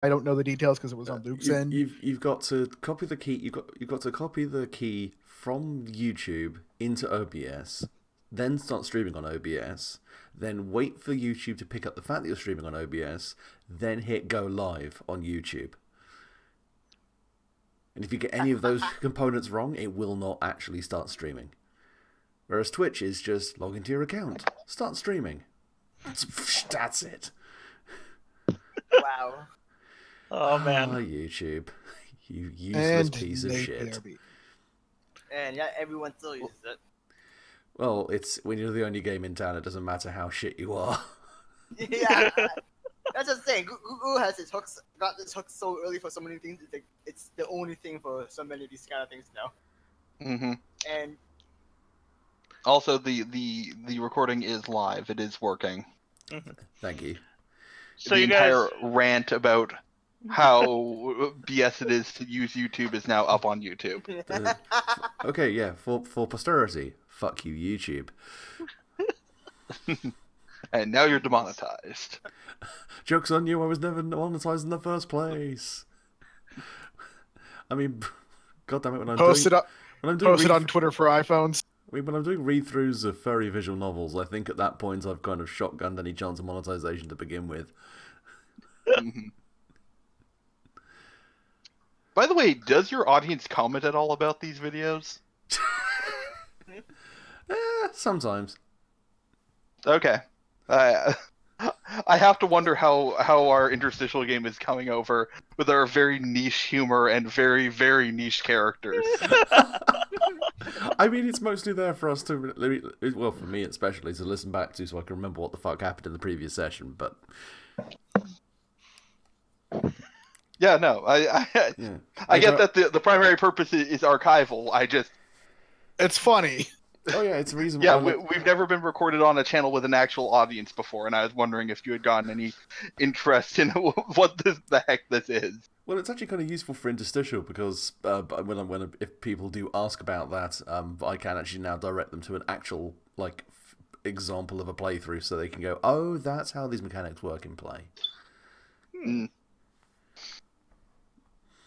I don't know the details because it was on Luke's end. You've got to copy the key. You've got to copy the key from YouTube into OBS, then start streaming on OBS, then wait for YouTube to pick up the fact that you're streaming on OBS, then hit go live on YouTube. And if you get any of those components wrong, it will not actually start streaming. Whereas Twitch is just log into your account, start streaming. That's it. Wow. Oh man. YouTube. You useless And piece of Nate shit. BRB. And yeah, everyone still uses it. Well, it's when you're the only game in town, it doesn't matter how shit you are. Yeah. That's the thing. Google has its hooks, got this hook so early for so many things. It's the only thing for so many of these kind of things now. Mm-hmm. And Also, the recording is live. It is working. Thank you. So the you guys, entire rant about how BS it is to use YouTube is now up on YouTube. Okay, yeah, for posterity, fuck you, YouTube. And now you're demonetized. Joke's on you, I was never monetized in the first place. I mean, goddammit, when I'm Posted doing... up. When I'm doing Posted on Twitter for iPhones. I mean, when I'm doing read-throughs of furry visual novels, I think at that point I've kind of shotgunned any chance of monetization to begin with. By the way, does your audience comment at all about these videos? Sometimes. Okay. I have to wonder how our interstitial game is coming over with our very niche humor and very, very niche characters. I mean, it's mostly there for us to, well, for me especially, to listen back to so I can remember what the fuck happened in the previous session, but... Yeah, no, I get that the primary purpose is archival. It's funny. Oh yeah, it's a reason. Yeah, we've never been recorded on a channel with an actual audience before, and I was wondering if you had gotten any interest in what the heck this is. Well, it's actually kind of useful for interstitial because if people do ask about that, I can actually now direct them to an actual example of a playthrough, so they can go, "Oh, that's how these mechanics work in play."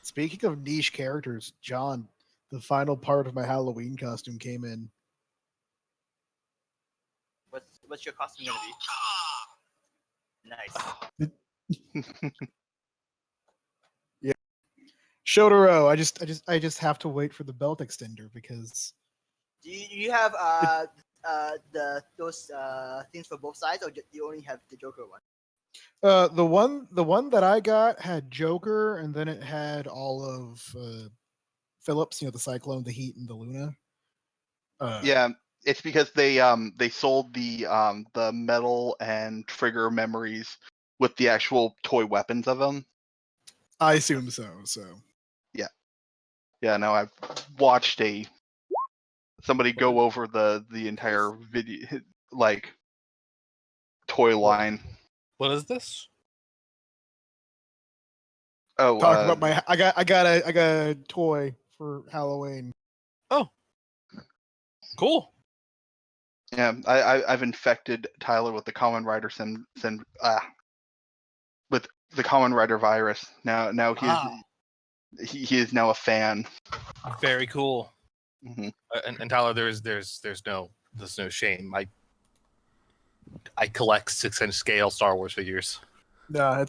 Speaking of niche characters, John, the final part of my Halloween costume came in. what's your costume gonna be? Nice. Yeah, Shotaro. I just have to wait for the belt extender because. Do you have those things for both sides, or do you only have the Joker one? The one that I got had Joker, and then it had all of Phillips. You know, the Cyclone, the Heat, and the Luna. Yeah, it's because they sold the metal and trigger memories with the actual toy weapons of them. I assume so. So. Yeah. No, I've watched somebody go over the entire video toy line. What is this? Oh, Talk about my. I got a toy for Halloween. Oh, cool. Yeah, I've infected Tyler with the Common Rider with the Common Rider virus. Now he is now a fan. Very cool. Mm-hmm. And Tyler, there's no shame. I collect 6-inch scale Star Wars figures. No,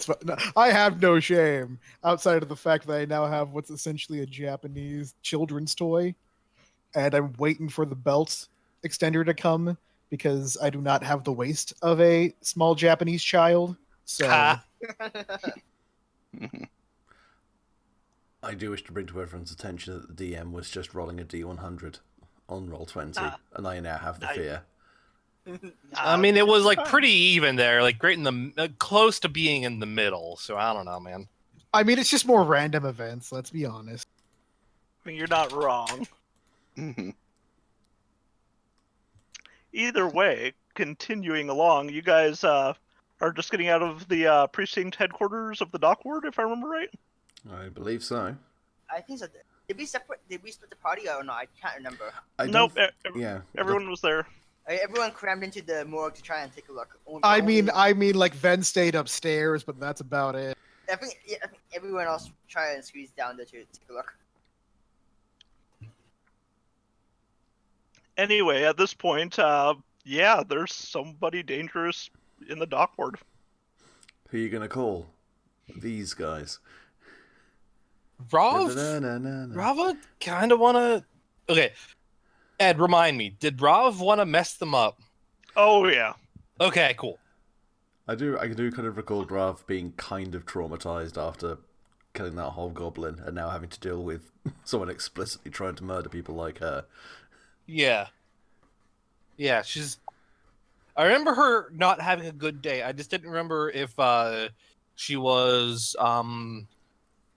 I have no shame outside of the fact that I now have what's essentially a Japanese children's toy, and I'm waiting for the belt extender to come because I do not have the waist of a small Japanese child. So I do wish to bring to everyone's attention that the DM was just rolling a D100 on Roll20, and I now have the fear. I mean, it was pretty even there, right in the close to being in the middle. So I don't know, man. I mean, it's just more random events. Let's be honest. I mean, you're not wrong. Mm-hmm. Either way, continuing along, you guys are just getting out of the precinct headquarters of the dock ward, if I remember right. I believe so. I think so. Did we separate? Did we split the party or not? I can't remember. Nope. Yeah. Everyone was there. Everyone crammed into the morgue to try and take a look. I mean, Ven stayed upstairs, but that's about it. I think everyone else try and squeeze down there to take a look. Anyway, at this point, yeah, there's somebody dangerous in the dock ward. Who are you gonna call? These guys. Rav? Na-na-na-na-na. Rava kind of want to. Okay, Ed, remind me. Did Rav want to mess them up? Oh yeah. Okay, cool. I do kind of recall Rav being kind of traumatized after killing that hobgoblin and now having to deal with someone explicitly trying to murder people like her. Yeah. Yeah, she's. I remember her not having a good day. I just didn't remember if she was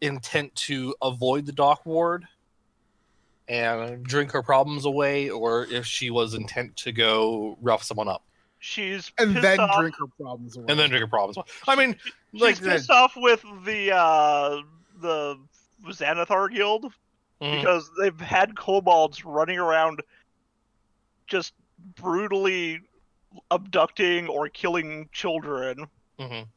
intent to avoid the dock ward and drink her problems away, or if she was intent to go rough someone up She's And pissed then off. drink her problems away. and then drink her problems away. I mean, like She's pissed off with the Xanathar Guild because they've had kobolds running around just brutally abducting or killing children, Mhm.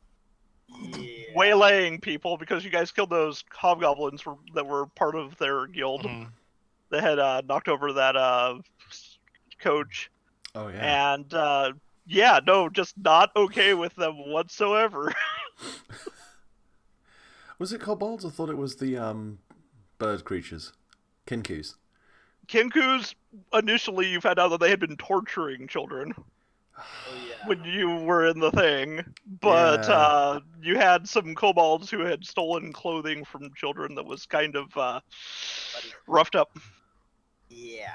Yeah. waylaying people because you guys killed those hobgoblins that were part of their guild. Mhm. They had knocked over that coach, Oh yeah. and yeah, no, just not okay with them whatsoever. Was it kobolds? I thought it was the bird creatures. Kinkus. Kinkus, initially you found out that they had been torturing children Oh yeah. when you were in the thing, but Yeah. you had some kobolds who had stolen clothing from children that was kind of roughed up. Yeah.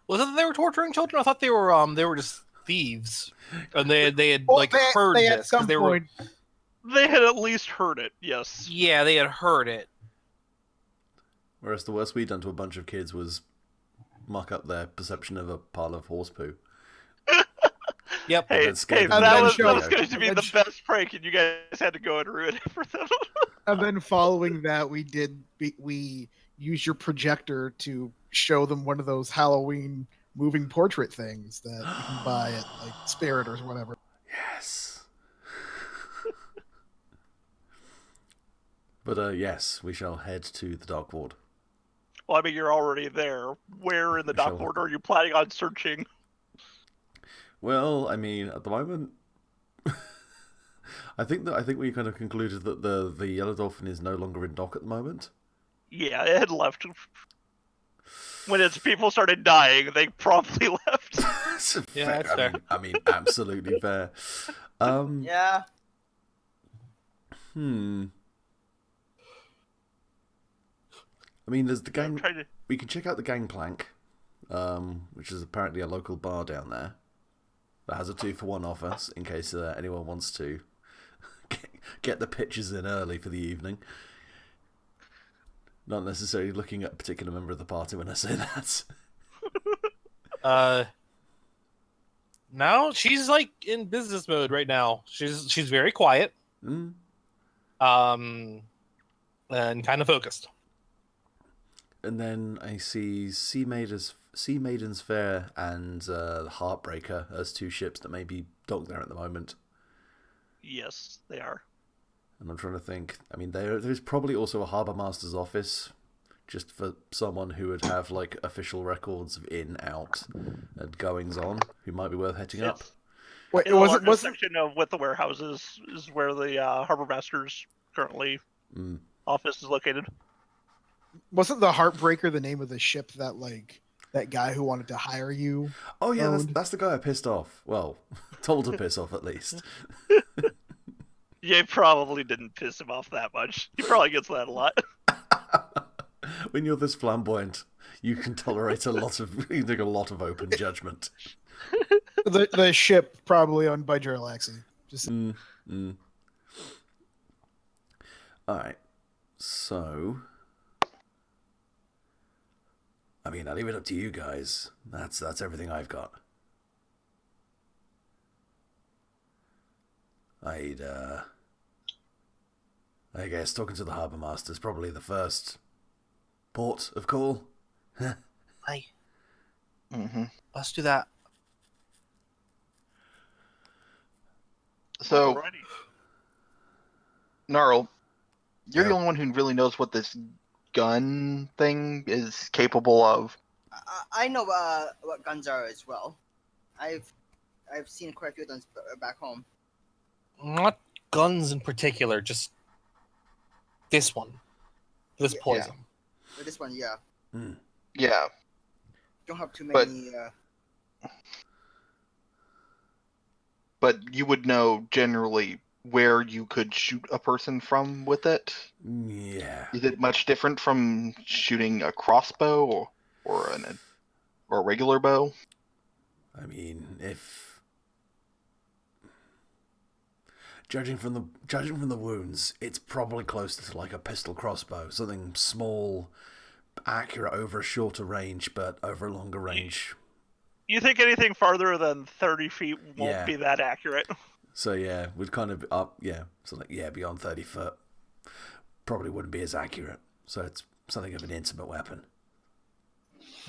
Was it that they were torturing children? I thought they were just thieves, and they had Well, like they, heard they this at some because they were. point. They had at least heard it, yes. Yeah, they had heard it. Whereas the worst we'd done to a bunch of kids was muck up their perception of a pile of horse poo. Yep. Hey, then scared hey, them that to was, death. that was going to be And the then- best prank, and you guys had to go and ruin it for them. And then following that, we used your projector to show them one of those Halloween moving portrait things that you can buy at like Spirit or whatever. Yes. But yes, we shall head to the Dark Ward. Well, I mean, you're already there. Where in the dock Sure. ward are you planning on searching? Well, I mean, at the moment, I think we kind of concluded that the Yellow Dolphin is no longer in dock at the moment. Yeah, it had left. When its people started dying, they promptly left. That's Yeah, fair. that's fair. I mean, absolutely fair. Yeah. I mean, there's the I'm gang. trying to... We can check out the Gangplank, which is apparently a local bar down there that has a 2-for-1 offer in case anyone wants to get the pitches in early for the evening. Not necessarily looking at a particular member of the party when I say that. No, she's like in business mode right now. She's very quiet, Mm. and kind of focused. And then I see Sea Maiden's Fair and Heartbreaker as two ships that may be docked there at the moment. Yes, they are. And I'm trying to think. I mean, there's probably also a harbour master's office, just for someone who would have like official records of in, out, and goings on, who might be worth hitting up. Wait, In the wasn't largest section of with the warehouses is where the harbor master's currently Mm. office is located. wasn't the Heartbreaker the name of the ship that like that guy who wanted to hire you? Oh yeah, Owned. that's the guy I pissed off. Well, told to piss off at least. You probably didn't piss him off that much. He probably gets that a lot. When you're this flamboyant, you can tolerate a lot of open judgment. The ship probably owned by Jarlaxy. Just Alright. So I mean, I'll leave it up to you guys. That's everything I've got. I guess talking to the harbour master is probably the first port of call. Hey, Mm-hmm. let's do that. So, Alrighty. Gnarl, You're the Yeah. only one who really knows what this gun thing is capable of. I know what guns are as well. I've seen quite a few guns back home. Not guns in particular, just this one. This Yeah. poison. But this one, yeah, Yeah, don't have too But- many. but you would know generally where you could shoot a person from with it. Yeah. Is it much different from shooting a crossbow or a regular bow? I mean, if judging from the wounds, it's probably closer to like a pistol crossbow, something small, accurate over a shorter range, but over a longer range. You think anything farther than 30 feet won't Yeah. be that accurate? So yeah, we'd kind of up, so like beyond 30 foot, probably wouldn't be as accurate. So it's something of an intimate weapon.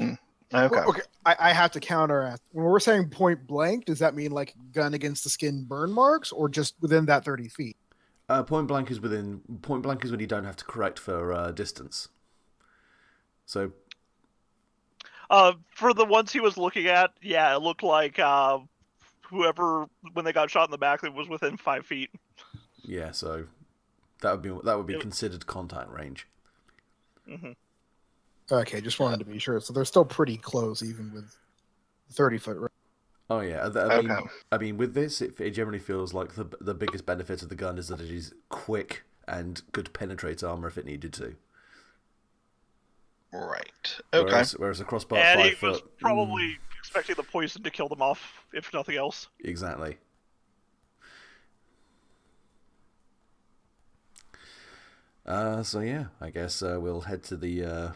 Okay. Well, okay, I have to counter ask. When we're saying point blank, does that mean like gun against the skin burn marks, or just within that 30 feet? Point blank is when you don't have to correct for distance. So For the ones he was looking at, yeah, it looked like whoever, when they got shot in the back, it was within 5 feet. yeah, so that would be considered contact range. Hmm. Okay, just wanted to be sure. So they're still pretty close, even with 30-foot range. Oh yeah, Okay. I mean, with this, it generally feels like the biggest benefit of the gun is that it is quick and could penetrate armor if it needed to. Right. Okay. Whereas a crossbow at And 5 he was foot, probably expecting the poison to kill them off, if nothing else. exactly. So yeah, I guess we'll head to the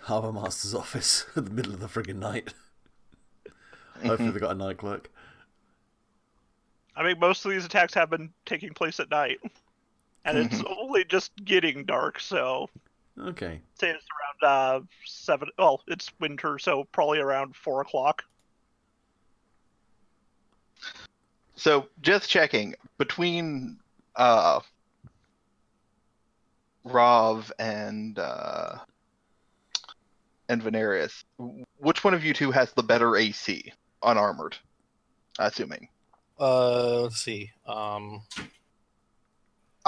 Harbour Master's office in the middle of the friggin' night. Hopefully they got a night clerk. I mean, most of these attacks have been taking place at night. And it's only just getting dark, so Okay. say it's around 7. Well, it's winter, so probably around 4 o'clock. So just checking between Rav and Venarius, which one of you two has the better AC unarmored? Assuming. Let's see. I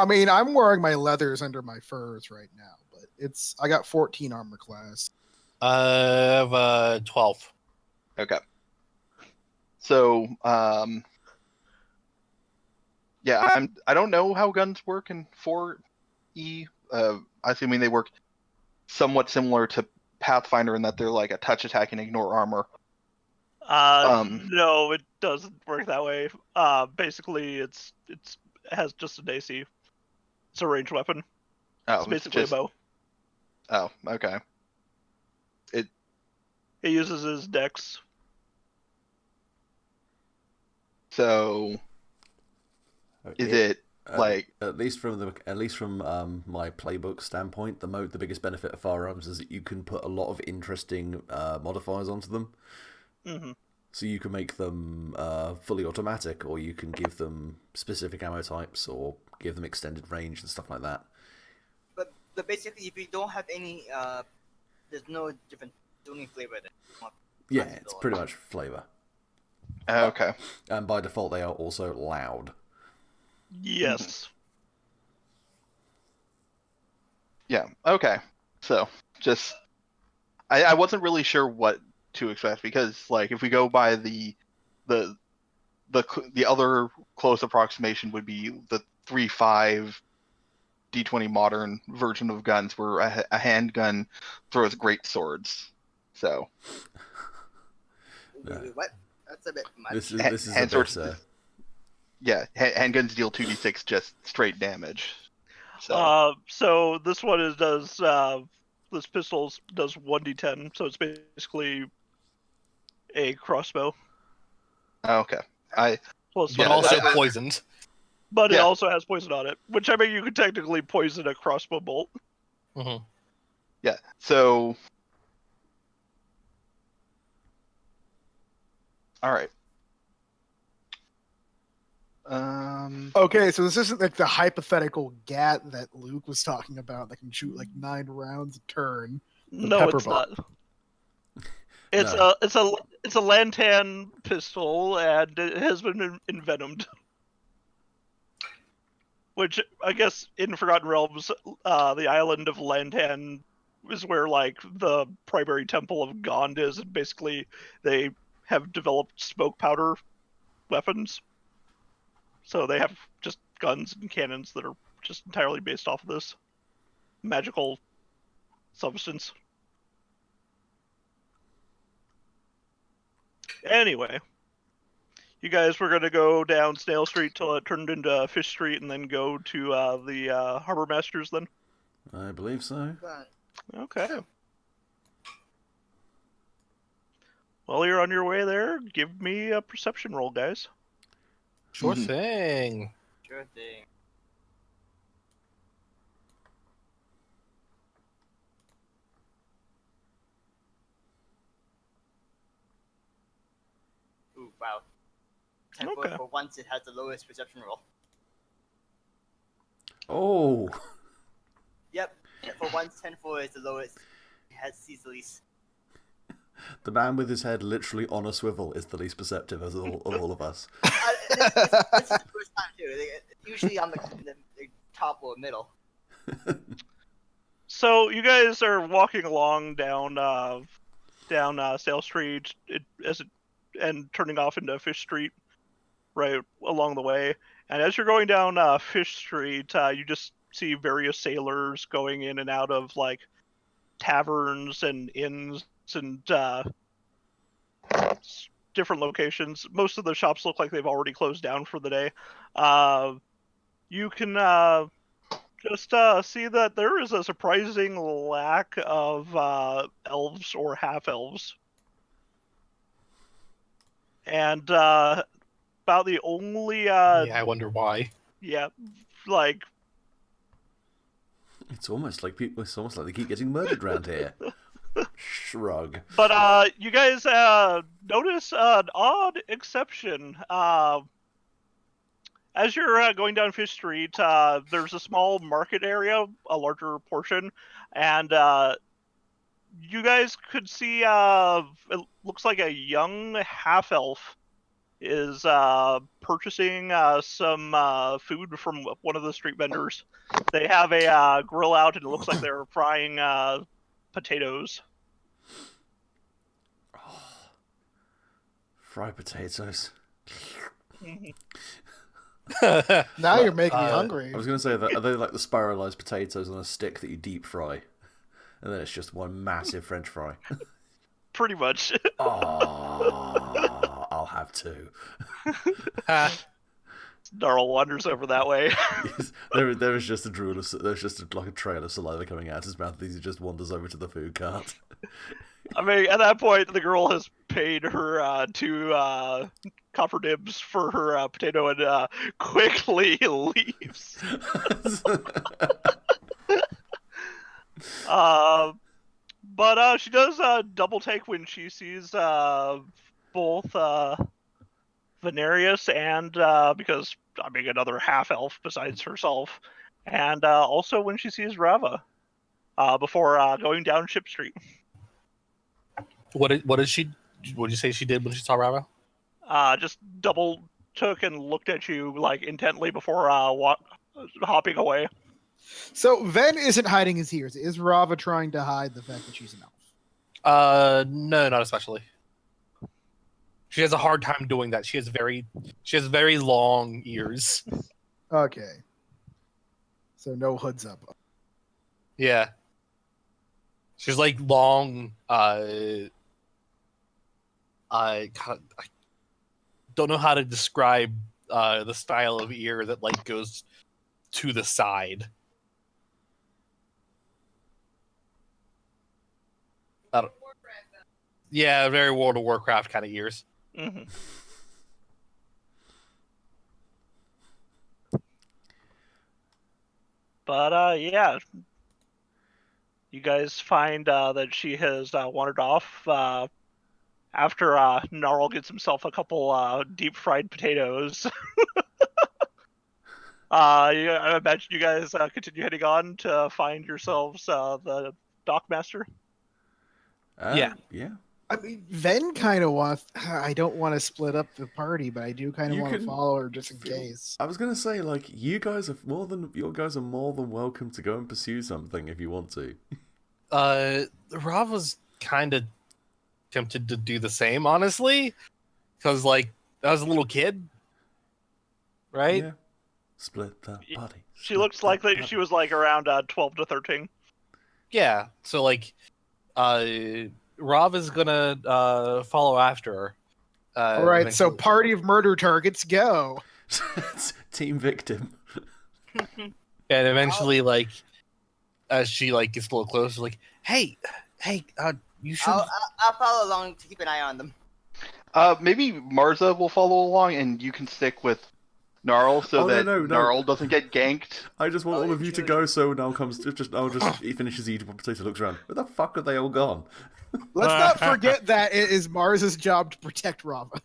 mean, I'm wearing my leathers under my furs right now, but I got 14 armor class. I have 12. Okay. So yeah, I don't know how guns work in 4E. Assuming they work somewhat similar to Pathfinder in that they're like a touch attack and ignore armor. No, it doesn't work that way. Basically, it has just an AC. It's a ranged weapon. Oh, It's basically a bow. Oh, okay. He uses his dex. So is it like at least from my playbook standpoint, the biggest benefit of firearms is that you can put a lot of interesting modifiers onto them. Mm-hmm. So you can make them fully automatic, or you can give them specific ammo types, or give them extended range and stuff like that. But basically, if you don't have any, there's no different tuning flavor. Yeah, it's pretty much flavor. okay? And by default, they are also loud. Yes. Yeah. Okay. So just I wasn't really sure what to expect because like if we go by the other close approximation would be the 3.5 D20 modern version of guns where a handgun throws great swords. So Wait, what? That's a bit much. This is hand a bit. swords. Yeah, handguns deal 2d6 just straight damage. So So this one this pistol does 1d10, so it's basically a crossbow. okay, Plus, But Yeah, also I- poisoned. but it yeah. also has poison on it, which I mean you could technically poison a crossbow bolt. Mm-hmm. yeah. So all right. Okay, so this isn't like the hypothetical gat that Luke was talking about that can shoot like 9 rounds a turn. No, pepper it's ball. not. It's No. a Lantan pistol, and it has been envenomed. Which I guess in Forgotten Realms, the island of Lantan is where like the primary temple of Gond is, and basically they have developed smoke powder weapons. So they have just guns and cannons that are just entirely based off of this magical substance. Anyway, you guys were gonna go down Snail Street till it turned into Fish Street, and then go to the Harbor Masters. Then, I believe so. okay. While you're on your way there, give me a perception roll, guys. Sure thing. Sure thing. Ooh, wow. 10 Okay. for once it has the lowest perception roll. Oh, Yep. For once 10-4 is the lowest. It has sees the least. the man with his head literally on a swivel is the least perceptive of all of us. This is the first time too. Usually I'm the top or middle. So you guys are walking along down Sail Street, and turning off into Fish Street, right along the way. And as you're going down Fish Street, you just see various sailors going in and out of like taverns and inns and different locations. Most of the shops look like they've already closed down for the day. You can just see that there is a surprising lack of elves or half-elves. And about the only Yeah, I wonder why. like It's almost like they keep getting murdered around here. Shrug. but you guys notice an odd exception. As you're going down Fish Street, there's a small market area, a larger portion, and you guys could see it looks like a young half-elf is purchasing some food from one of the street vendors. They have a grill out, and it looks like they're frying potatoes. Fried potatoes. Now you're making me hungry. I was going to say, that are they like the spiralized potatoes on a stick that you deep fry? And then it's just one massive French fry. Pretty much. Oh, I'll have two. Darl wanders over that way. Yes, there is just a drool of, there's just like a trail of saliva coming out of his mouth as he just wanders over to the food cart. I mean, at that point, the girl has paid her 2 copper nibs for her potato and quickly leaves. But she does double take when she sees both Venarius and because I mean another half elf besides herself, and also when she sees Rava before going down Ship Street. What did you say she did when she saw Rava? Just double took and looked at you like intently before hopping away. So Ven isn't hiding his ears. Is Rava trying to hide the fact that she's an elf? No, not especially. She has a hard time doing that. She has very long ears. Okay. So no hoods up. Yeah. She's like long. I don't know how to describe the style of ear that like goes to the side. Yeah, very World of Warcraft kind of ears. Mm-hmm. But yeah, you guys find that she has wandered off after Gnarl gets himself a couple deep fried potatoes. Yeah, I imagine you guys continue heading on to find yourselves the dockmaster. Yeah. Yeah. I mean, Ven kind of wants. I don't want to split up the party, but I do kind of You want to can follow her just in feel- case. I was gonna say, like, you guys are more than welcome to go and pursue something if you want to. Rob was kind of tempted to do the same, honestly, because like I was a little kid, right? Yeah. Split the body. She split looks the like body. she was like around 12 to 13. Yeah. So like, uh, Rob is gonna follow after her. All right, so Eventually. party of murder targets, go. Team victim. And eventually, like, as she like gets a little closer, like, hey, you should. I'll follow along to keep an eye on them. Maybe Marza will follow along, and you can stick with Gnarl so Oh, no, that no. Gnarl doesn't get ganked. I just want Oh, all of you to true. go, so now comes he finishes eating one potato, looks around. Where the fuck are they all gone? Let's not forget that it is Mars's job to protect Rava.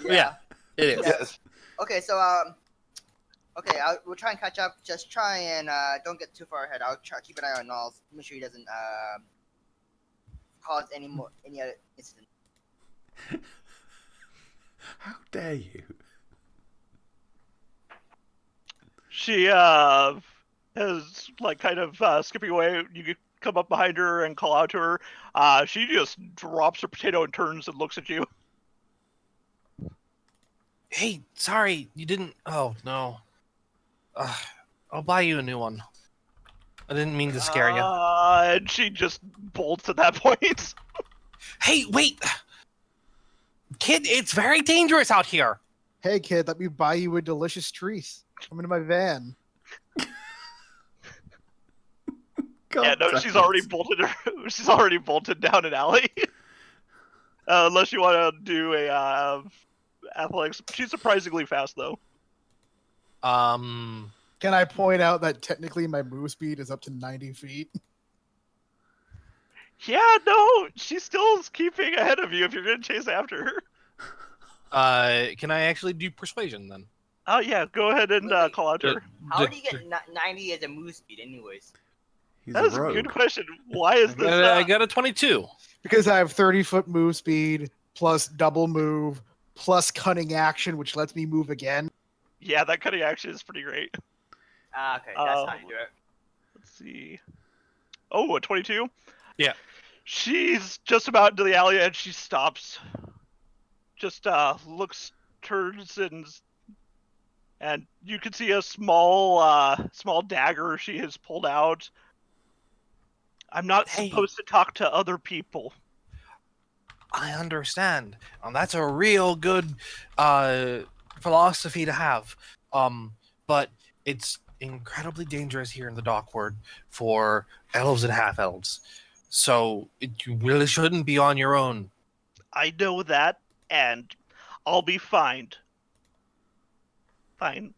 Yeah, it is. Yes. Okay, so we'll try and catch up. Just try and don't get too far ahead. I'll try keep an eye on Knowles. Make sure he doesn't cause any other incident. How dare you? She is like kind of skipping away. You come up behind her and call out to her. She just drops her potato and turns and looks at you. Hey, sorry, you didn't. Oh no. I'll buy you a new one. I didn't mean to scare you. And she just bolts at that point. Hey, wait, kid, it's very dangerous out here. Hey, kid, let me buy you a delicious treat. Come into my van. God Yeah, no, damn she's it. already bolted. She's already bolted down an alley. Unless you want to do a athletics. She's surprisingly fast though. Can I point out that technically my move speed is up to 90 feet? Yeah, no, she still is keeping ahead of you if you're gonna chase after her. Can I actually do persuasion then? Oh yeah, go ahead and Wait. call out to her. How do you get 90 as a move speed, anyways? He's That a is a good rogue. question. Why is this? I got a 22. Because I have 30-foot move speed, plus double move, plus cunning action, which lets me move again. Yeah, that cutting action is pretty great. Okay, that's how you do it. Let's see. Oh, a 22? Yeah. She's just about into the alley and she stops. Just looks, turns, and you can see a small dagger she has pulled out. I'm not Hey. supposed to talk to other people. I understand. That's a real good philosophy to have. But it's incredibly dangerous here in the Dockward for elves and half elves. So you really shouldn't be on your own. I know that, and I'll be fine. Fine.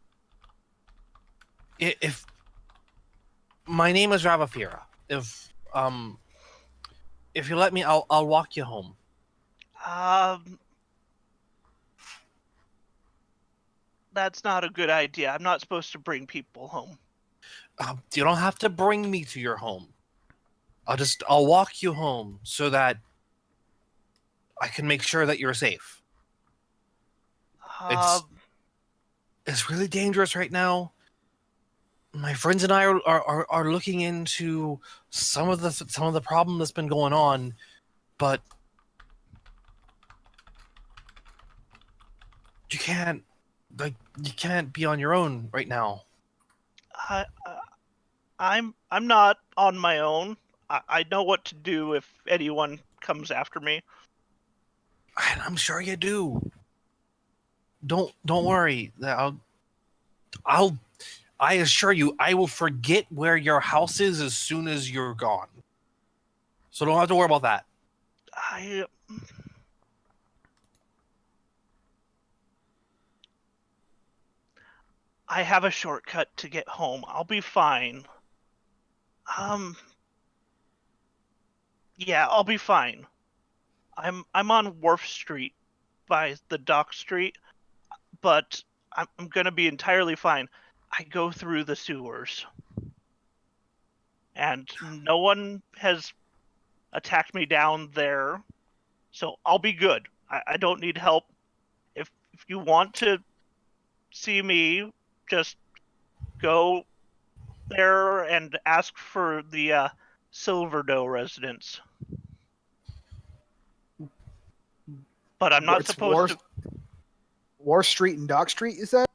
If my name is Ravafira, if you let me, I'll walk you home. That's not a good idea. I'm not supposed to bring people home. You don't have to bring me to your home. I'll walk you home so that I can make sure that you're safe. It's really dangerous right now. My friends and I are looking into some of the problem that's been going on, but you can't be on your own right now. I'm not on my own. I know what to do if anyone comes after me. I'm sure you do. Don't worry. I assure you, I will forget where your house is as soon as you're gone. So don't have to worry about that. I have a shortcut to get home. I'll be fine. Yeah, I'll be fine. I'm on Wharf Street by the Dock Street, but I'm gonna be entirely fine. I go through the sewers. And no one has attacked me down there, so I'll be good. I don't need help. If you want to see me, just go there and ask for the Silverdoe residence. But I'm not It's supposed to. War Street and Dock Street, is that?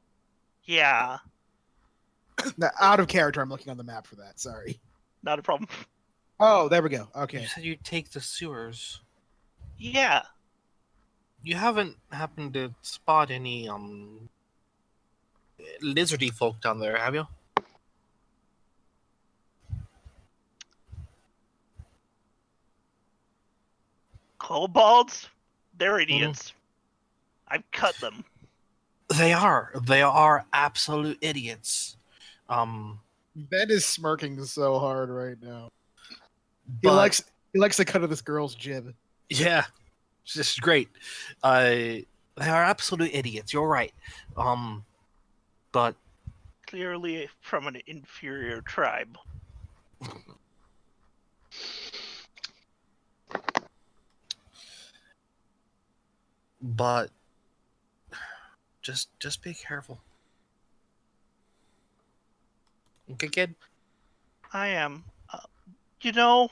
Yeah, Now, out of character, I'm looking on the map for that. Sorry. not a problem. Oh, there we go. You Okay. said you take the sewers. Yeah, You haven't happened to spot any lizardy folk down there, have you? kobolds, they're idiots. I've cut them. They are absolute idiots. Ben is smirking so hard right now. But He likes the cut of this girl's jib. yeah, it's just great. They are absolute idiots. You're right. But Clearly from an inferior tribe. but just be careful. Okay, kid. I am. You know,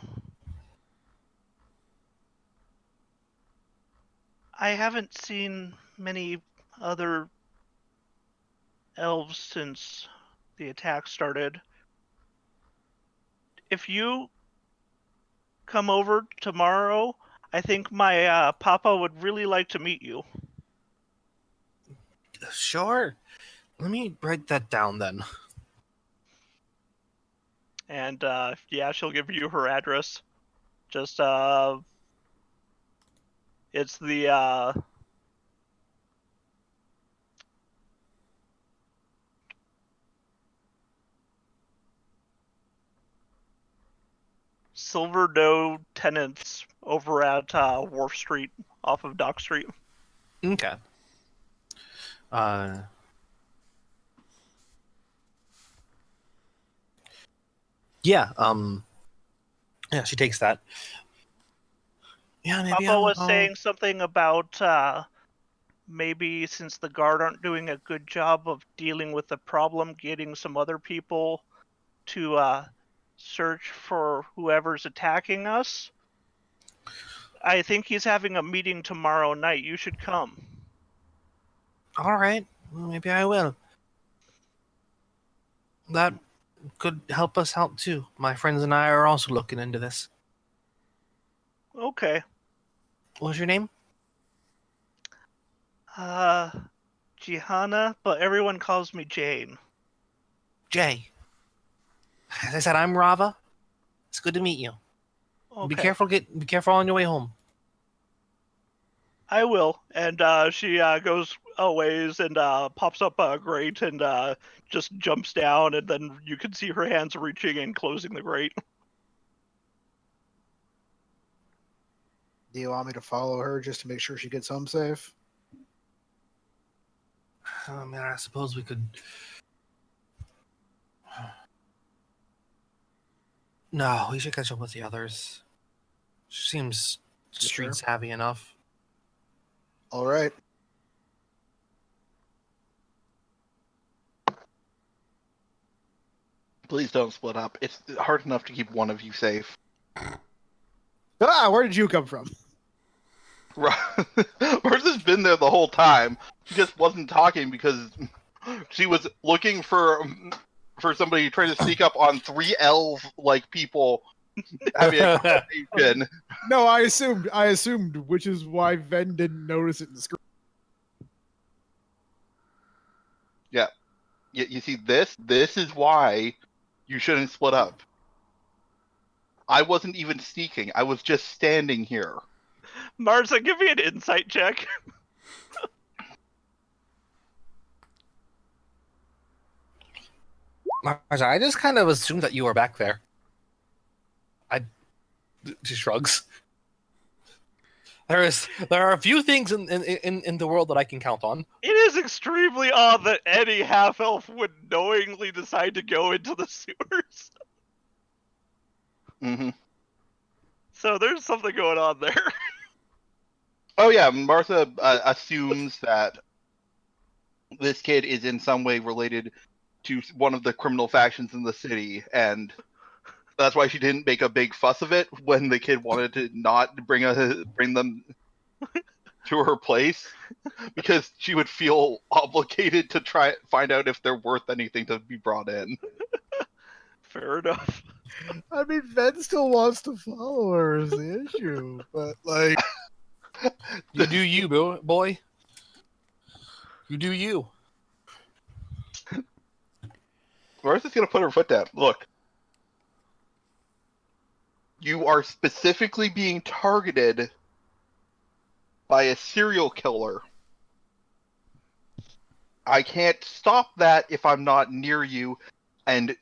I haven't seen many other elves since the attack started. If you come over tomorrow, I think my papa would really like to meet you. Sure. Let me write that down then. And yeah, she'll give you her address. Just it's the Silverdoe tenants over at Wharf Street off of Dock Street. Okay. Yeah. Yeah. She takes that. Yeah. Maybe Papa was I'll- saying something about maybe since the guard aren't doing a good job of dealing with the problem, getting some other people to search for whoever's attacking us. I think he's having a meeting tomorrow night. You should come. All right. Well, maybe I will. That could help us out too. My friends and I are also looking into this. Okay. What's your name? Gihanna, but everyone calls me Jane. Jay. As I said, I'm Rava. It's good to meet you. Okay. Be careful. Be careful on your way home. I will. And she goes a ways and pops up a grate and just jumps down, and then you can see her hands reaching and closing the grate. Do you want me to follow her just to make sure she gets home safe? I mean, I suppose we could. No, we should catch up with the others. She seems You street sure? savvy enough. All right. Please don't split up. It's hard enough to keep one of you safe. Ah, where did you come from? Martha's been there the whole time. She just wasn't talking because she was looking for somebody trying to sneak up on three elf-like people having a conversation. No, I assumed, which is why Ven didn't notice it in the screen. You see, this is why you shouldn't split up. I wasn't even sneaking. I was just standing here. Marza, give me an insight check. Marza, I just kind of assumed that you were back there. She shrugs. There are a few things in the world that I can count on. It is extremely odd that any half elf would knowingly decide to go into the sewers. Hmm. So there's something going on there. Oh yeah, Martha assumes that this kid is in some way related to one of the criminal factions in the city, and that's why she didn't make a big fuss of it when the kid wanted to not bring them to her place, because she would feel obligated to try find out if they're worth anything to be brought in. Fair enough. I mean, Ben still wants to follow her is the issue, but like, You do you, boy. You do you. Martha's gonna put her foot down. Look, you are specifically being targeted by a serial killer. I can't stop that if I'm not near you, and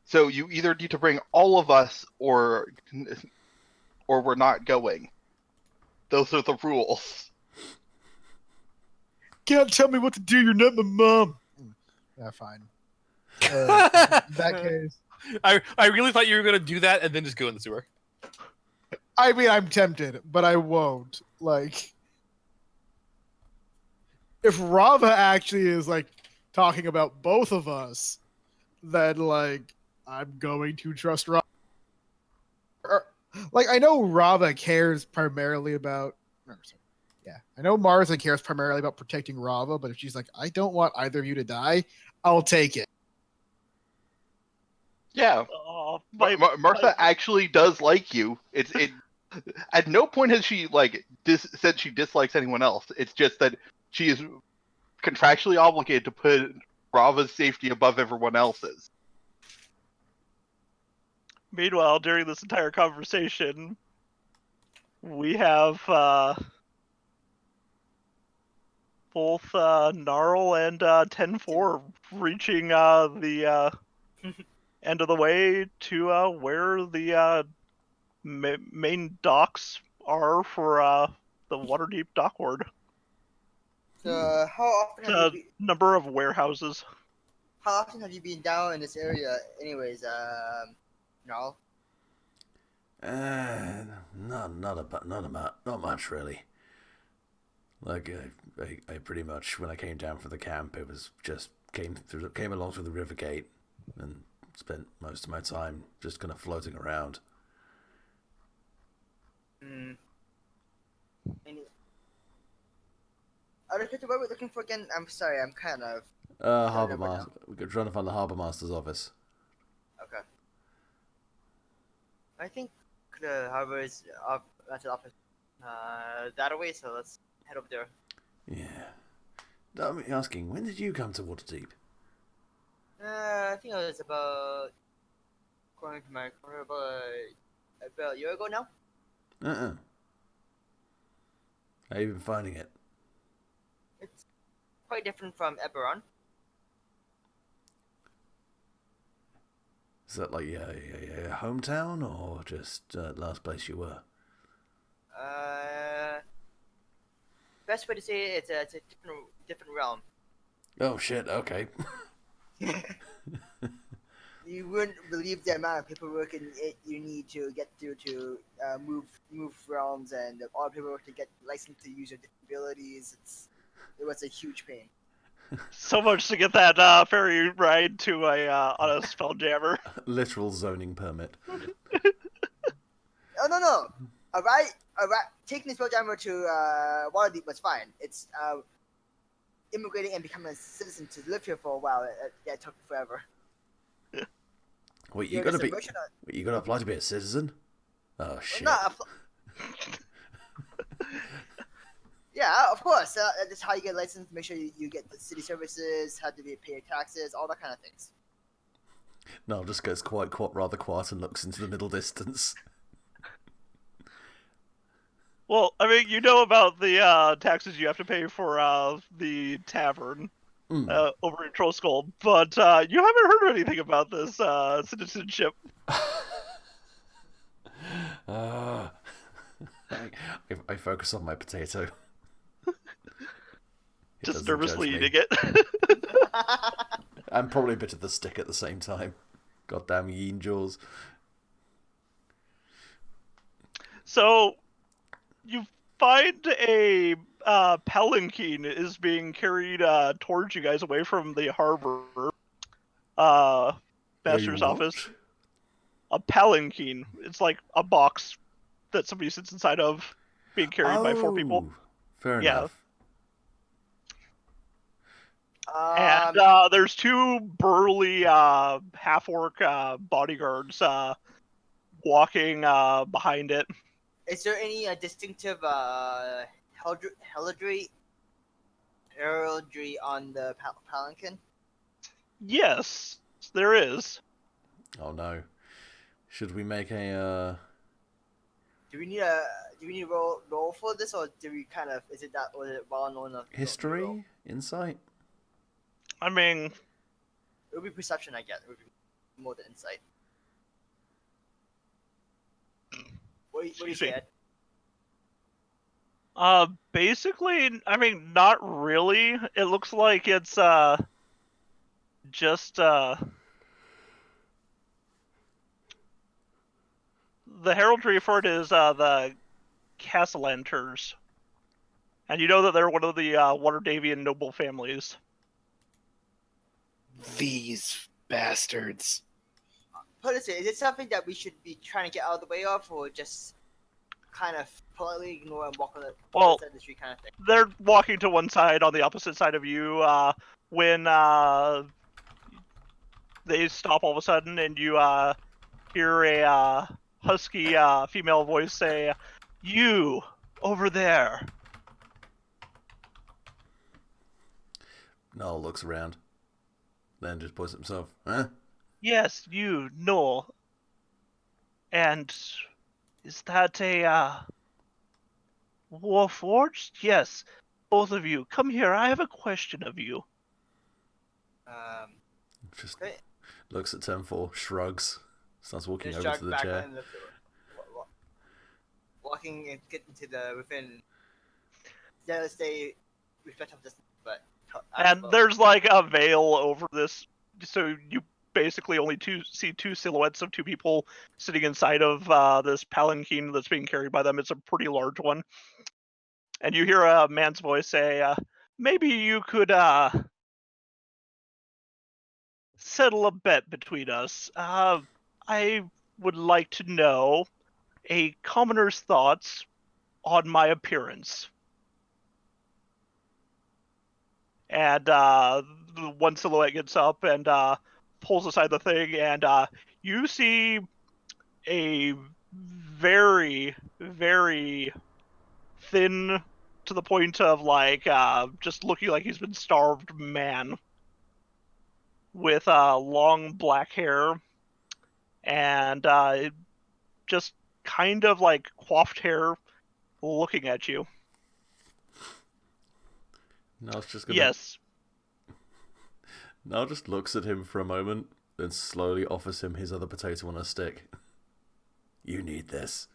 so you either need to bring all of us, or we're not going. Those are the rules. can't tell me what to do. You're not my mom. Yeah, fine. In that case, I really thought you were gonna do that and then just go in the sewer. I mean, I'm tempted, but I won't. Like, if Rava actually is like talking about both of us, then like I'm going to trust Rava. Like, I know Rava cares primarily about. No, sorry. Yeah, I know Martha cares primarily about protecting Rava, but if she's like, I don't want either of you to die, I'll take it. Yeah, Martha actually does like you. It. At no point has she like said she dislikes anyone else. It's just that she is contractually obligated to put Rava's safety above everyone else's. Meanwhile, during this entire conversation, we have both Gnarl and 10-4 reaching the end of the way to where the main docks are for the Waterdeep Dock Ward. How often have you Number of warehouses. how often have you been down in this area, anyways? No. Not much really. Like I pretty much, when I came down from the camp, it was just came along through the river gate and spent most of my time just kind of floating around. Hmm. What we're looking for again? I'm sorry, I'm kind of Harbor Master. We're trying to find the Harbor Master's office. okay. I think the harbor is at the office that way, so let's head over there. Yeah. I'm asking, when did you come to Waterdeep? I think it was according to my corner, about a year ago now. How you been finding it? It's quite different from Eberron. Is that like your hometown or just last place you were? Best way to say it, it's a different realm. Oh shit, okay. You wouldn't believe the amount of paperwork you need to get through to move realms, and all the paperwork to get licensed to use your different abilities. It was a huge pain. So much to get that ferry ride to on a spelljammer. Literal zoning permit. Oh no! Alright. Taking the spelljammer to Waterdeep was fine. It's immigrating and becoming a citizen to live here for a while. That took forever. Wait, you gotta apply to be a citizen? Oh shit. Yeah, of course. That's how you get licensed. Make sure you get the city services, how to pay your taxes, all that kind of things. No, just goes rather quiet and looks into the middle distance. Well, I mean, you know about the taxes you have to pay for the tavern over in Troll Skull, but you haven't heard anything about this citizenship. I If I focus on my potato. It Just doesn't judge nervously me. eating it. I'm probably a bit of the stick at the same time. Goddamn Yeen Jaws. So you find a palanquin is being carried towards you guys away from the harbor master's office. A palanquin. It's like a box that somebody sits inside of, being carried by 4 people. Fair Yeah. enough. And there's 2 burly half-orc bodyguards walking behind it. Is there any distinctive heraldry on the palanquin? Yes, there is. Oh no. Should we make a Do we need a roll for this, or do we kind of is it well known of history? Insight? I mean, It would be perception, I guess. It would be more than insight. What do you Excuse me. say, Ed? basically, I mean, not really. It looks like it's just the heraldry for it is the Castellanters, and you know that they're one of the Waterdavian noble families. These bastards. Put it, is it something that we should be trying to get out of the way of, or just kind of politely ignore and walk on the Well, side of the street kind of thing? They're walking to one side on the opposite side of you when they stop all of a sudden, and you hear a husky female voice say, "You, over there." Noel looks around. Then just points at himself. Huh? Yes, you, Noel. And is that a Warforged? Yes, both of you. Come here, I have a question of you. Just Okay. looks at 10-4, shrugs, starts walking Just over jog to the back chair. on the walking and get into the within. Yeah, stay respectful distance, but. And there's like a veil over this, so you basically only see 2 silhouettes of 2 people sitting inside of this palanquin that's being carried by them. It's a pretty large one. And you hear a man's voice say, maybe you could settle a bet between us. I would like to know a commoner's thoughts on my appearance. And the one silhouette gets up and pulls aside the thing, and you see a very, very thin, to the point of like just looking like he's been starved man with long black hair and just kind of like coiffed hair looking at you. Noel's just gonna... Yes. Noel just looks at him for a moment, then slowly offers him his other potato on a stick. You need this.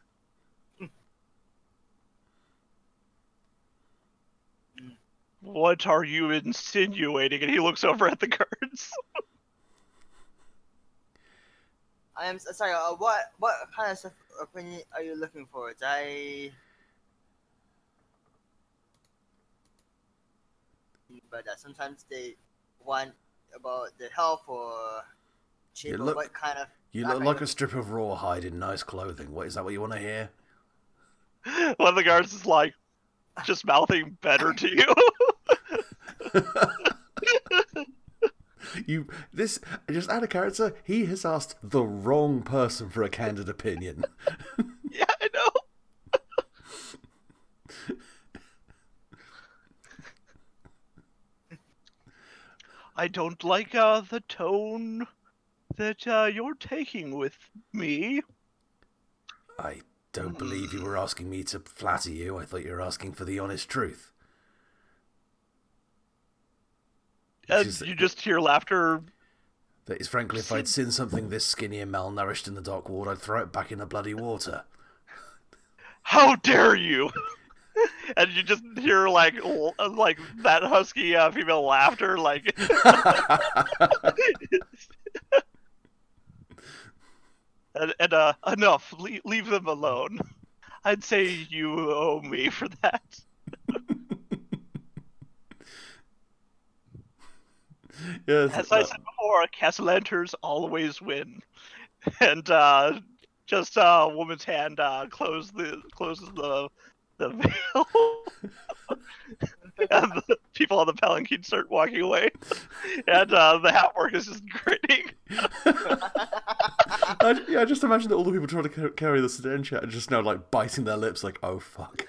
What are you insinuating? And he looks over at the guards. I am sorry. What kind of opinion are you looking for? But sometimes they want about the health or shape You or look- what kind of. You look like a strip of rawhide in nice clothing. What, is that what you want to hear? One of the guards is like, just mouthing better to you. This, just out of character, he has asked the wrong person for a candid opinion. Yeah, I know. I don't like the tone that you're taking with me. I don't believe you were asking me to flatter you. I thought you were asking for the honest truth. You just hear laughter. That is, frankly, if I'd seen something this skinny and malnourished in the dock ward, I'd throw it back in the bloody water. How dare you! And you just hear like that husky female laughter, like and enough. Leave them alone. I'd say you owe me for that. Yes, As I said before, Castellanters always win. And just a woman's hand closes the veil, and the people on the palanquin start walking away, and the hatwork is just grinning. I just imagine that all the people trying to carry the sedan chat are just now like biting their lips, like, oh fuck.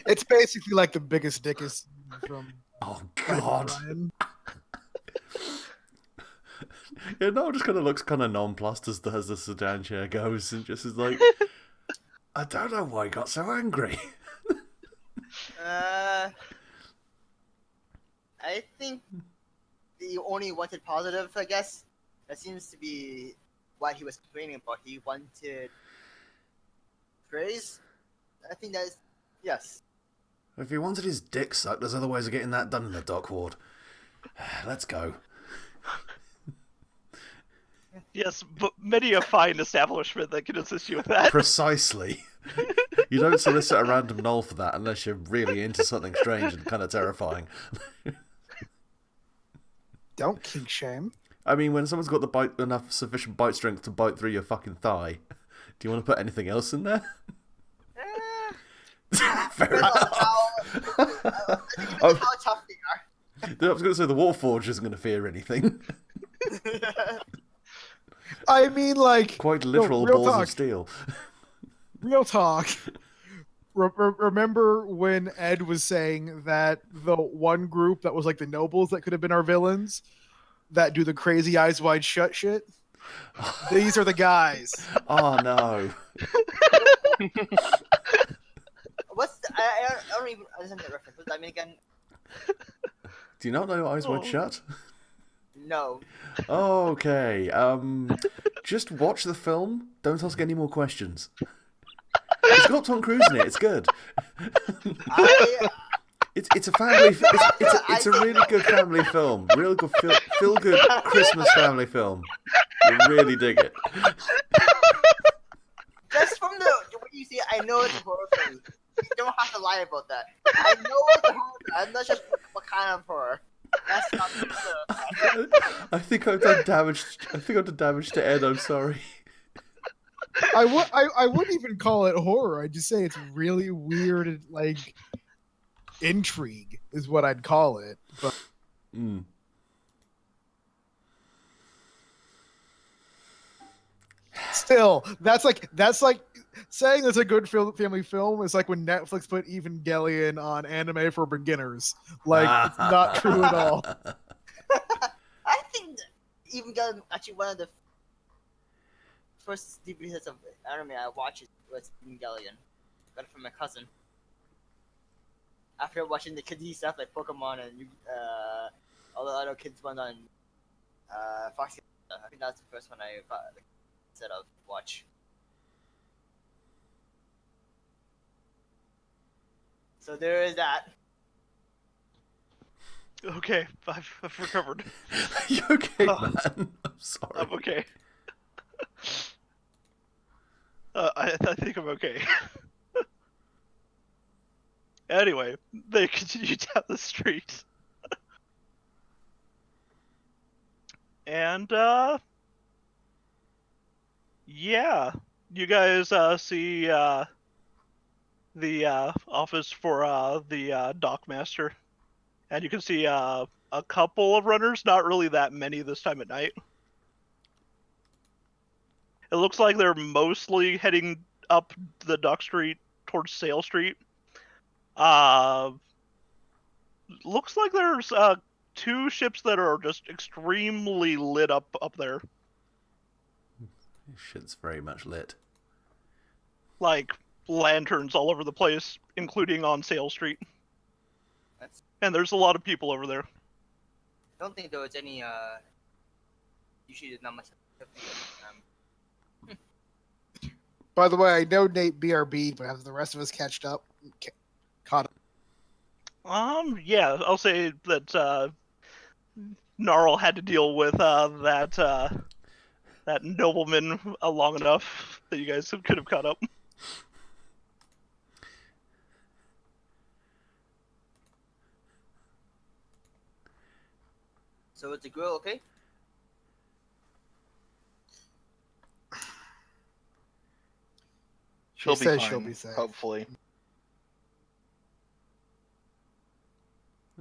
It's basically like the biggest dickest from Oh god. Ryan. Yeah, Noel just kind of looks kind of nonplussed as the sedan chair goes, and just is like, I don't know why he got so angry. I think he only wanted positive, I guess. That seems to be what he was complaining about. He wanted praise. I think that is, yes. If he wanted his dick sucked, there's other ways of getting that done in the dock ward. Let's go. Yes, but many a fine establishment that can assist you with that. Precisely. You don't solicit a random knoll for that unless you're really into something strange and kind of terrifying. Don't kink shame. I mean, when someone's got enough sufficient bite strength to bite through your fucking thigh, do you want to put anything else in there? Fair enough. How tough they are. I was going to say the Warforged isn't going to fear anything. I mean, like, Quite literal real balls talk. of steel. Real talk. Remember when Ed was saying that the one group that was like the nobles that could have been our villains that do the crazy eyes wide shut shit? These are the guys. Oh no. What's I don't even understand that reference. What's that mean again? Do you not know Eyes Wide Shut? No. Okay. Just watch the film. Don't ask any more questions. It's got Tom Cruise in it. It's good. It's a family. It's a really good family film. Real good feel good Christmas family film. You really dig it. Just from the way you see it, I know it's a horror film. You don't have to lie about that. I know it's a horror. I'm not just what kind of horror. That's not I think I've done damage. I think I've done damage to Ed. I'm sorry. I wouldn't even call it horror. I'd just say it's really weird, like intrigue is what I'd call it. But still, that's like saying it's a good family film is like when Netflix put Evangelion on anime for beginners. Like it's not true at all. I think Evangelion actually one of the first DVDs of anime I watched was Evangelion. Got it from my cousin. After watching the kiddie stuff like Pokemon and all the other kids went on Fox. I think that's the first one I got set of watch. So there is that. Okay, I've recovered. You okay, Oh. man? I'm sorry. I'm okay. I think I'm okay. Anyway, they continue down the street. And, yeah. You guys, see, the, office for, the, dockmaster. And you can see, a couple of runners, not really that many this time at night. It looks like they're mostly heading up the dock street towards Sail Street. Looks like there's, two ships that are just extremely lit up there. Shit's very much lit. Like lanterns all over the place, including on Sail Street. And there's a lot of people over there. I don't think there was any. Usually, there's not much. By the way, I know Nate BRB, but have the rest of us catched up? Caught up? Yeah, I'll say that Gnarl had to deal with that nobleman long enough that you guys could have caught up. So is the girl okay? She'll She be says fine, she'll be safe. hopefully.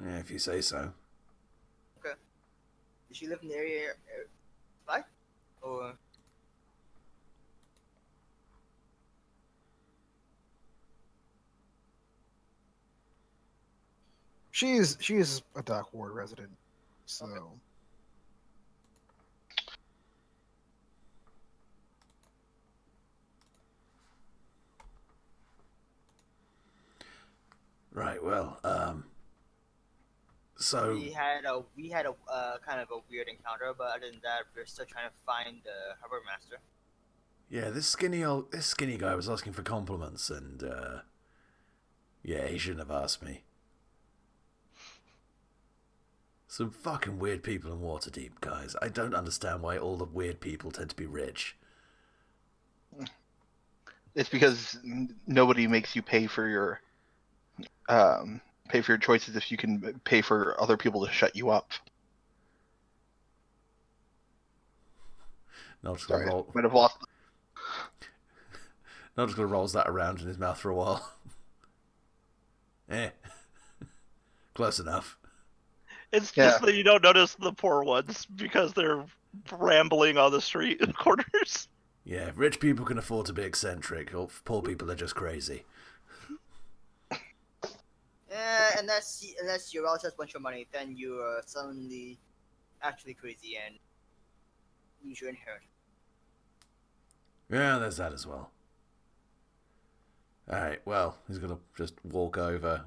Yeah, if you say so. Does she live in the area? Right? Or She's a Dock Ward resident, so. Okay. Right. Well. So. we had a kind of a weird encounter, but other than that, we're still trying to find the harbor master. Yeah, this skinny guy was asking for compliments, and yeah, he shouldn't have asked me. Some fucking weird people in Waterdeep, guys. I don't understand why all the weird people tend to be rich. It's because nobody makes you pay for your choices if you can pay for other people to shut you up. Not just gonna Sorry, roll. might have lost. Not just gonna rolls that around in his mouth for a while. Eh, close enough. It's Yeah. just that you don't notice the poor ones because they're rambling on the street corners. Yeah, rich people can afford to be eccentric, or poor people are just crazy. Unless your relative has a bunch of money, then you are suddenly actually crazy and lose your inheritance. Yeah, there's that as well. Alright, well, he's gonna just walk over.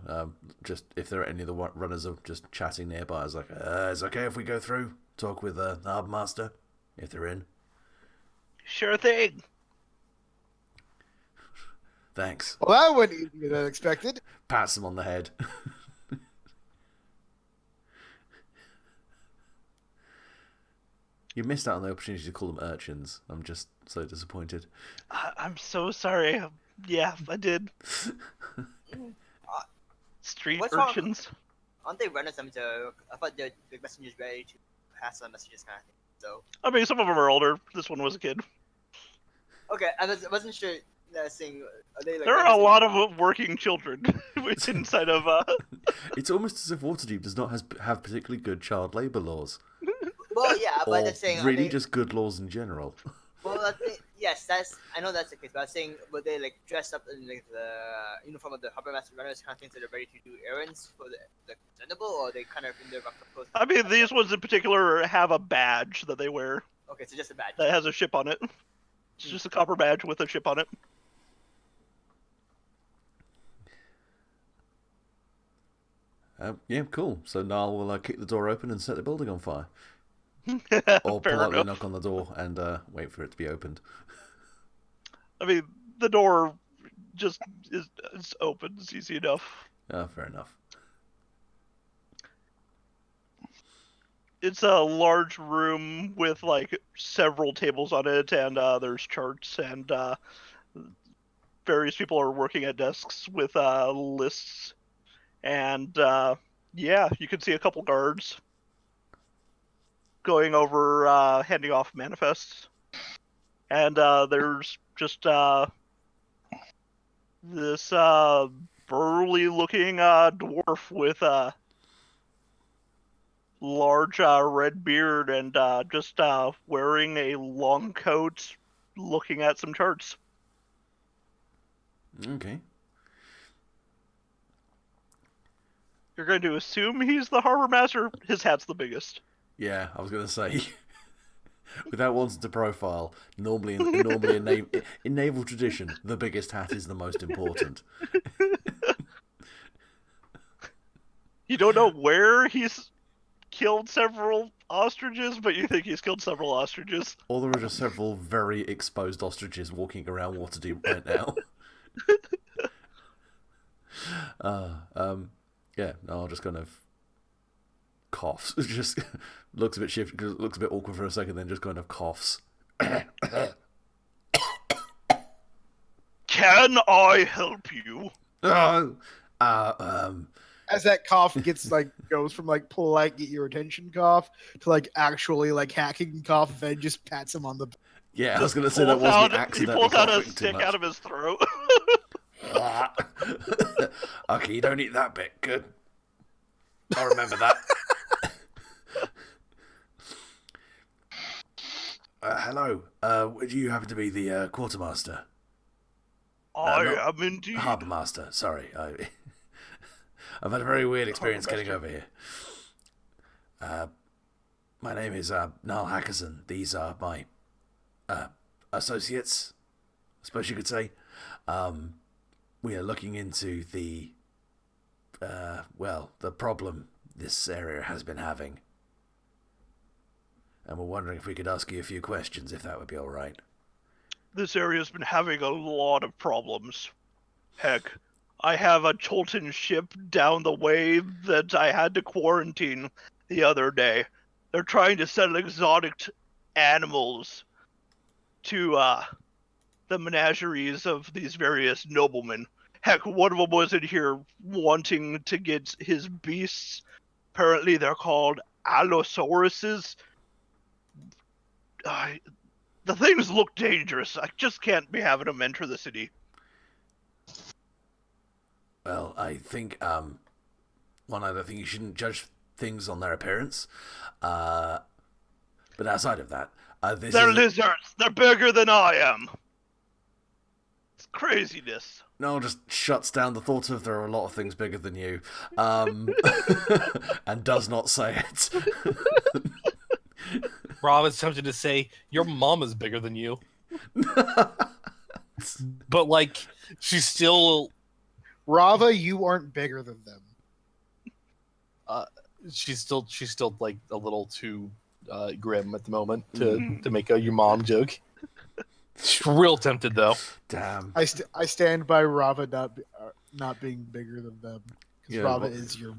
Just if there are any of the runners are just chatting nearby, I was like, it's okay if we go through, talk with the harbour master, if they're in. Sure thing. Thanks. Well, that went easier than expected. Pats him on the head. You missed out on the opportunity to call them urchins. I'm just so disappointed. I'm so sorry. Yeah, I did. Street What's wrong? urchins. Aren't they runners? I thought the messenger's ready to pass on messages kind of thing. So I mean, some of them are older. This one was a kid. okay, I wasn't sure. Saying are they like? There are a runners lot of working children inside of. It's almost as if Waterdeep does not have particularly good child labour laws. Well, yeah, Or but I'm saying are really they, just good laws in general. well, yes, I know that's the case. But I'm saying were they like dressed up in like the uniform of the harbor master runners kind of things that are ready to do errands for the presentable, or are they kind of in their rough clothes? I mean, these ones in particular have a badge that they wear Okay, so just a badge. that has a ship on it. It's just a copper badge with a ship on it. Yeah, cool. So Niall will kick the door open and set the building on fire. Or Fair politely enough. knock on the door and wait for it to be opened. I mean, the door just is opens easy enough. Fair enough. It's a large room with like several tables on it, and there's charts, and various people are working at desks with lists, and yeah, you can see a couple guards going over, handing off manifests, and there's just this burly-looking dwarf with a large red beard and just wearing a long coat, looking at some charts. Okay. You're going to assume he's the harbor master. His hat's the biggest. Yeah, I was going to say. Without wanting to profile, normally in naval tradition, the biggest hat is the most important. You don't know where he's killed several ostriches, but you think he's killed several ostriches. Or there are just several very exposed ostriches walking around Waterdeep right now. Yeah, no, I'll just kind of coughs. Just looks a bit shifty, looks a bit awkward for a second, then just kind of coughs. Can I help you? As that cough gets goes from polite get your attention cough to actually hacking cough, then just pats him on the. Yeah, I was gonna say that was me He accidentally pulls out a coughing too stick much. out of his throat. Okay, you don't eat that bit. Good. I'll remember that. Hello. Would you happen to be the quartermaster? I no. am indeed. Harbour master. Sorry, I've had a very weird experience getting over here. My name is Niall Hackerson. These are my associates, I suppose you could say. We are looking into the problem this area has been having. And we're wondering if we could ask you a few questions, if that would be all right. This area's been having a lot of problems. Heck, I have a Cholton ship down the way that I had to quarantine the other day. They're trying to sell exotic animals to the menageries of these various noblemen. Heck, one of them was in here wanting to get his beasts. Apparently they're called Allosauruses. The things look dangerous. I just can't be having them enter the city. Well, I think I don't think you shouldn't judge things on their appearance. But outside of that, They're lizards. They're bigger than I am. It's craziness. Noel just shuts down the thought of there are a lot of things bigger than you, and does not say it. Rob is tempted to say, your mom is bigger than you. But, she's still... Rava, you aren't bigger than them. She's still a little too grim at the moment to make a your mom joke. She's real tempted, though. Damn. I stand by Rava not being bigger than them. Because Rava is your...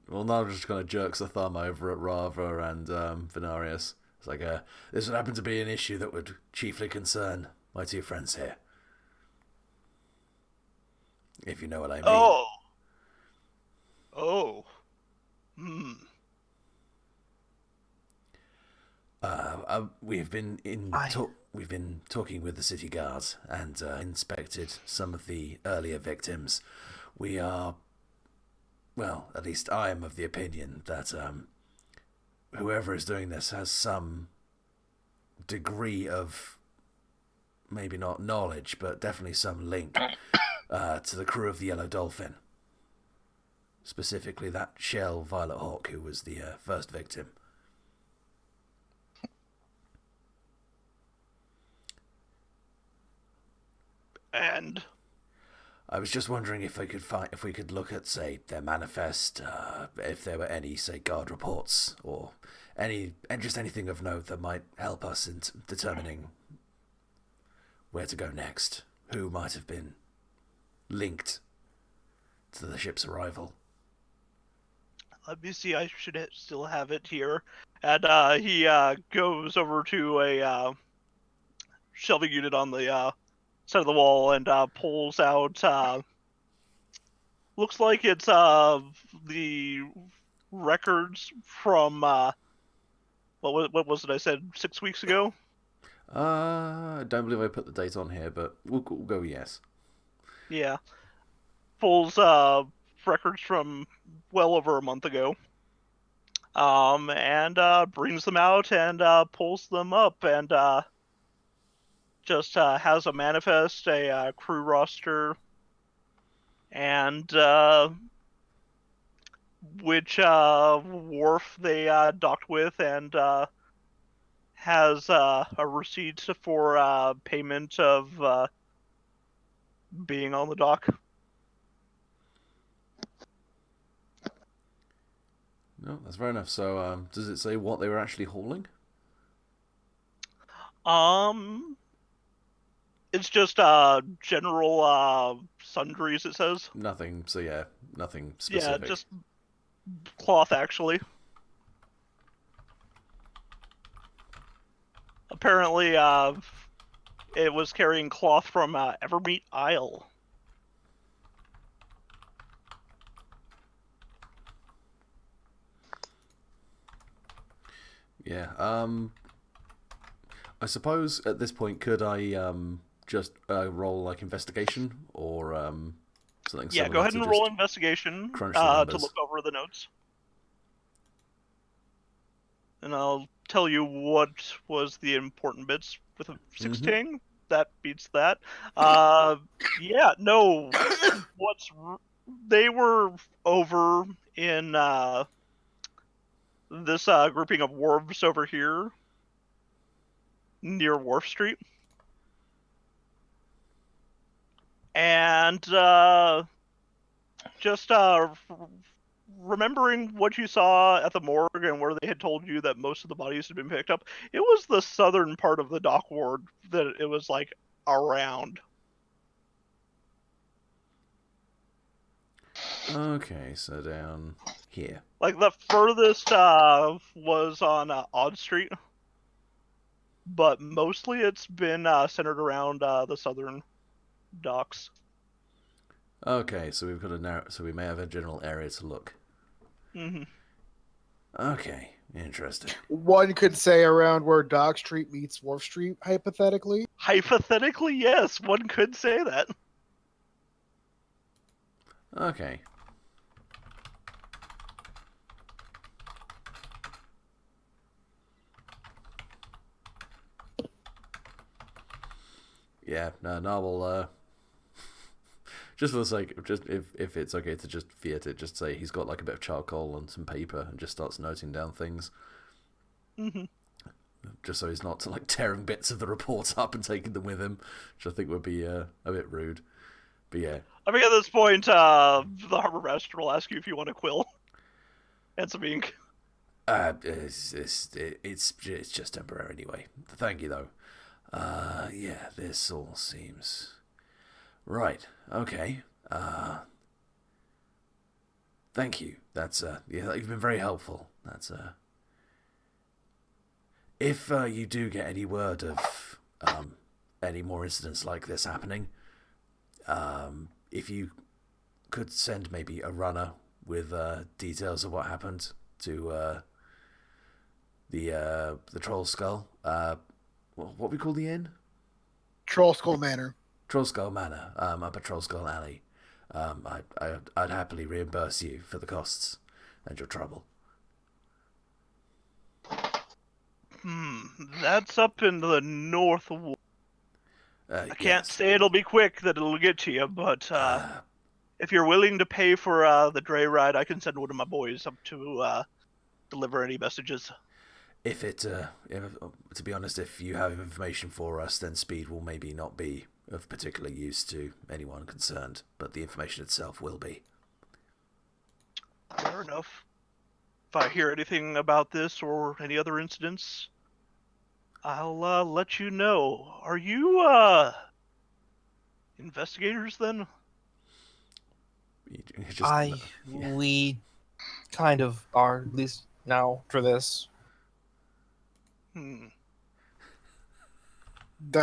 Well, Niall just kind of jerks a thumb over at Rava and Venarius. It's like, this would happen to be an issue that would chiefly concern my two friends here. If you know what I mean. Oh. We've been we've been talking with the city guards and inspected some of the earlier victims. We are, well, at least I am of the opinion that whoever is doing this has some degree of, maybe not knowledge, but definitely some link to the crew of the Yellow Dolphin. Specifically that Shell Violet Hawk who was the first victim. And I was just wondering if we could look at, say, their manifest, if there were any, say, guard reports or just anything of note that might help us in determining where to go next, who might have been linked to the ship's arrival. let me see. I should still have it here. And he goes over to a shelving unit on the side of the wall and pulls out. Looks like it's the records from what was it I said 6 weeks ago? I don't believe I put the date on here, but we'll go yes. Yeah. Pulls records from well over a month ago. And brings them out and pulls them up and just has a manifest, a crew roster, and which wharf they docked with, and has a receipt for payment of being on the dock. No, that's fair enough. So, does it say what they were actually hauling? Um, it's just general sundries. It says. Nothing. So yeah, nothing Yeah, specific. just cloth actually. Apparently, it was carrying cloth from Evermeet Isle. Yeah. I suppose at this point, could I just roll like investigation or something Yeah, similar go ahead to and just roll investigation crunch the to numbers? look over the notes. And I'll tell you what was the important bits with a 16. That beats that. Yeah, no. They were over in this grouping of wharves over here near Wharf Street. And just remembering what you saw at the morgue and where they had told you that most of the bodies had been picked up, it was the southern part of the dock ward that it was like around. Okay, so down here. Like the furthest was on Odd Street, but mostly it's been centered around the southern docks. Okay, so we've got a narrow. So we may have a general area to look. Hmm. Okay, interesting. One could say around where Dock Street meets Wharf Street, hypothetically. Hypothetically, yes, one could say that. Okay. Yeah, no, we'll just for the sake of just if it's okay to just Fiat it, just say he's got like a bit of charcoal and some paper and just starts noting down things. Hmm. Just so he's not like tearing bits of the reports up and taking them with him, which I think would be a bit rude. But yeah. I mean, at this point, the harbor master will ask you if you want a quill and some ink. It's just temporary anyway. Thank you though. Yeah, this all seems right. Okay. Thank you. That's yeah, you've been very helpful. That's if you do get any word of any more incidents like this happening, if you could send maybe a runner with details of what happened to the troll skull. What we call the inn? Troll Skull Manor. Troll Skull Manor. Up at Troll Skull Alley. I'd happily reimburse you for the costs and your trouble. That's up in the north. I can't Yes. say it'll be quick that it'll get to you, but if you're willing to pay for the dray ride, I can send one of my boys up to deliver any messages. To be honest, if you have information for us, then speed will maybe not be of particular use to anyone concerned, but the information itself will be. Fair enough. If I hear anything about this or any other incidents, I'll let you know. Are you investigators then? We kind of are, at least now for this. Done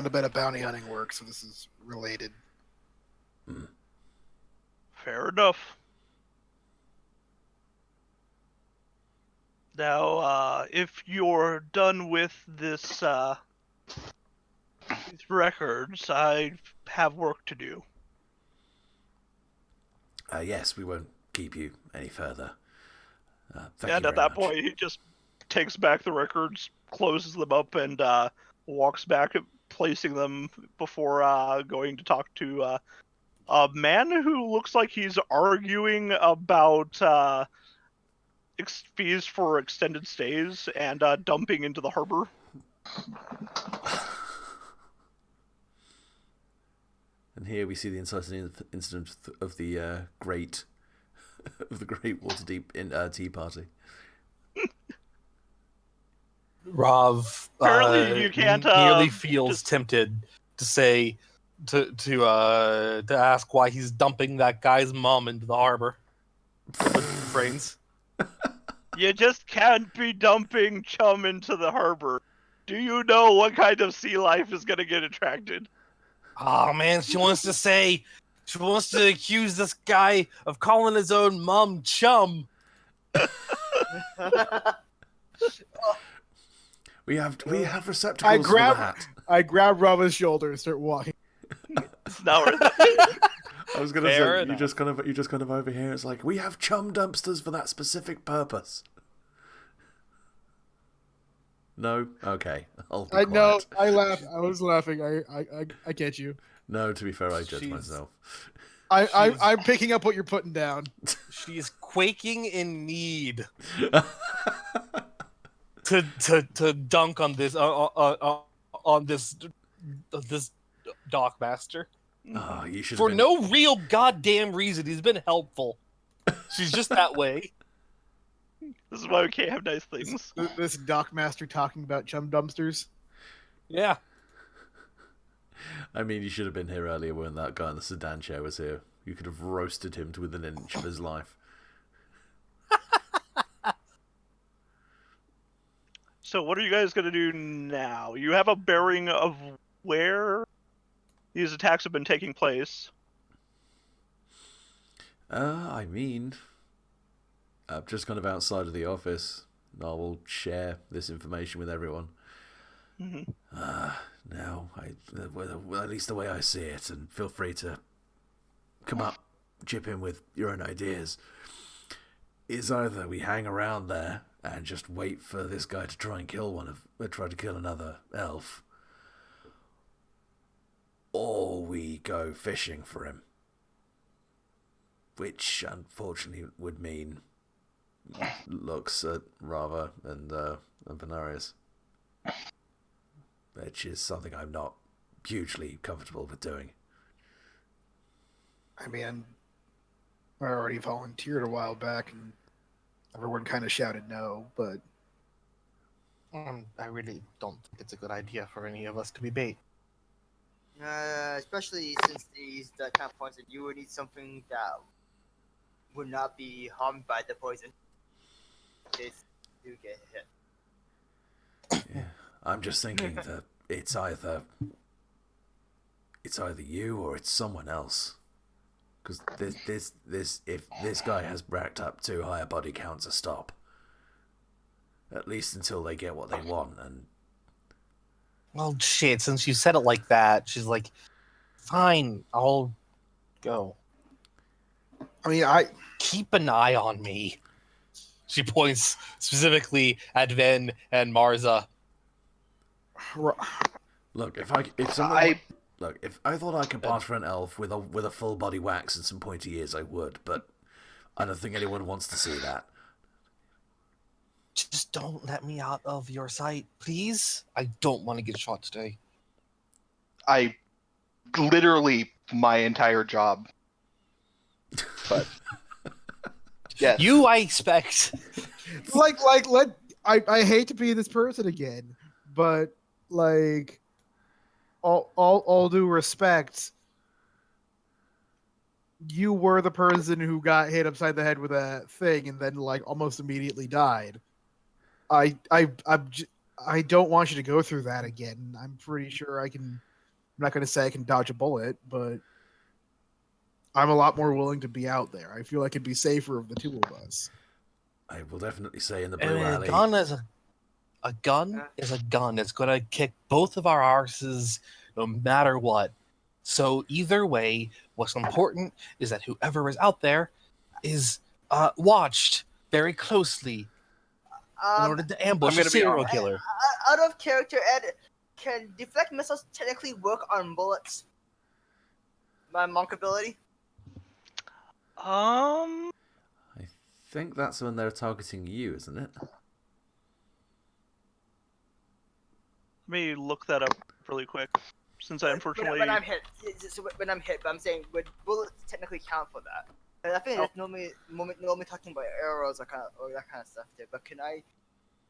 a bit of bounty hunting work, so this is related. Fair enough. Now, if you're done with this these records, I have work to do. Yes, we won't keep you any further. Thank you And very at that much. point, he just takes back the records, closes them up, and walks back, placing them before going to talk to a man who looks like he's arguing about fees for extended stays and dumping into the harbor. And here we see the inciting incident of the great of the Great Waterdeep Tea Party. Rav Apparently you can't, nearly feels just- tempted to say to ask why he's dumping that guy's mom into the harbor with brains. You just can't be dumping chum into the harbor. Do you know what kind of sea life is gonna get attracted? Oh man, she wants to accuse this guy of calling his own mom chum. We have receptacles for grab- the hat. I grab Rava's shoulder and start walking. It's not worth it. I was gonna Fair say enough. you just kind of over here. It's like we have chum dumpsters for that specific purpose. No, okay, I'll be I know. quiet. I laugh. I was laughing. I get you. No, to be fair, I judge She's- myself. I'm picking up what you're putting down. She's quaking in need to dunk on this Dockmaster Oh, you should for have been... no real goddamn reason. He's been helpful. She's just that way. This is why we can't have nice things. This Dockmaster talking about chum dumpsters. Yeah. I mean, you should have been here earlier when that guy in the sedan chair was here. You could have roasted him to within an inch of his life. So what are you guys gonna do now? You have a bearing of where these attacks have been taking place. I mean, I'm just kind of outside of the office. I will share this information with everyone. Mm-hmm. Now, well, at least the way I see it, and feel free to come up, chip in with your own ideas, is either we hang around there and just wait for this guy to try and kill another elf, or we go fishing for him, which unfortunately would mean looks at Rava and Venarius, which is something I'm not hugely comfortable with doing. I mean, I already volunteered a while back, and everyone kind of shouted no. But I really don't think it's a good idea for any of us to be bait. Especially since these the kind of points that you would need something that would not be harmed by the poison. In case you get hit. Yeah. I'm just thinking that it's either you or it's someone else. Because if this guy has racked up too high a body count to stop, at least until they get what they want. And Well, shit, since you said it like that, she's like, fine, I'll go. I mean, I Keep an eye on me. She points specifically at Ven and Marza. look, if I thought I could pass for an elf with a full body wax and some pointy ears, I would. But I don't think anyone wants to see that. Just don't let me out of your sight, please. I don't want to get shot today. I literally my entire job. But yes. You, I expect. I hate to be this person again, but like, all due respect, you were the person who got hit upside the head with a thing and then like almost immediately died. I don't want you to go through that again. I'm pretty sure I can. I'm not going to say I can dodge a bullet, but I'm a lot more willing to be out there. I feel like it'd be safer of the two of us. I will definitely say in the blue And alley. a gun is a gun. It's gonna kick both of our arses no matter what. So either way, what's important is that whoever is out there is watched very closely in order to ambush I'm gonna a be serial honest. killer. Out of character, Ed, can deflect missiles technically work on bullets? My monk ability? I think that's when they're targeting you, isn't it? Let me look that up really quick, since I unfortunately. When I'm hit, when I'm hit, but I'm saying would bullets technically count for that? And I think that's normally talking about arrows or that kind of stuff too. But can I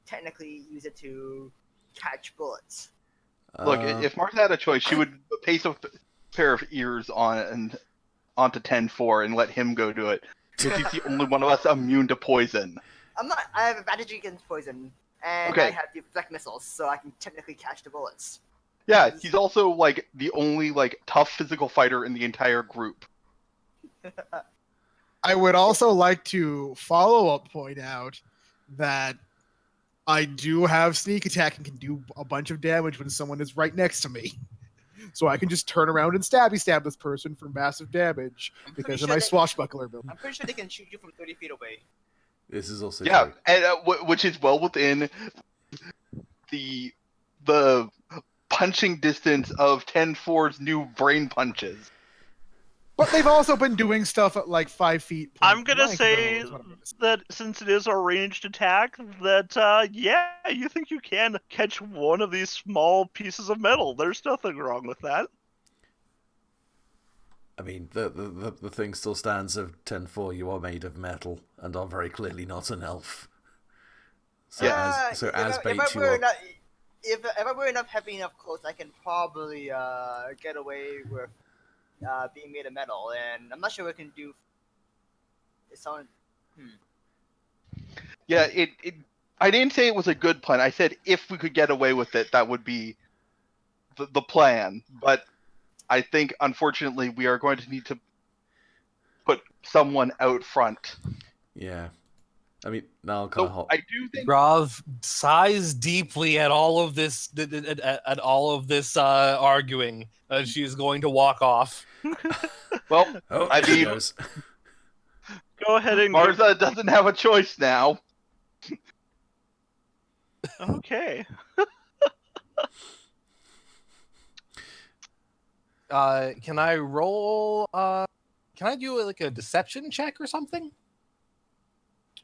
technically use it to catch bullets. Look, Uh, if Martha had a choice, she would paste a pair of ears onto 10-4 and let him go do it. Because he's the only one of us immune to poison. I'm not. I have advantage against poison, and Okay. I have deflect missiles, so I can technically catch the bullets. Yeah, he's also like the only like tough physical fighter in the entire group. I would also like to follow up point out that I do have sneak attack and can do a bunch of damage when someone is right next to me. So I can just turn around and stab this person for massive damage I'm pretty because sure of my they- swashbuckler ability. I'm pretty sure they can shoot you from 30 feet away. this is also Yeah, true. and which is well within the punching distance of 10-4's new brain punches. But they've also been doing stuff at like 5 feet. point I'm gonna blank, say though, is what I'm gonna say. that since it is a ranged attack, that yeah, you think you can catch one of these small pieces of metal. There's nothing wrong with that. I mean, the thing still stands of 10-4. You are made of metal and are very clearly not an elf. So as bait, you are. If I were enough heavy enough close, I can probably get away with being made of metal, and I'm not sure what I can do. It sounds. Yeah, it. I didn't say it was a good plan. I said if we could get away with it, that would be the plan. But I think, unfortunately, we are going to need to put someone out front. Yeah. I mean, now kind of So hot. I do think. Rav sighs deeply at all of this arguing as she is going to walk off. Well, Oh, I there she mean, goes. Go ahead and Martha doesn't have a choice now. Okay. Can I roll? Can I do like a deception check or something?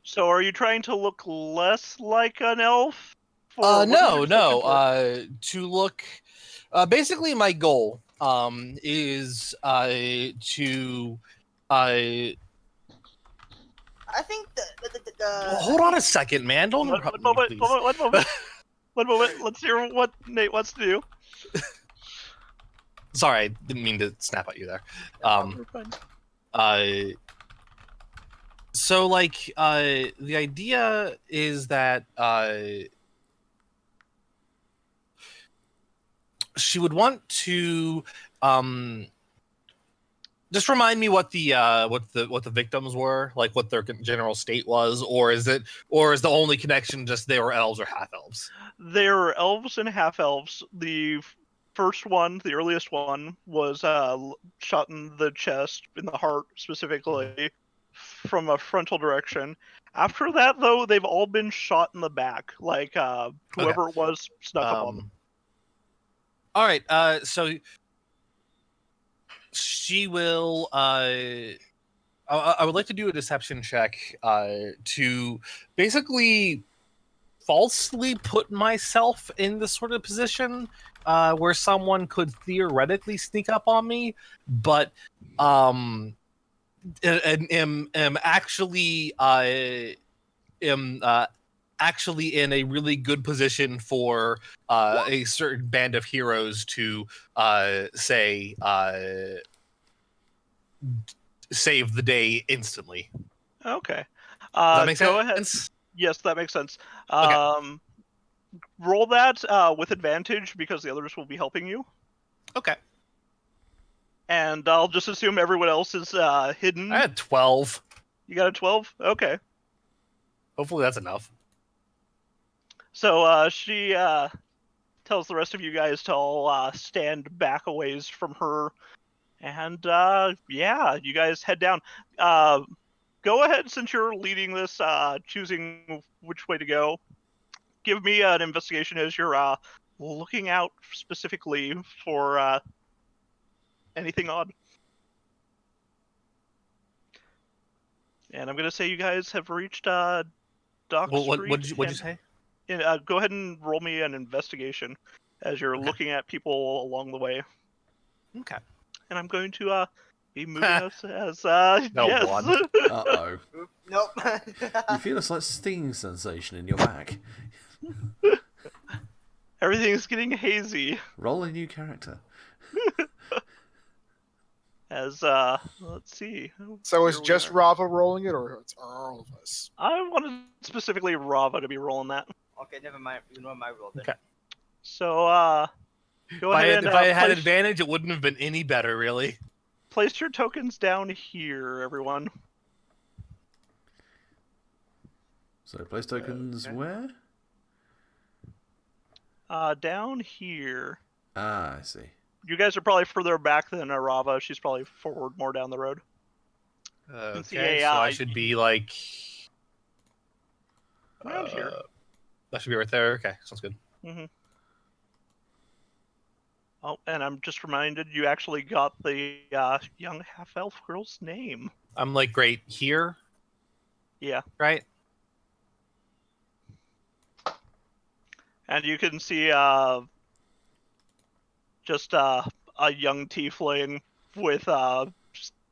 So are you trying to look less like an elf? Or what are you No. looking for? To look. Basically, my goal is to I think hold on a second, man. Don't One interrupt me, moment, please. one moment. One moment. Let's hear what Nate wants to do. Sorry, I didn't mean to snap at you there. You're fine. So like the idea is that she would want to just remind me what the victims were, like what their general state was, or is the only connection just they were elves or half elves? They're elves and half elves. The first one, the earliest one, was shot in the chest, in the heart specifically, from a frontal direction. After that, though, they've all been shot in the back. Like whoever it was snuck up on them. All right. So she will. I would like to do a deception check to basically falsely put myself in the sort of position where someone could theoretically sneak up on me, but am actually actually in a really good position for a certain band of heroes to say save the day instantly. Okay. Does that make go sense? ahead. Yes, that makes sense. Okay. Roll that with advantage because the others will be helping you. Okay. And I'll just assume everyone else is hidden. I had 12. You got a 12? Okay. Hopefully that's enough. So she tells the rest of you guys to all stand back a ways from her. And yeah, you guys head down. Go ahead, since you're leading this, choosing which way to go. Give me an investigation as you're looking out specifically for anything odd. And I'm gonna say you guys have reached Dock Street. What'd you say? And, go ahead and roll me an investigation as you're looking at people along the way. Okay. And I'm going to be moving us as No yes. one. Uh-oh. Nope. You feel a slight stinging sensation in your back. Everything's getting hazy. Roll a new character. As let's see. So Here is we just are. Rava rolling it, or it's all of us? I wanted specifically Rava to be rolling that. Okay, never mind. Ignore my roll then. Okay. So go If I ahead had, and if I had place, advantage, it wouldn't have been any better, really. place your tokens down here, everyone. So place tokens Okay. where? Down here. Ah, I see. You guys are probably further back than Rava. She's probably forward more down the road. Okay, so I should be like Around here. That should be right there. Okay, sounds good. Mm-hmm. Oh, and I'm just reminded you actually got the young half-elf girl's name. I'm like right here, Yeah, right? and you can see just a young tiefling with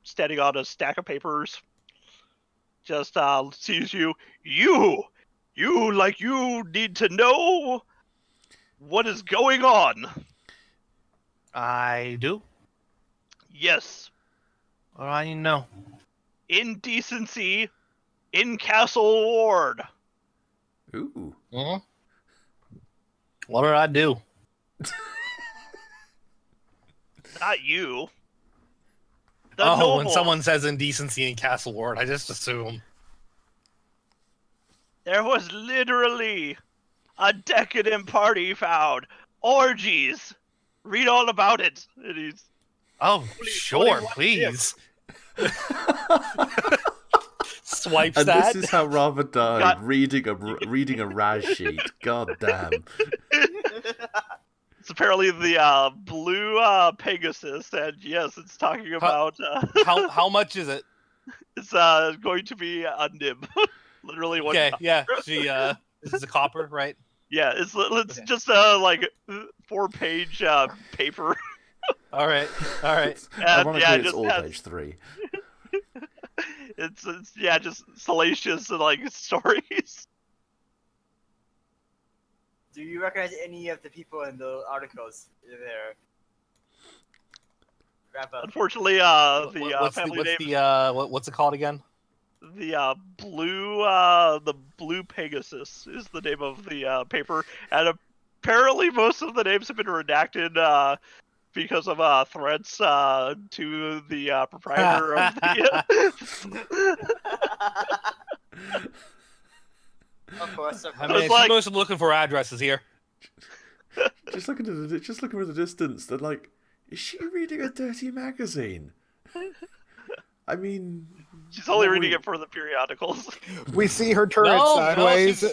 standing on a stack of papers. Just sees you. You need to know what is going on. I do. Yes, What do I need to know? indecency in Castle Ward. Ooh. Hmm? What did I do? Not you. The When nobles. someone says indecency in Castle Ward, I just assume. There was literally a decadent party found. Orgies. Read all about it. And he's Oh, Only sure, one please. Swipes And that. this is how Rava died, Got- reading a Raz sheet. God damn. It's apparently the blue Pegasus, and yes, it's talking about. How much is it? It's going to be a nib. Literally one. Okay, yeah. She this is a copper, right? Yeah, it's Okay. just like 4-page paper. All right. And Ironically, yeah, it's just all has- page 3. It's yeah, just salacious like stories. Do you recognize any of the people in the articles there? Wrap up. Unfortunately, What's it called again? the blue Pegasus is the name of the paper, and apparently most of the names have been redacted because of threats to the proprietor of the. Of course, of I course. mean, like- she's mostly looking for addresses here. Just looking at the distance, they're like, is she reading a dirty magazine? I mean, She's only what reading we- it for the periodicals. We see her turn it No, sideways.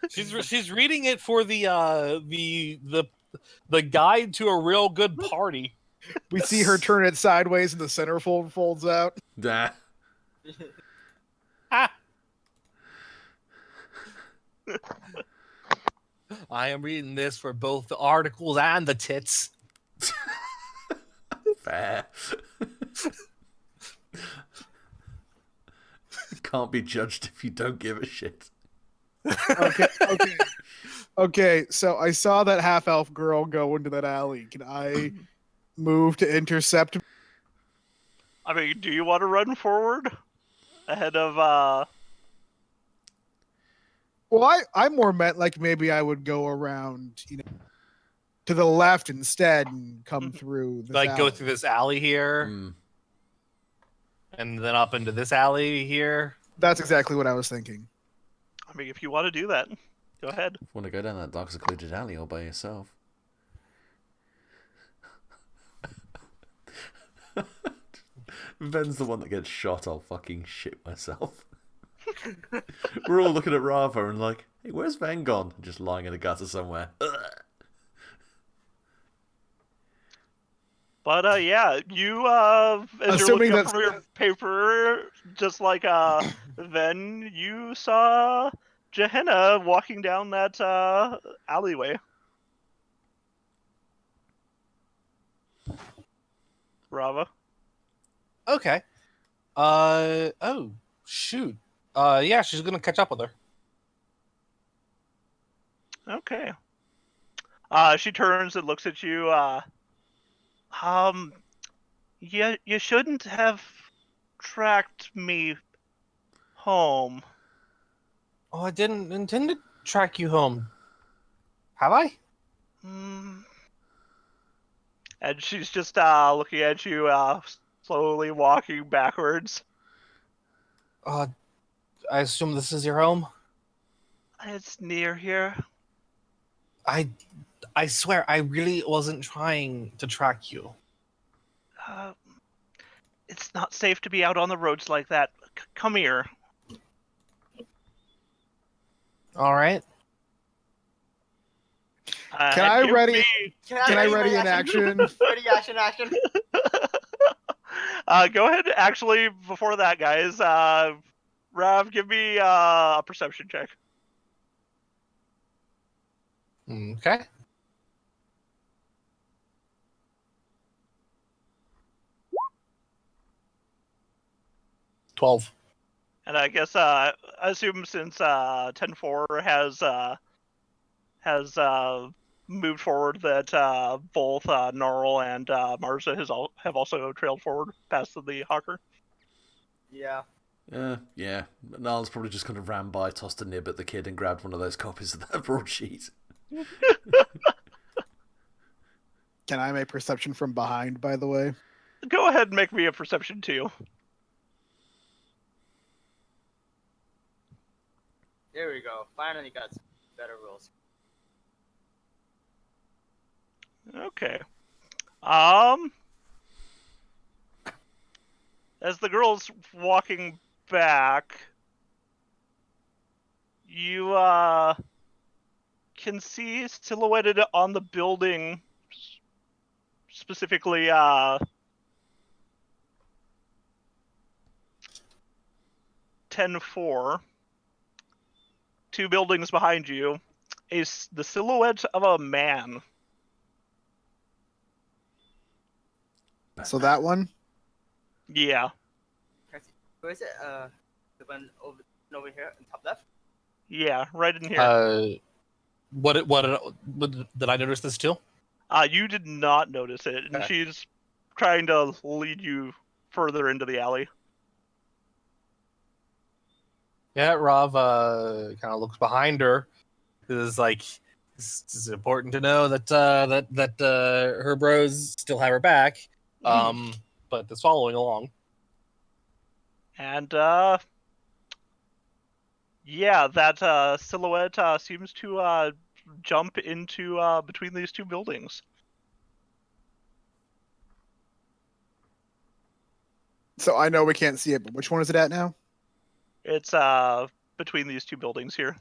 she's reading it for the guide to a real good party. We see her turn it sideways, and the centerfold folds out. Nah. Ha! I am reading this for both the articles and the tits. Fair. Can't be judged if you don't give a shit. Okay. So I saw that half elf girl go into that alley. Can I move to intercept? I mean, do you want to run forward ahead of? Well, I more meant like maybe I would go around, to the left instead and come through. This Like go alley. through this alley here, Mm. and then up into this alley here. That's exactly what I was thinking. I mean, if you want to do that, go ahead. Want to go down that dark secluded alley all by yourself? Ben's the one that gets shot. I'll fucking shit myself. We're all looking at Rava and like, hey, where's Van gone? Just lying in a gutter somewhere. Ugh. But yeah, you as you're Assuming looking up that's- from your paper, just like then you saw Gehenna walking down that alleyway. Rava. Okay. Oh shoot. Yeah, she's gonna catch up with her. Okay. She turns and looks at you. You shouldn't have tracked me home. Oh, I didn't intend to track you home. Have I? Mm. And she's just looking at you, slowly walking backwards. I assume this is your home? It's near here. I swear, I really wasn't trying to track you. Uh, it's not safe to be out on the roads like that. Come here. All right. Can I give ready? me- Can I ready in action? Ready, action. Go ahead. Actually, before that, guys, Rav, give me a perception check. Okay. $12. And I guess I assume since 10-4 has moved forward that both Gnarl and Marza have also trailed forward past the hawker. Yeah. Yeah. Niall's probably just kind of ran by, tossed a nib at the kid, and grabbed one of those copies of that broadsheet. Can I make perception from behind, by the way? Go ahead and make me a perception too. There we go. Finally got some better rules. Okay. As the girl's walking back, you can see silhouetted on the building, specifically 10-4, two buildings behind you, is the silhouette of a man. So that one? Yeah. Where is it? The one over here on top left? Yeah, right in here. What did I notice this too? You did not notice it, and Okay. she's trying to lead you further into the alley. Yeah, Rav kind of looks behind her. Is like, it's important to know that her bros still have her back. But it's following along. And yeah, that silhouette seems to jump into between these two buildings. So I know we can't see it, but which one is it at now? It's between these two buildings here.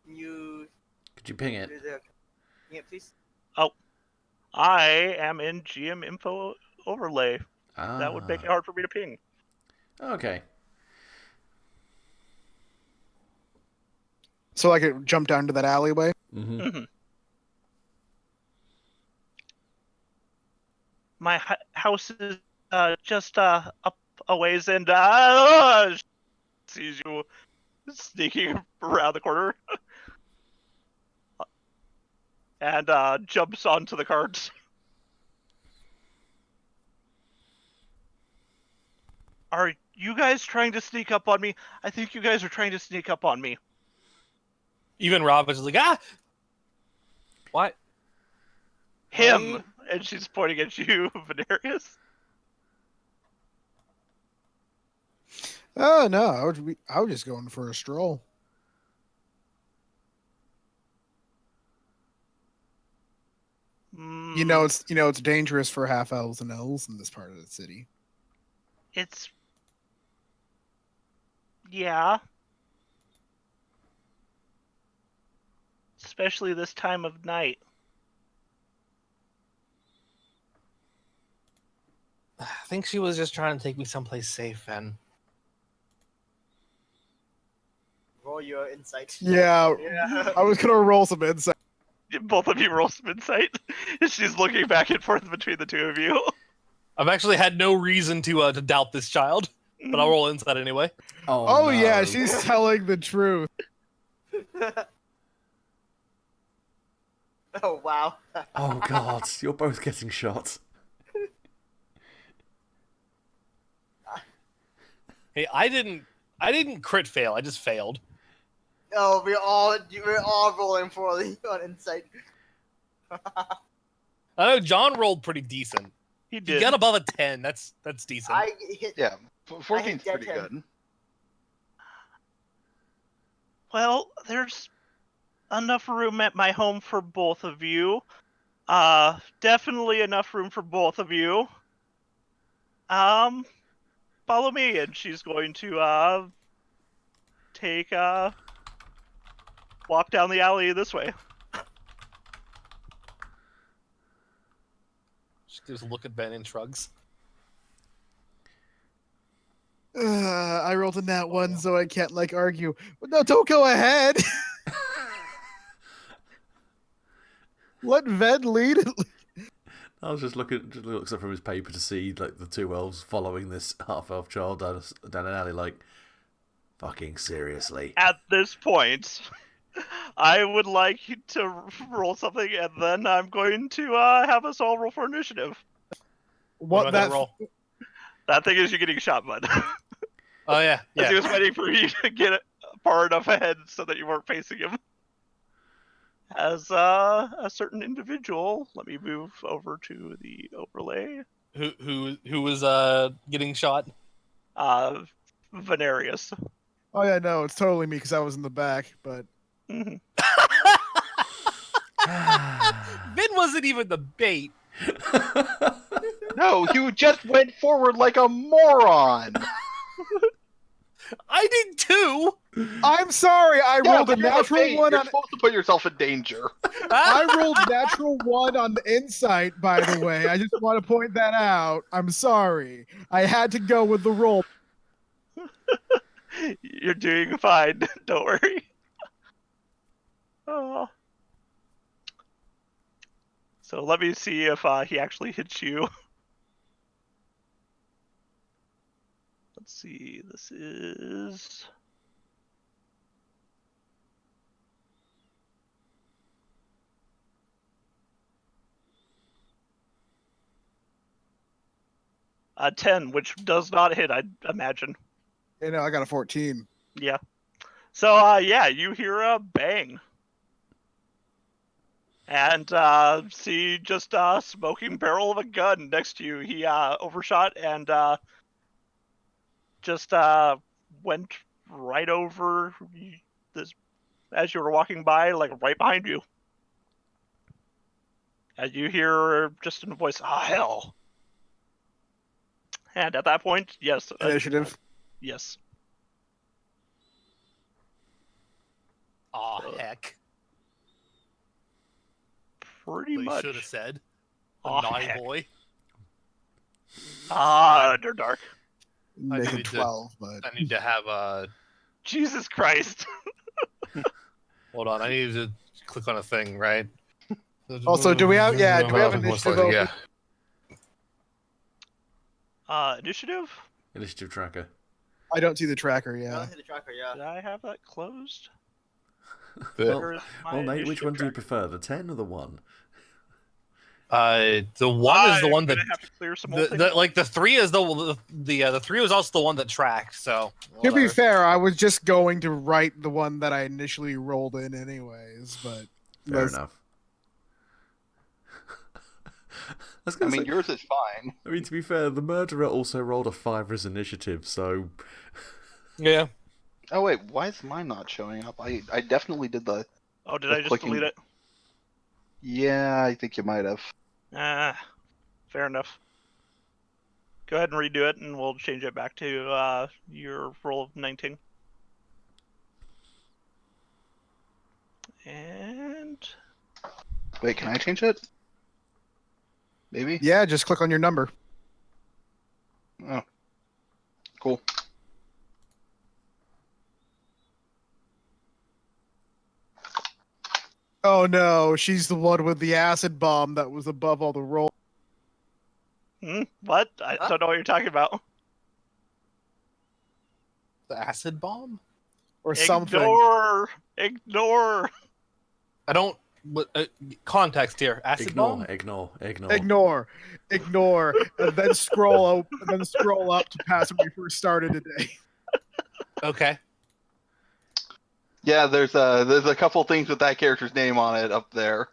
Can you Could you ping it? do the yeah, please? I am in GM info overlay. Ah. That would make it hard for me to ping. Okay. So like it jumped down to that alleyway? Mm-hmm. Mm-hmm. My house is just up a ways, and sees you sneaking around the corner and jumps onto the carts. Are you guys trying to sneak up on me? I think you guys are trying to sneak up on me. Even Rav is like, what? Him! And she's pointing at you, Venarius. Oh no, I was just going for a stroll. You know it's dangerous for half elves and elves in this part of the city. It's... yeah. Especially this time of night. I think she was just trying to take me someplace safe, and Roll your insight. Yeah, Yeah. I was gonna roll some insight. Both of you roll some insight. She's looking back and forth between the two of you. I've actually had no reason to doubt this child, but I'll roll insight anyway. Oh no. yeah, she's telling the truth. Oh wow. Oh god, you're both getting shot. Hey, I didn't crit fail. I just failed. Oh, we're all rolling poorly on insight. I know John rolled pretty decent. He He did. got above a 10. That's decent. I hit. Yeah, I 14's hit dead pretty him. good. Well, there's enough room at my home for both of you. Definitely enough room for both of you. Follow me, and she's going to take walk down the alley this way. She gives a look at Ben and shrugs. I rolled a nat one, so I can't like argue. But no, don't go ahead. Let Ved lead. I was just looks up from his paper to see like the two elves following this half-elf child down an alley. Like, fucking seriously. At this point, I would like you to roll something, and then I'm going to have us all roll for initiative. What What about that that? roll? That thing is you getting shot, bud. Oh yeah, As he yeah. was waiting for you to get far enough ahead so that you weren't facing him. As a certain individual, let me move over to the overlay. Who was getting shot? Venarius. Oh yeah, no, it's totally me because I was in the back. But Mhm. Ben wasn't even the bait. No, you just went forward like a moron. I did too. I'm sorry. I Yeah, rolled a but you're the natural bait. one You're on. supposed to put yourself in danger. I rolled natural one on the insight. By the way, I just want to point that out. I'm sorry. I had to go with the roll. You're doing fine. Don't worry. Oh. So let me see if he actually hits you. Let's see. This is a 10, which does not hit, I imagine. You know, I got a 14. Yeah. So yeah, you hear a bang. And see just a smoking barrel of a gun next to you. He overshot and just went right over this as you were walking by, like right behind you. And you hear just in a voice, "Ah, hell!" And at that point, yes, Initiative. yes. Aw, heck. Pretty What much. should have said. A Aw, naughty heck. boy. Underdark. Make it needed to- 12, but I need to have Jesus Christ. hold on, I need to click on a thing, right? Also, do we have initiative open? Yeah. Initiative? Initiative tracker. I don't see the tracker. I Yeah. don't see the tracker. Yeah. Did I have that closed? Well, Where is my well, Nate, which initiative one do you tracker? prefer, the 10 or the 1? The one is the I'm one that gonna have to clear some old things. like the 3 is the 3 was also the one that tracked. So To be whatever. fair, I was just going to write the one that I initially rolled in, anyways. But Fair enough. I was I gonna mean, say, yours is fine. I mean, to be fair, the murderer also rolled a 5 as initiative, so Yeah. Oh wait, why is mine not showing up? I definitely did the. Oh, did the I just clicking. delete it? Yeah, I think you might have. Fair enough. Go ahead and redo it, and we'll change it back to your roll of 19. And Wait, can I change it? Maybe. yeah, just click on your number. Oh, cool. Oh no, she's the one with the acid bomb that was above all the rolls. what? I Huh? don't know what you're talking about. The acid bomb? Or something. Ignore. I don't Context here. Acid bomb? Ignore. Ignore, and then scroll up to past when we first started today. Okay. Yeah, there's a couple things with that character's name on it up there.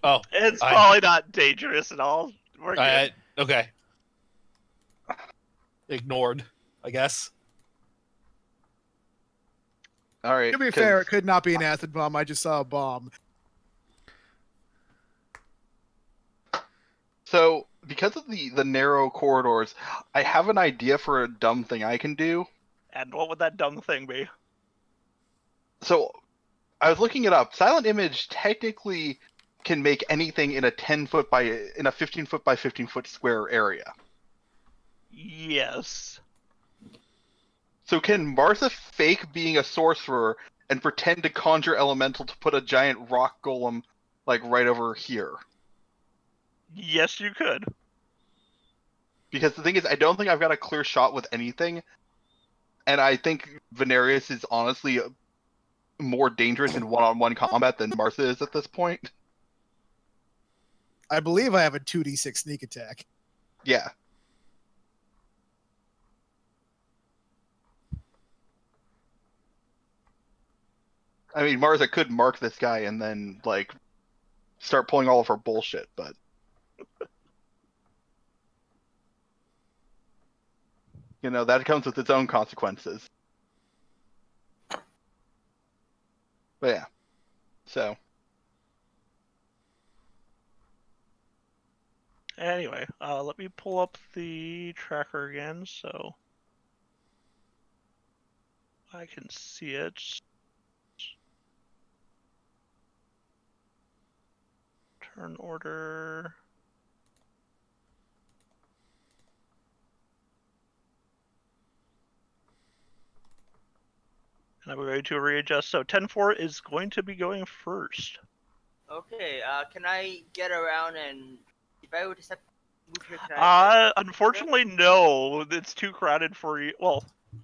Oh. It's probably not dangerous at all. We're good. Okay. Ignored, I guess. All right. To be fair, it could not be an acid bomb. I just saw a bomb. So, because of the narrow corridors, I have an idea for a dumb thing I can do. And what would that dumb thing be? So, I was looking it up. Silent Image technically can make anything in a 15 foot by 15 foot square area. Yes. So can Martha fake being a sorcerer and pretend to conjure elemental to put a giant rock golem like right over here? Yes, you could. Because the thing is, I don't think I've got a clear shot with anything, and I think Venarius is honestly more dangerous in one-on-one combat than Martha is at this point. I believe I have a 2d6 sneak attack. Yeah. I mean, Martha could mark this guy and then, like, start pulling all of her bullshit, but... You know, that comes with its own consequences. But yeah. So. Anyway, let me pull up the tracker again so I can see it. Turn order. And I'm going to readjust. So 10-4 is going to be going first. Okay, can I get around and if I were to move here, can I? Unfortunately, no. It's too crowded for you. Well, you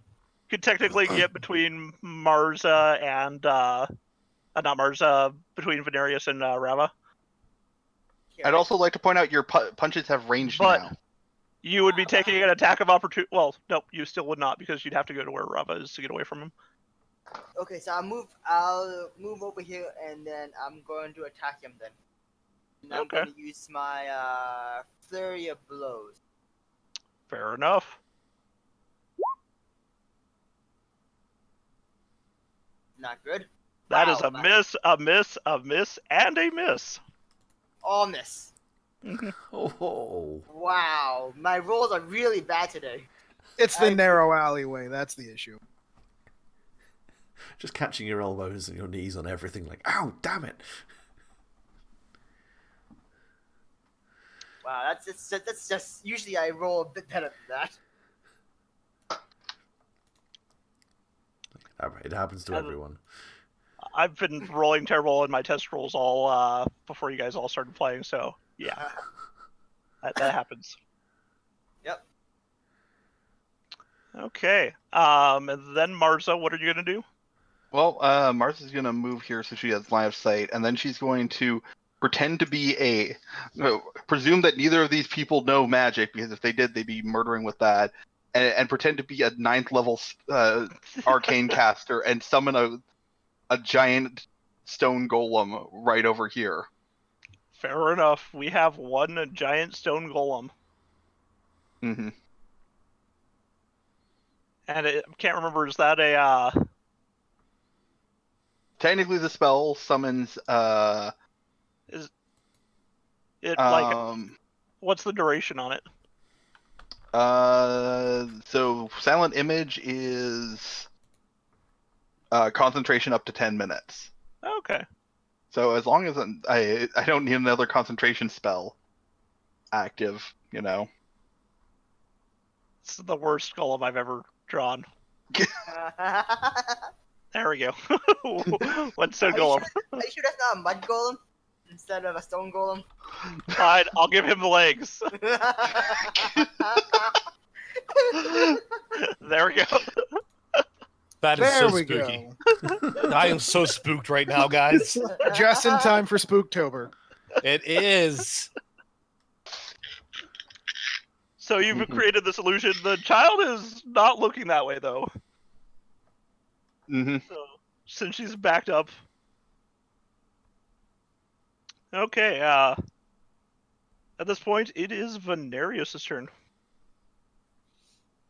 could technically get between Marza and not Marza, between Venarius and Rava. I'd also like to point out your punches have range But now. you would be taking an attack of opportunity. Well, no, you still would not because you'd have to go to where Rava is to get away from him. Okay, so I'll move over here and then I'm going to attack him then. And I'm Okay. going to use my flurry of blows. Fair enough. Not good. That Wow, is a miss, a miss, a miss, and a miss. All miss. Oh. Wow, my rolls are really bad today. It's the narrow alleyway. That's the issue. Just catching your elbows and your knees on everything like, ow, damn it. Wow, that's just usually I roll a bit better than that. It happens to everyone. I've been rolling terrible in my test rolls all before you guys all started playing, so yeah, that happens. Yep. Okay. And then Marza, what are you gonna do? Well, Martha's going to move here so she has line of sight, and then she's going to pretend to be presume that neither of these people know magic, because if they did, they'd be murdering with that, and pretend to be a 9th level arcane caster and summon a giant stone golem right over here. Fair enough. We have one giant stone golem. Mm-hmm. And I can't remember, is that a Technically, the spell summons. is it like what's the duration on it? So Silent Image is concentration up to 10 minutes. Okay. So as long as I don't need another concentration spell active, you know. It's the worst golem I've ever drawn. There we go. One stone golem. Are you sure that's not a mud golem instead of a stone golem? Fine, I'll give him the legs. There we go. That is There so we spooky. go. I am so spooked right now, guys. Just in time for Spooktober. It is. So you've created this illusion. The child is not looking that way, though. Mm-hmm. So, since she's backed up. Okay, at this point, it is Venarius' turn.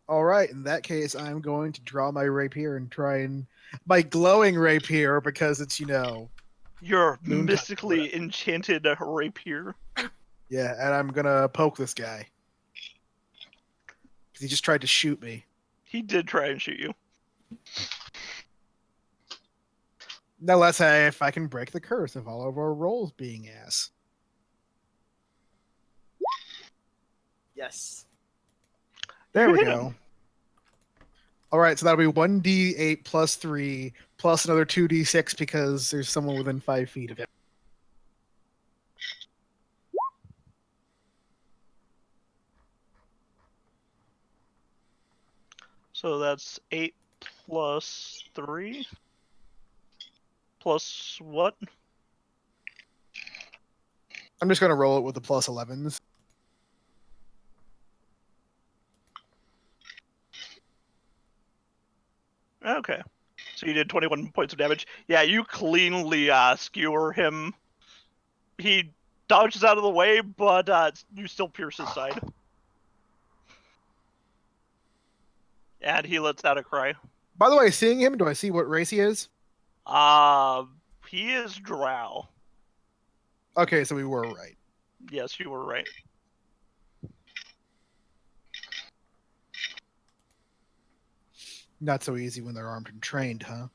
All right, in that case, I'm going to draw my rapier and try and my glowing rapier because it's Your Noontime, mystically enchanted rapier. yeah, and I'm gonna poke this guy because he just tried to shoot me. He did try and shoot you. Now let's see if I can break the curse of all of our rolls being ass. Yes. There You we hit go. him. All right, so that'll be 1d8 plus 3 plus another 2d6 because there's someone within 5 feet of it. So that's 8 plus 3. Plus what? I'm just gonna roll it with the plus 11s. Okay. So you did 21 points of damage. Yeah, you cleanly skewer him. He dodges out of the way, but you still pierce his side. And he lets out a cry. By the way, seeing him, do I see what race he is? He is drow. Okay, so we were right. Yes, you were right. Not so easy when they're armed and trained, huh?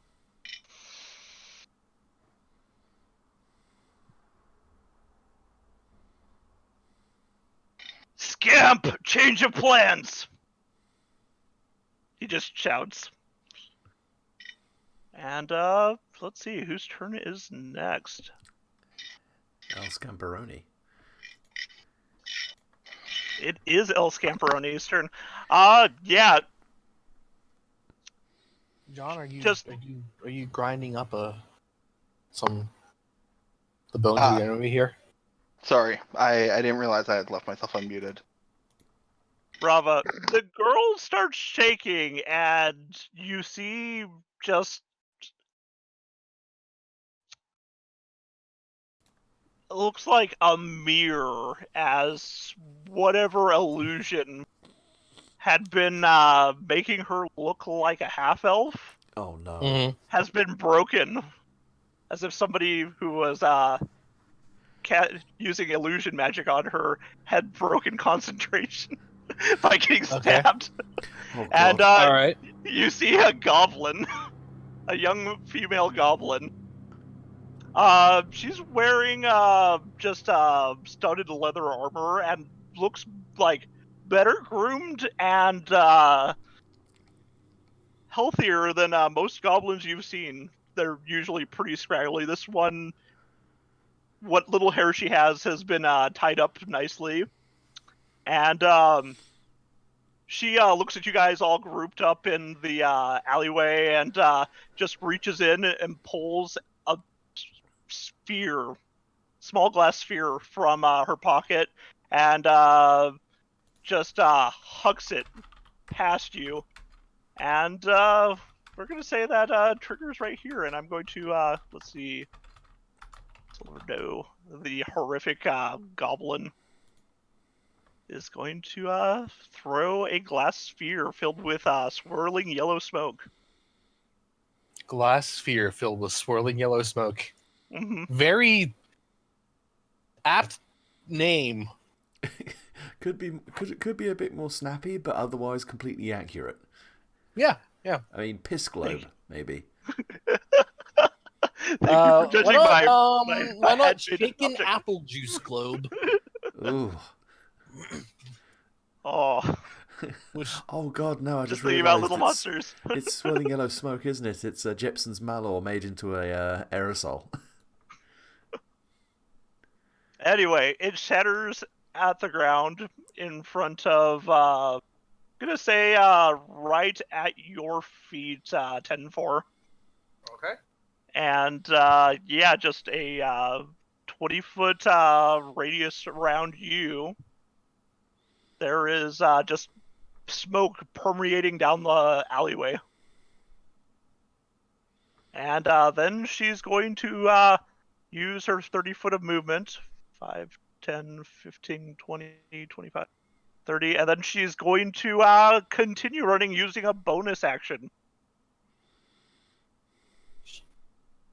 Scamp! Change of plans! He just shouts. And, let's see, whose turn is next? El Scamperoni. It is El Scamperoni's turn. Yeah, John, are you Just- are you grinding up the bones of the enemy here? Sorry, I didn't realize I had left myself unmuted. Brava. The girl starts shaking, and you see just. It looks like a mirror as whatever illusion had been making her look like a half elf Oh no. Mm-hmm. has been broken. As if somebody who was using illusion magic on her had broken concentration by getting Okay. stabbed. Oh god. And All right. you see a goblin, a young female goblin. She's wearing just studded leather armor and looks like better groomed and healthier than most goblins you've seen. They're usually pretty scraggly. This one, what little hair she has been tied up nicely, and she looks at you guys all grouped up in the alleyway and just reaches in and pulls a sphere, small glass sphere from her pocket and just hucks it past you. And we're going to say that triggers right here. And I'm going to, let's see, no, the horrific goblin is going to throw a glass sphere filled with swirling yellow smoke. Glass sphere filled with swirling yellow smoke. Mm-hmm. Very apt name. could be a bit more snappy, but otherwise completely accurate. Yeah. I mean, piss globe maybe. Thank you for judging my why not head-shaped chicken object. apple juice globe? Ooh. Oh, Which Oh god, no! I just just thinking about realised little monsters. it's swirling yellow smoke, isn't it? It's Jepson's malor made into a aerosol. Anyway, it shatters at the ground in front of gonna say right at your feet, 10-4. Okay. And yeah, just a 20-foot radius around you. There is just smoke permeating down the alleyway. And then she's going to use her 30 foot of movement. 5, 10, 15, 20, 25, 30. And then she's going to continue running using a bonus action.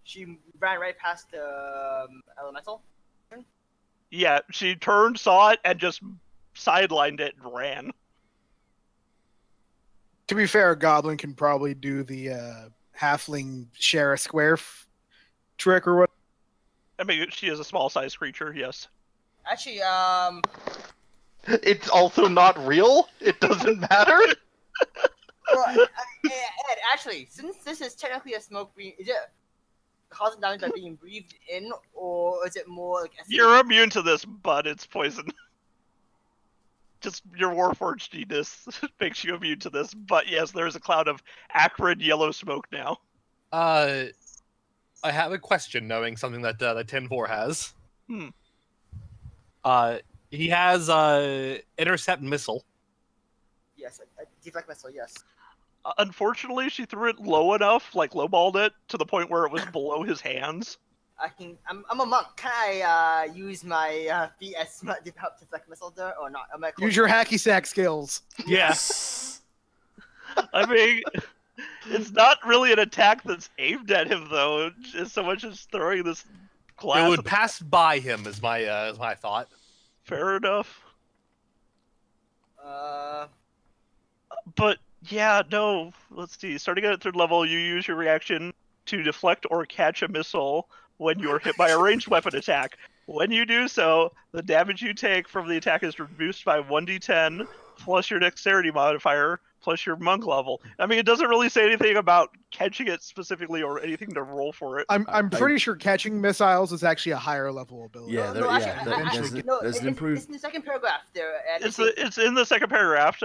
She ran right past the elemental. Yeah, she turned, saw it, and just sidelined it and ran. To be fair, a goblin can probably do the halfling share a square trick or what. I mean, she is a small-sized creature, yes. Actually, It's also not real. It doesn't matter. well, Ed, actually, since this is technically a smoke being, is it causing damage by being breathed in, or is it more like acidic? You're immune to this, but it's poison. Just your Warforged genius makes you immune to this, but yes, there's a cloud of acrid yellow smoke now. I have a question, knowing something that that 10-4 has. Hmm. He has intercept missile. Yes, a deflect missile. Yes. Unfortunately, she threw it low enough, like lowballed it, to the point where it was below his hands. I'm a monk. Can I use my feet as my deflect missile there or not? Am I Use your hacky sack skills. Yes. I mean, it's not really an attack that's aimed at him, though. It's so much as throwing this glass. It would pass by him, is my thought. Fair enough. Uh, But yeah, no. Let's see. Starting at 3rd level, you use your reaction to deflect or catch a missile when you are hit by a ranged weapon attack. When you do so, the damage you take from the attack is reduced by 1d10 plus your dexterity modifier plus your monk level. I mean, it doesn't really say anything about catching it specifically or anything to roll for it. I'm pretty sure catching missiles is actually a higher level ability. Yeah, no, there's, it's an improved. in the second paragraph there. And It's in the second paragraph.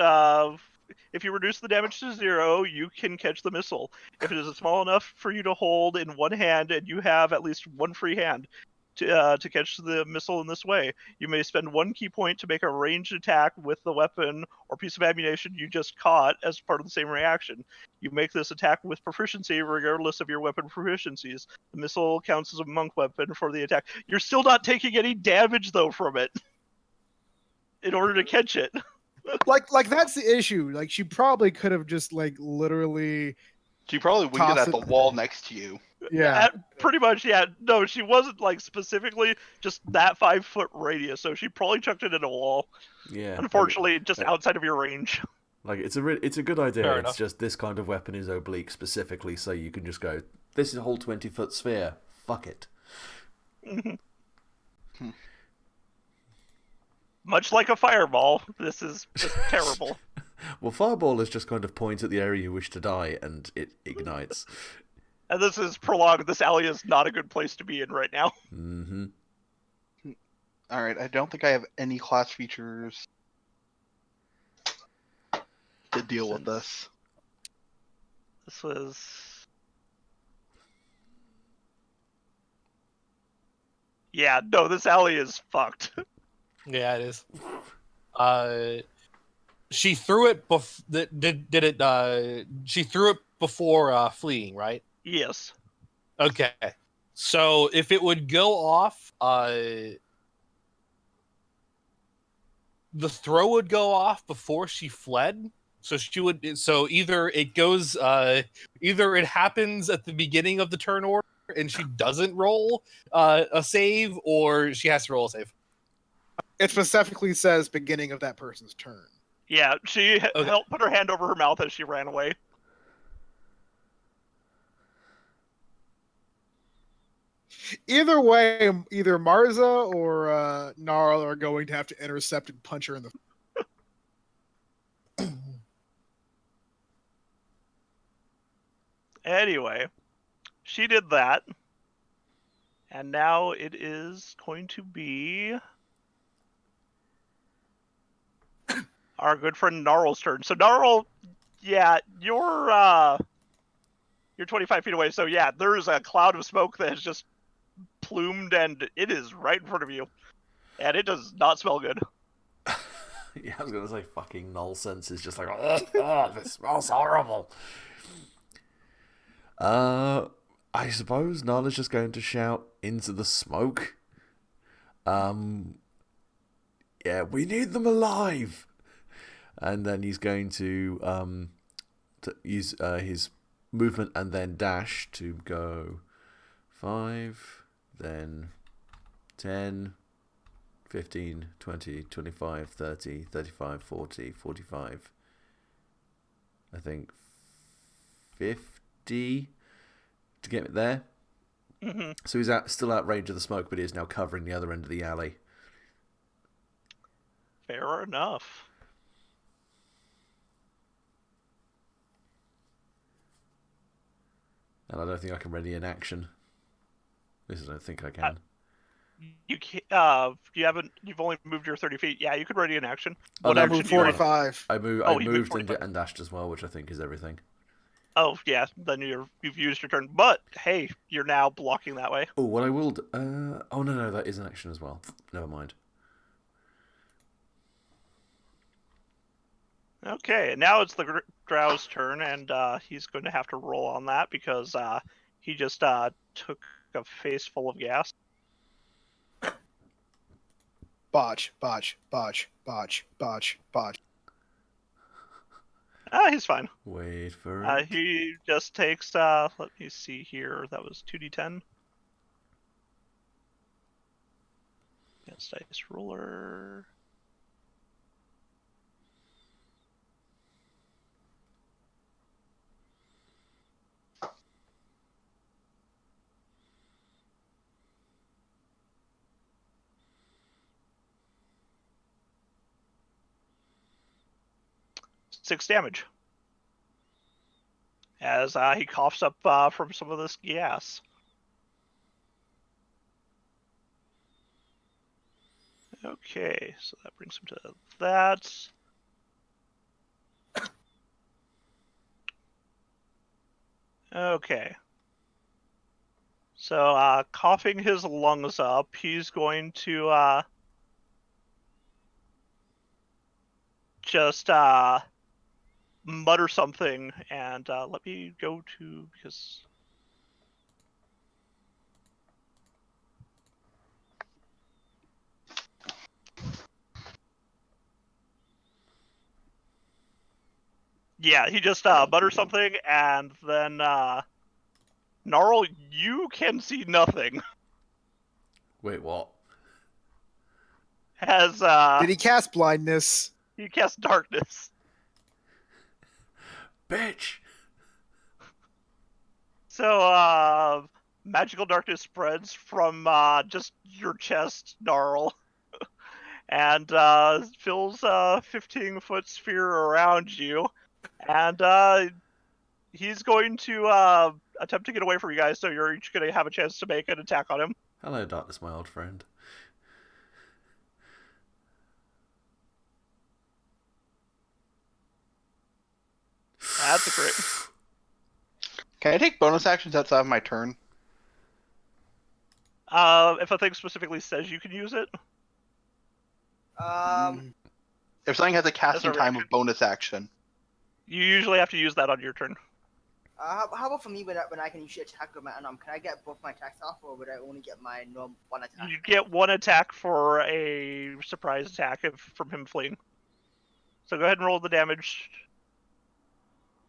If you reduce the damage to 0, you can catch the missile. If it is small enough for you to hold in one hand and you have at least one free hand to catch the missile in this way, you may spend 1 key point to make a ranged attack with the weapon or piece of ammunition you just caught as part of the same reaction. You make this attack with proficiency regardless of your weapon proficiencies. The missile counts as a monk weapon for the attack. You're still not taking any damage, though, from it in order to catch it. Like that's the issue. Like she probably could have just like literally She probably winged it Toss at the it. wall next to you. yeah. Pretty much, yeah. No, she wasn't like specifically just that 5-foot radius, so she probably chucked it in a wall. Yeah. Unfortunately, just outside of your range. Like it's a good idea. Fair It's enough. just this kind of weapon is oblique specifically, so you can just go. This is a whole 20-foot sphere. Fuck it. Much like a fireball, this is just terrible. Well, fireball is just kind of point at the area you wish to die, and it ignites. And this is prolonged. This alley is not a good place to be in right now. Mm-hmm. Alright, I don't think I have any class features to deal with this. This was... Yeah, no, this alley is fucked. Yeah, it is. She threw it. Did it? She threw it before fleeing, right? Yes. Okay. So if it would go off, the throw would go off before she fled. So she would. So either it goes. Either it happens at the beginning of the turn order and she doesn't roll a save, or she has to roll a save. It specifically says beginning of that person's turn. Yeah, she Okay. put her hand over her mouth as she ran away. Either way, either Marza or Gnarl are going to have to intercept and punch her in the. Anyway, she did that. And now it is going to be... our good friend Gnarl's turn. So Gnarl, yeah, you're 25 feet away. So yeah, there's a cloud of smoke that has just plumed, and it is right in front of you, and it does not smell good. Yeah, I was gonna say fucking null sense is just like, oh, this smells horrible. I suppose Nala's just going to shout into the smoke. Yeah, we need them alive. And then he's going to use his movement and then dash to go 5, then 10, 15, 20, 25, 30, 35, 40, 45. I think 50 to get it there. Mm-hmm. So he's still out range of the smoke, but he is now covering the other end of the alley. Fair enough. And I don't think I can ready an action. At least I don't think I can. You can't, you've only moved your 30 feet. Yeah, you could ready an action. Oh, What no, I action moved do you want? 45. I Oh, moved you moved and 45. dashed as well, which I think is everything. Oh, yeah, then you've used your turn. But, hey, you're now blocking that way. Oh, what I will oh, no, that is an action as well. Never mind. Okay, now it's the Drow's turn, and he's going to have to roll on that because he just took a face full of gas. Botch, botch, botch, botch, botch, botch. He's fine. Wait for it. He just takes, let me see here, that was 2d10. Yes, dice roller. Six damage. As he coughs up from some of this gas. Okay, so that brings him to that. Okay. So, coughing his lungs up, he's going to just mutter something, and let me go to, because yeah, he just mutters something, and then Gnarl, you can see nothing. Wait, what? As Did he cast blindness? he casts darkness. Bitch! So magical darkness spreads from just your chest, Gnarl, and fills a 15-foot sphere around you, and he's going to attempt to get away from you guys, so you're each going to have a chance to make an attack on him. Hello, darkness, my old friend. That's a crit. Can I take bonus actions outside of my turn? If a thing specifically says you can use it. If something has a casting As a time of reaction? bonus action. You usually have to use that on your turn. How about for me when I can usually attack with my unarmed? Can I get both my attacks off, or would I only get my normal one attack? You get one attack for a surprise attack from him fleeing. So go ahead and roll the damage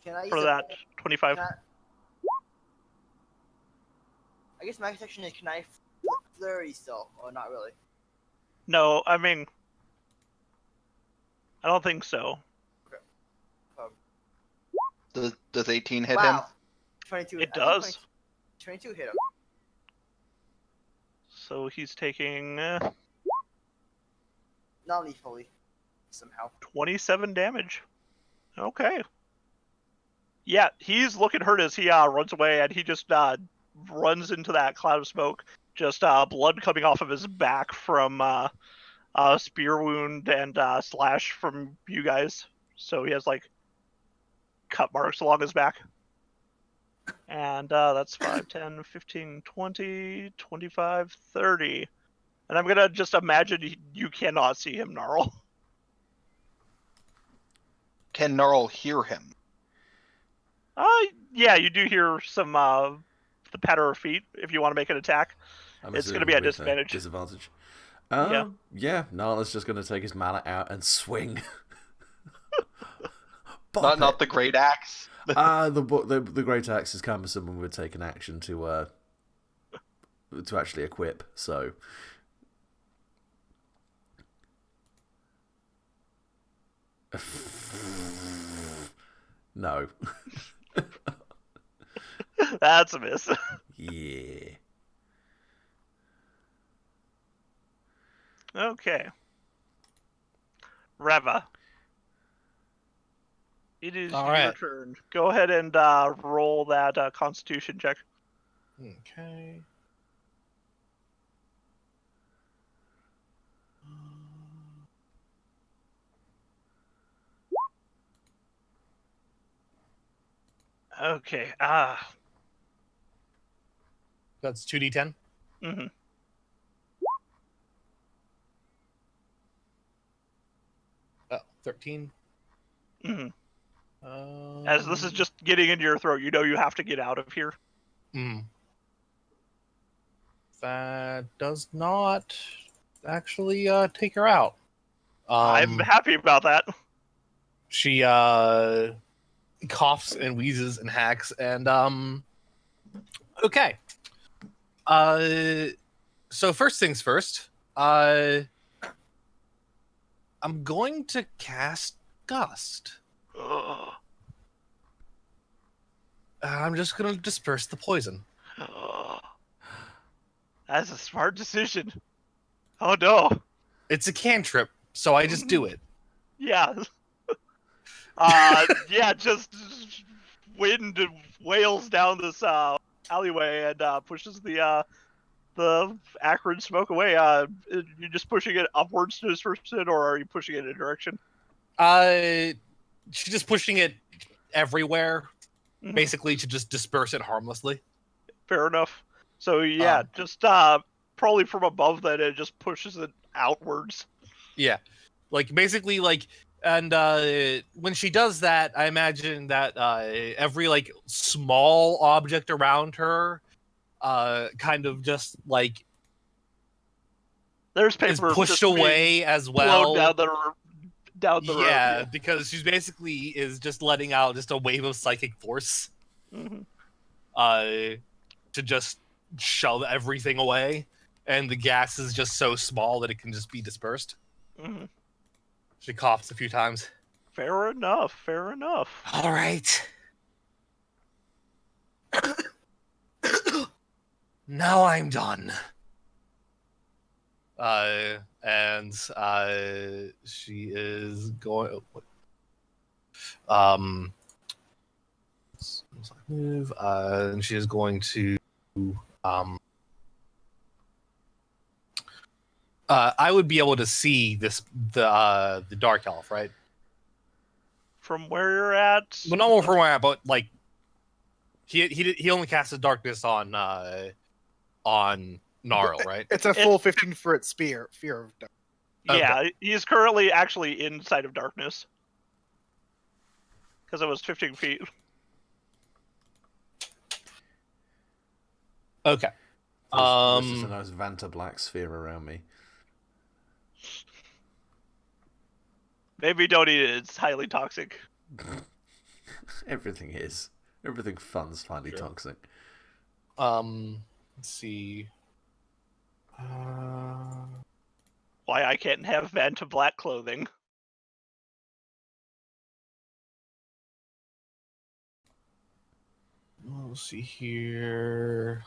Can I use for that 25. I guess my section is, can I flurry still, or not really? No, I mean, I don't think so. Does 18 hit him? Wow. 22. It I think does. 22 hit him. So he's taking Not lethally, somehow. 27 damage. Okay. Yeah, he's looking hurt as he runs away, and he just runs into that cloud of smoke. Just blood coming off of his back from spear wound and slash from you guys. So he has like cut marks along his back. And that's 5, 10, 15, 20, 25, 30. And I'm going to just imagine you cannot see him, Gnarl. Can Gnarl hear him? Yeah, you do hear some the patter of feet if you want to make an attack. I'm It's going to assuming be at with a disadvantage. disadvantage. Yeah. Yeah, Nala's just going to take his mallet out and swing. Not the great axe. The great axe is cumbersome and would take an action to actually equip. So no. That's a miss. Yeah. Okay. Reva. It is All your right. turn. Go ahead and roll that Constitution check. Okay. Okay. That's 2d10. Mm-hmm. Oh, 13. Mm-hmm. As this is just getting into your throat, you know you have to get out of here. That does not actually take her out. I'm happy about that. She coughs and wheezes and hacks and okay. So first things first, I'm going to cast Gust. Ugh. I'm just going to disperse the poison. Ugh. That's a smart decision. Oh no. It's a cantrip, so I just do it. Yeah. Yeah, just wind wails down this alleyway and pushes the acrid smoke away. You just pushing it upwards to disperse it, or are you pushing it in a direction? She's just pushing it everywhere, Mhm. basically to just disperse it harmlessly. Fair enough. So yeah, just probably from above that it just pushes it outwards. Yeah, like basically like, and when she does that, I imagine that every like small object around her, kind of just like There's is paper pushed just being away as blown well. down the road. Yeah, because she's basically is just letting out just a wave of psychic force, Mm-hmm. to just shove everything away, and the gas is just so small that it can just be dispersed. Mm-hmm. She coughs a few times. Fair enough. Fair enough. All right. Now I'm done. And she is going. Move. And she is going to. I would be able to see the dark elf, right? From where you're at. Well, not from where, but like he only casts darkness on Gnarl, right? It's a full 15-foot sphere of dark. Yeah, he is currently actually inside of darkness. Because it was 15 feet. Okay. There's just a nice Vanta black sphere around me. Maybe don't eat it, it's highly toxic. Everything is. Everything fun's highly toxic. Let's see. Why I can't have Vanta black clothing. Let's see here.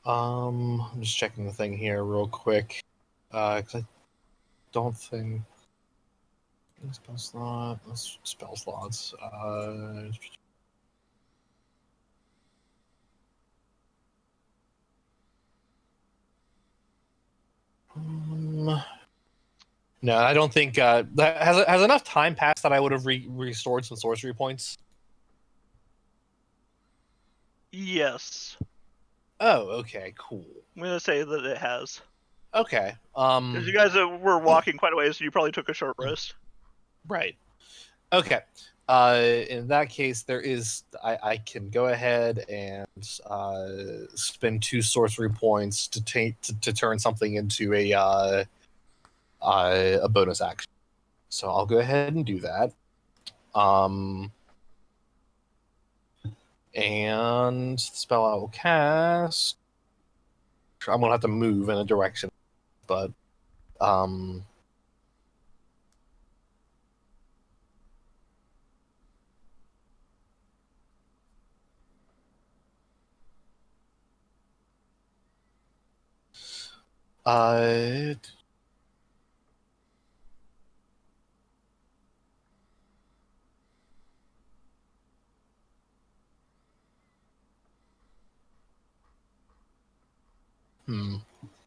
I'm just checking the thing here real quick. Because I don't think spell slot. Let's spell slots. No, I don't think that has enough time passed that I would have restored some sorcery points. Yes. Oh, okay, cool. I'm gonna say that it has. Okay. Because you guys were walking quite a ways, so you probably took a short rest. Right. Okay. In that case, I can go ahead and spend 2 sorcery points to turn something into a bonus action. So I'll go ahead and do that. And the spell I will cast. I'm gonna have to move in a direction, but uh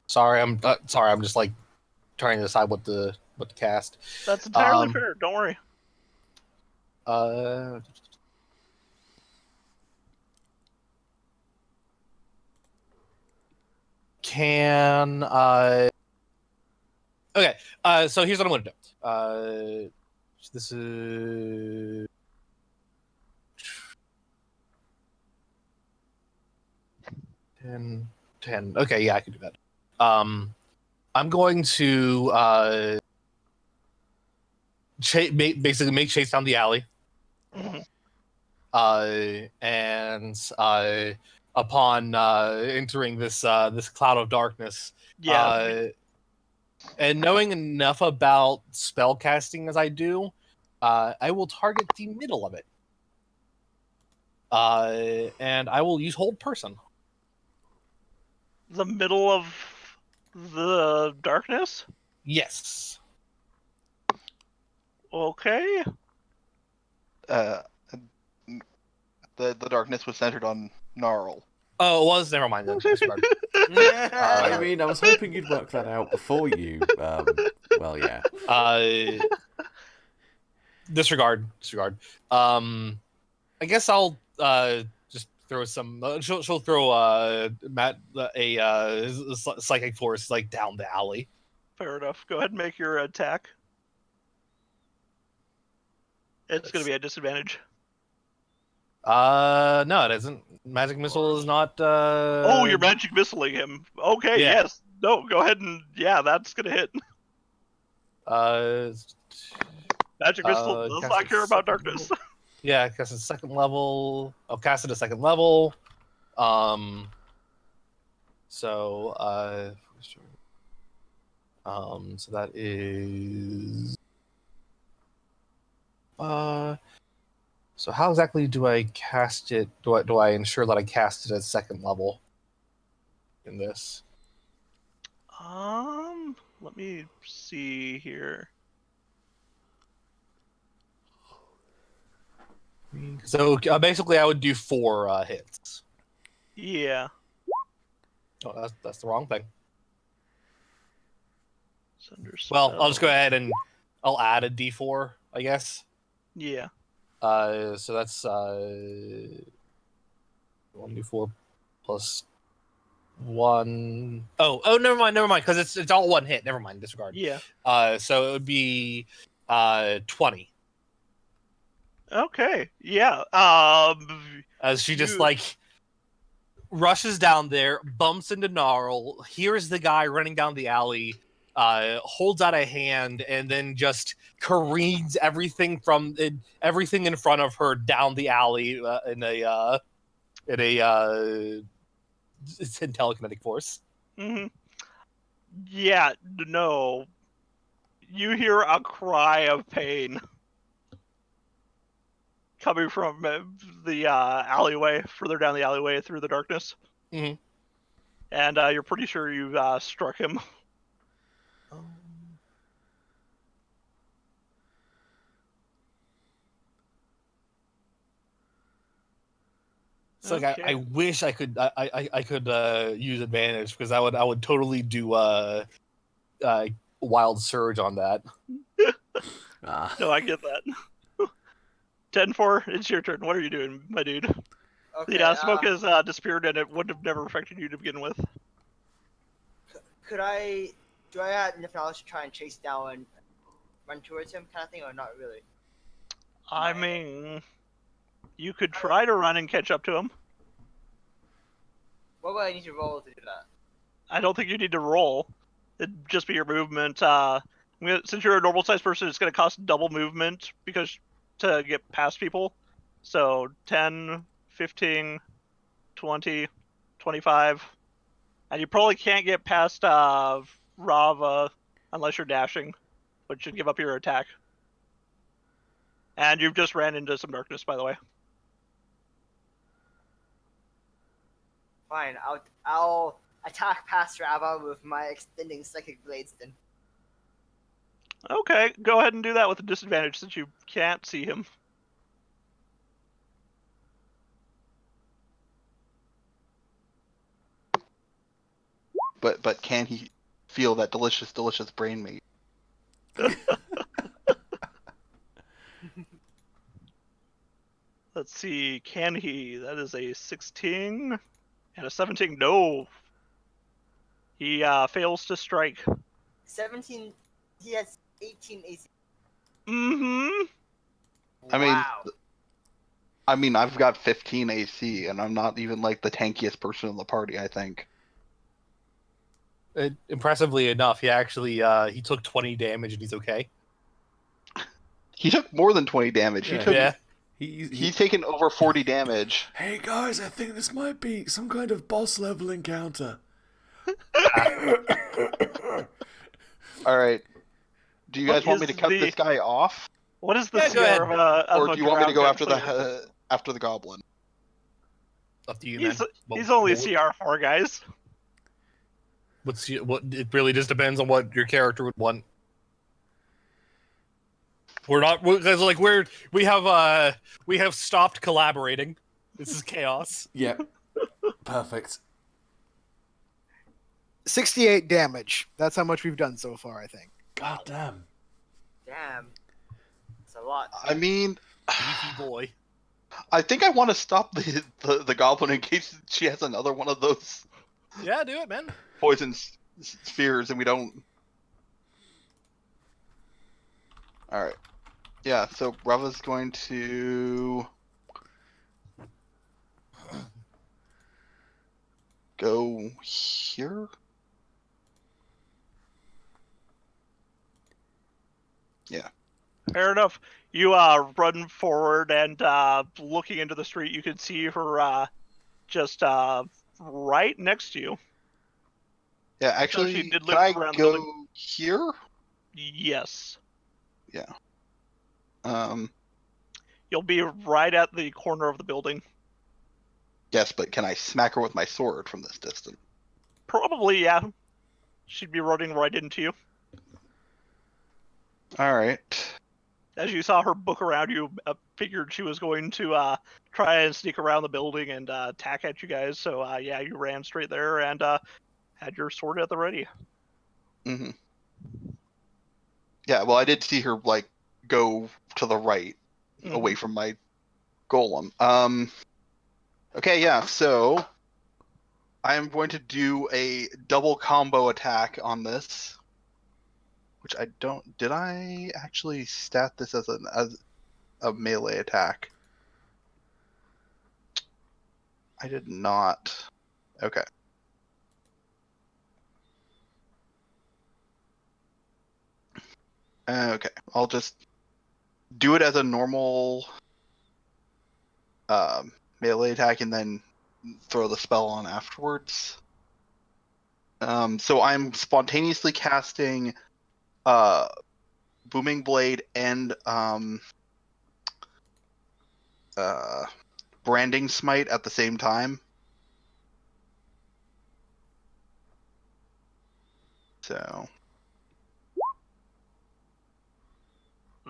sorry, I'm just like trying to decide what to cast. That's entirely Um, fair. Don't worry. Uh, can okay. So here's what I'm gonna do. This is 10, 10. Okay, yeah, I can do that. I'm going to basically make chase down the alley. Mhm. And upon entering this cloud of darkness, Yeah. and knowing enough about spell casting as I do, I will target the middle of it. And I will use hold person. The middle of the darkness? Yes. Okay. Uh, the darkness was centered on Gnarl. Oh, it was. Never mind then. Disregard. I mean, I was hoping you'd work that out before you. Well, yeah. Disregard. I guess I'll just throw some. She'll throw Matt a psychic force like down the alley. Fair enough. Go ahead and make your attack. It's going to be a disadvantage. No, it isn't. Magic missile is not. Oh, you're magic missiling him. Okay, Yeah. yes. No, go ahead and yeah, that's going to hit. Magic missile does cast not it care about second darkness. level. Yeah, cast it second level. I'll cast it a second level. So so that is so how exactly do I cast it? Do I ensure that I cast it at second level in this? Let me see here. So basically, I would do 4 hits. Yeah. Oh, that's the wrong thing. Well, I'll just go ahead and I'll add a D4, I guess. Yeah. So that's 1d4 plus 1. Oh, never mind, because it's all 1 hit. Never mind, disregard. Yeah. So it would be 20. Okay. Yeah. As she just like rushes down there, bumps into Gnarl, hears the guy running down the alley, holds out a hand, and then just careens everything in front of her down the alley in a it's in telekinetic force. Mm-hmm. Yeah. No. You hear a cry of pain coming from the alleyway, further down the alleyway through the darkness. Mm-hmm. And you're pretty sure you've struck him. It's like I wish I could use advantage because I would totally do wild surge on that. Ah. No, I get that. 10-4, it's your turn. What are you doing, my dude? Okay. The smoke has disappeared, and it would have never affected you to begin with. Could I? Do I have enough knowledge to try and chase down and run towards him, kind of thing, or not really? I mean, you could try to run and catch up to him. What would I need to roll to do that? I don't think you need to roll. It'd just be your movement. Since you're a normal sized person, it's going to cost double movement because to get past people. So 10, 15, 20, 25. And you probably can't get past Rava unless you're dashing, which should give up your attack. And you've just ran into some darkness, by the way. Fine, I'll attack past Rava with my extending psychic blades then. Okay, go ahead and do that with a disadvantage since you can't see him. But can he feel that delicious brain meat? Let's see, can he? That is a 16 and a 17. No. He fails to strike. 17. He has 18 AC. Mm-hmm. Wow. I mean, I've got 15 AC, and I'm not even like the tankiest person in the party. I think. Impressively enough, he actually he took 20 damage and he's okay. He took more than 20 damage. Yeah, He took. Yeah. He's taken over 40 damage. Hey guys, I think this might be some kind of boss level encounter. All right. Do you What guys want me to is cut the- this guy off, What is the Yeah, go CR ahead. of or a do you want me to ground go gun, after the goblin? Up to you, please? man. He's only CR4, guys. What it really just depends on what your character would want. We have stopped collaborating. This is chaos. Yep. Perfect. 68 damage. That's how much we've done so far, I think. God damn. Damn. It's a lot. I mean, Beefy boy. I think I want to stop the goblin in case she has another one of those Yeah, do it, man. poison spheres, and we don't. All right. Yeah. So Rava's going to go here. Yeah. Fair enough. You run forward and looking into the street, you can see her just right next to you. Yeah. she Actually, did can loop I around the go building. here? Yes. Yeah. You'll be right at the corner of the building. Yes, but can I smack her with my sword from this distance? Probably, yeah. She'd be running right into you. All right. As you saw her book around you, figured she was going to try and sneak around the building and attack at you guys. So, yeah, you ran straight there and had your sword at the ready. Mm-hmm. Yeah, well, I did see her like go to the right, away from my golem. Okay, yeah. So I am going to do a double combo attack on this, which I don't. Did I actually stat this as a melee attack? I did not. Okay. Okay, I'll just do it as a normal melee attack and then throw the spell on afterwards. So I'm spontaneously casting Booming Blade and Branding Smite at the same time. So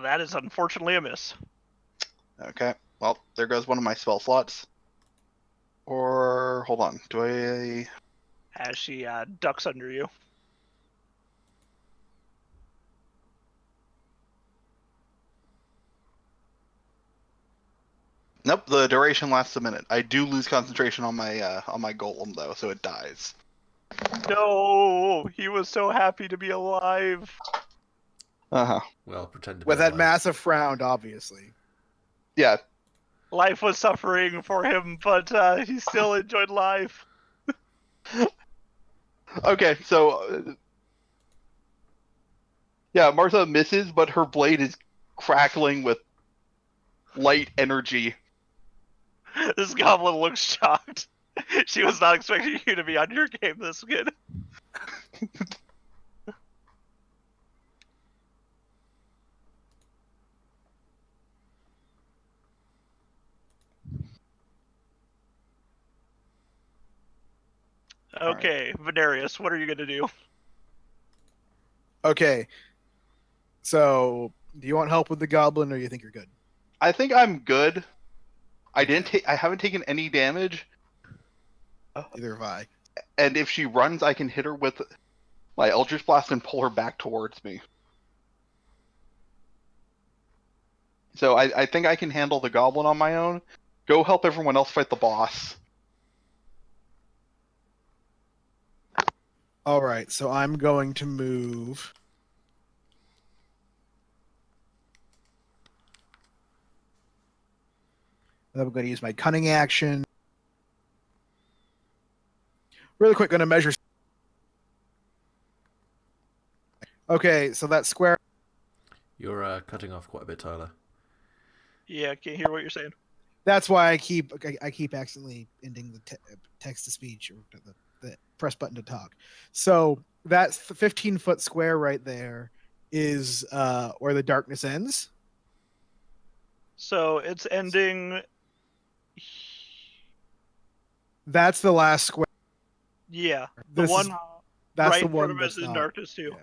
That is unfortunately a miss. okay, well there goes one of my spell slots. Or hold on, do I? As she ducks under you. Nope, the duration lasts a minute. I do lose concentration on my golem though, so it dies. No, he was so happy to be alive. Uh-huh. Well, pretend to be With that alive. massive frown, obviously. Yeah. Life was suffering for him, but he still enjoyed life. Okay, so yeah, Martha misses, but her blade is crackling with light energy. This goblin looks shocked. She was not expecting you to be on your game this good. Okay, Venarius, what are you gonna do? Okay. So, do you want help with the goblin, or you think you're good? I think I'm good. I haven't taken any damage, Neither have I. and if she runs, I can hit her with my Eldritch Blast and pull her back towards me. So I think I can handle the goblin on my own. Go help everyone else fight the boss. All right, so I'm going to move. And I'm going to use my cunning action. Really quick, going to measure. Okay, so that square. You're cutting off quite a bit, Tyler. Yeah, I can't hear what you're saying. That's why I keep accidentally ending the text to speech or the press button to talk. So that 15-foot square right there is where the darkness ends. So it's ending. That's the last square. Yeah, the This one is that's right the in front one of that's us in not. darkness too. Yeah.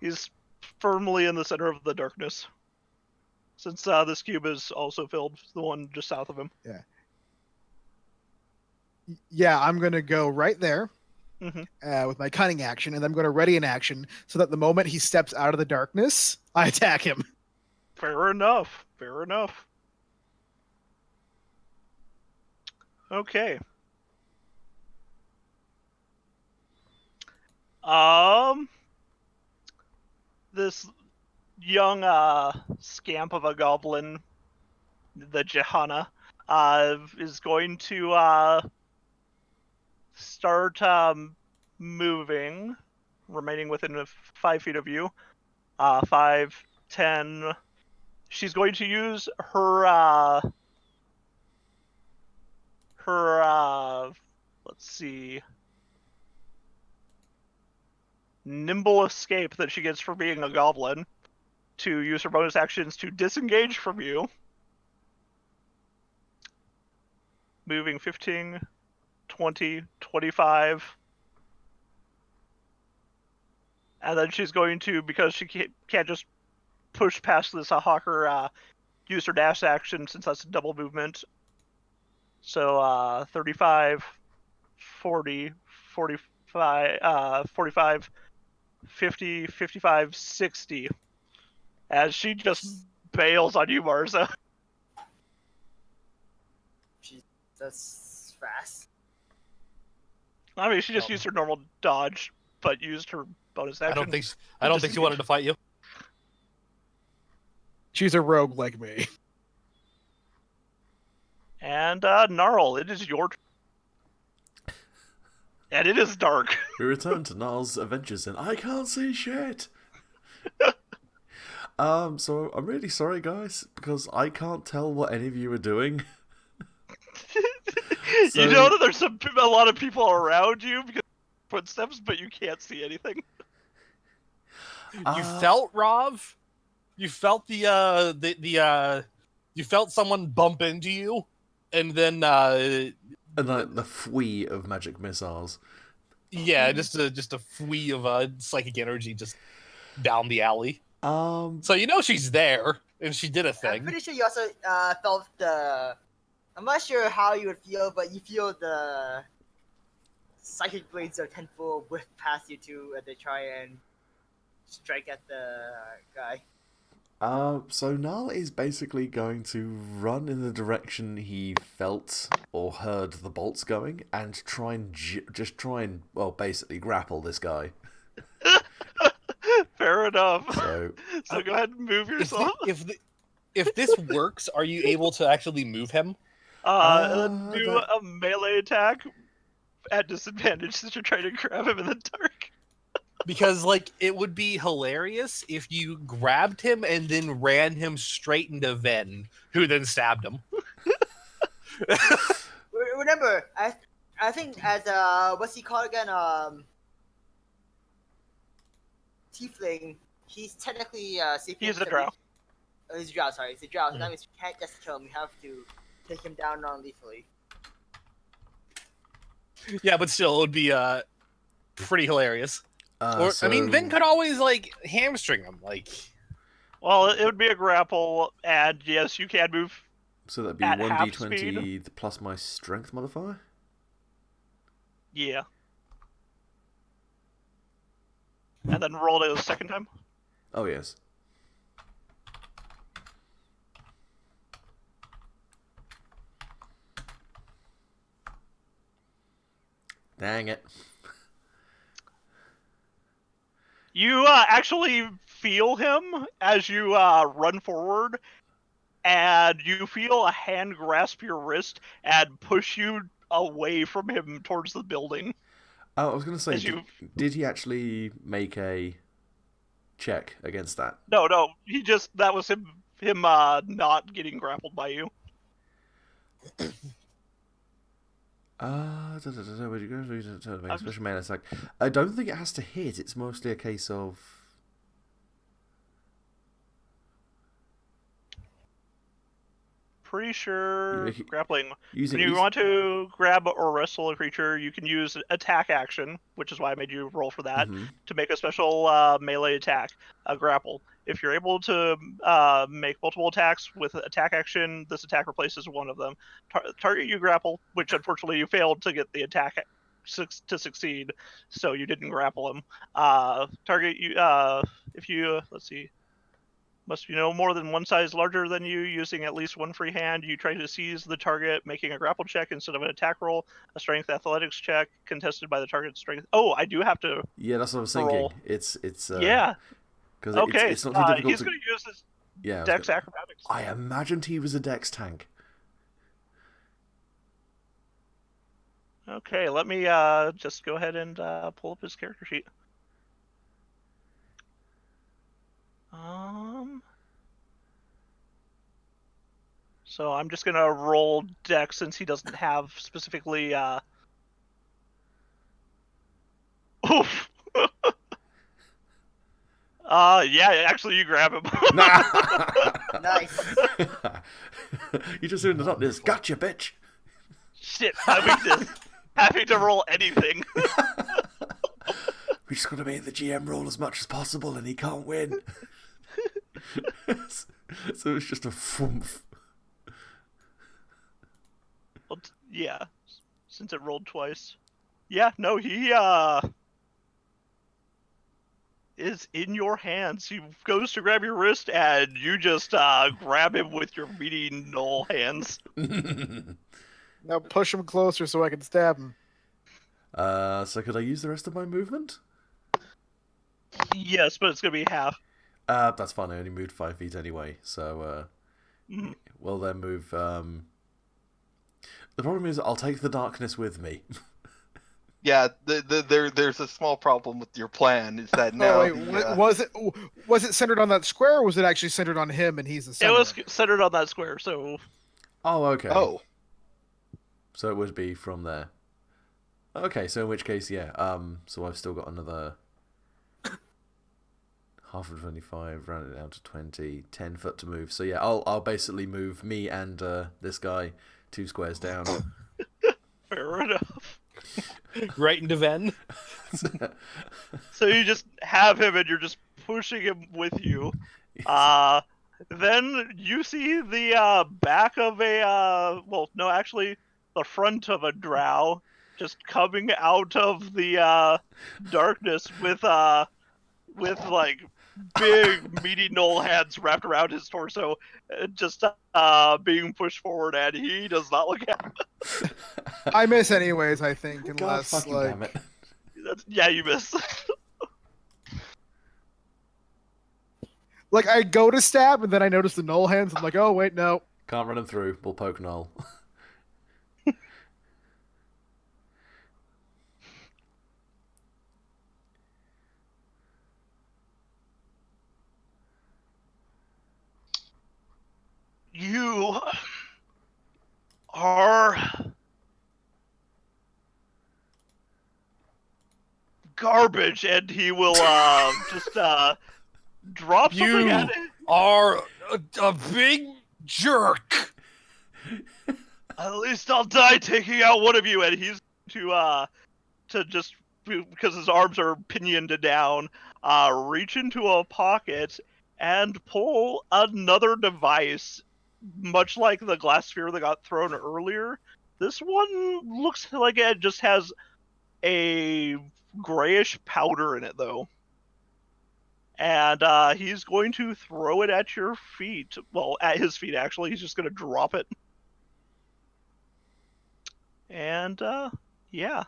He's firmly in the center of the darkness. Since this cube is also filled, the one just south of him. Yeah, I'm gonna go right there Mhm. with my cunning action, and I'm gonna ready an action so that the moment he steps out of the darkness, I attack him. Fair enough. Fair enough. Okay. This young scamp of a goblin, the Johanna, is going to start moving, remaining within 5 feet of you. 5, 10. She's going to use her let's see, nimble escape that she gets for being a goblin to use her bonus actions to disengage from you, moving 15, 20, 25. And then she's going to, because she can't just push past this hawker, use her dash action since that's a double movement. So 35, 40, 45, 45, 50, 55, 60. As she just bails on you, Marza. That's fast. I mean, she just Oh. used her normal dodge, but used her bonus action. I don't think she wanted to fight you. She's a rogue like me. And Gnarl, it is your turn. And it is dark. We return to Gnarl's adventures and I can't see shit. So I'm really sorry, guys, because I can't tell what any of you are doing. You know that there's a lot of people around you because of footsteps, but you can't see anything. You felt Rav. You felt you felt someone bump into you, and then and like the fwee of magic missiles. yeah, just a fwee of psychic energy just down the alley. So you know she's there, and she did a I'm thing. pretty sure you also felt the. I'm not sure how you would feel, but you feel the psychic blades of Tenfold whip past you too as they try and strike at the guy. So Nal is basically going to run in the direction he felt or heard the bolts going, and try and just try and basically grapple this guy. Fair enough. So So go ahead and move yourself. If this works, are you able to actually move him? Do that- a melee attack at disadvantage since you're trying to grab him in the dark. Because like it would be hilarious if you grabbed him and then ran him straight into Ven, who then stabbed him. Remember, I think as what's he called again? Tiefling. He's technically He's a drow. He's a drow. Sorry, he's a drow. So that means we can't just kill him. We have to take him down non-lethally. Yeah, but still, it would be pretty hilarious. Or so, I mean, Ven could always like hamstring him. Like, Well, it would be a grapple, and yes, you can move. so that'd be at 1d20 plus my strength modifier. Yeah. And then roll it a second time. Oh yes. Dang it. You actually feel him as you run forward, and you feel a hand grasp your wrist and push you away from him towards the building. Oh, I was going to say, As you... did he actually make a check against that? No, that was him not getting grappled by you. Would you go to make a special melee attack? I don't think it has to hit. It's mostly a case of. Pretty sure grappling. When you want to grab or wrestle a creature, you can use attack action, which is why I made you roll for that, to make a special melee attack, a grapple. If you're able to make multiple attacks with attack action, this attack replaces one of them. Target you grapple, which unfortunately you failed to get the attack to succeed, so you didn't grapple him. Target you if you let's see. Must be no more than one size larger than you, using at least one free hand. You try to seize the target, making a grapple check instead of an attack roll. A strength athletics check contested by the target's strength. Oh, I do have to. Yeah, that's what I was roll. thinking. It's yeah. Because Okay. it's not too difficult. He's going to use his yeah, Dex acrobatics. I imagined he was a Dex tank. Okay, let me just go ahead and pull up his character sheet. So I'm just gonna roll Dex since he doesn't have specifically. Oof. Yeah, actually, you grab him. Nice. You just ended up this. Gotcha, bitch. Shit, having to roll anything. We just gotta make the GM roll as much as possible, and he can't win. So it's just a thump. Well, yeah, since it rolled twice. Yeah, no, he is in your hands. He goes to grab your wrist, and you just grab him with your meaty null hands. Now push him closer so I can stab him. So could I use the rest of my movement? Yes, but it's gonna be half. That's fine. I only moved 5 feet anyway, so we'll then move. The problem is, I'll take the darkness with me. Yeah, there's a small problem with your plan. Is that now? Was it centered on that square, or was it actually centered on him and he's the center? It was centered on that square, so. Oh, okay. Oh, so it would be from there. Okay, so in which case, yeah. So I've still got another half of 25, round it down to 20, 10 foot to move. So yeah, I'll basically move me and this guy 2 squares down. Fair enough. Right into Ven. So you just have him, and you're just pushing him with you. Then you see the back of a actually the front of a drow just coming out of the darkness with like big meaty knoll hands wrapped around his torso, just being pushed forward, and he does not look happy. I miss anyways, I think, God unless fucking like damn it. Yeah, you miss. like I go to stab and then I notice the null hands. I'm like, oh wait, no. Can't run him through. We'll poke Noel. You are garbage, and he will just drop something You at it. are a big jerk. At least I'll die taking out one of you, and he's to just, because his arms are pinioned down, reach into a pocket and pull another device, much like the glass sphere that got thrown earlier. This one looks like it just has a grayish powder in it, though. And he's going to throw it at your feet. Well, at his feet, actually. He's just going to drop it. And, yeah.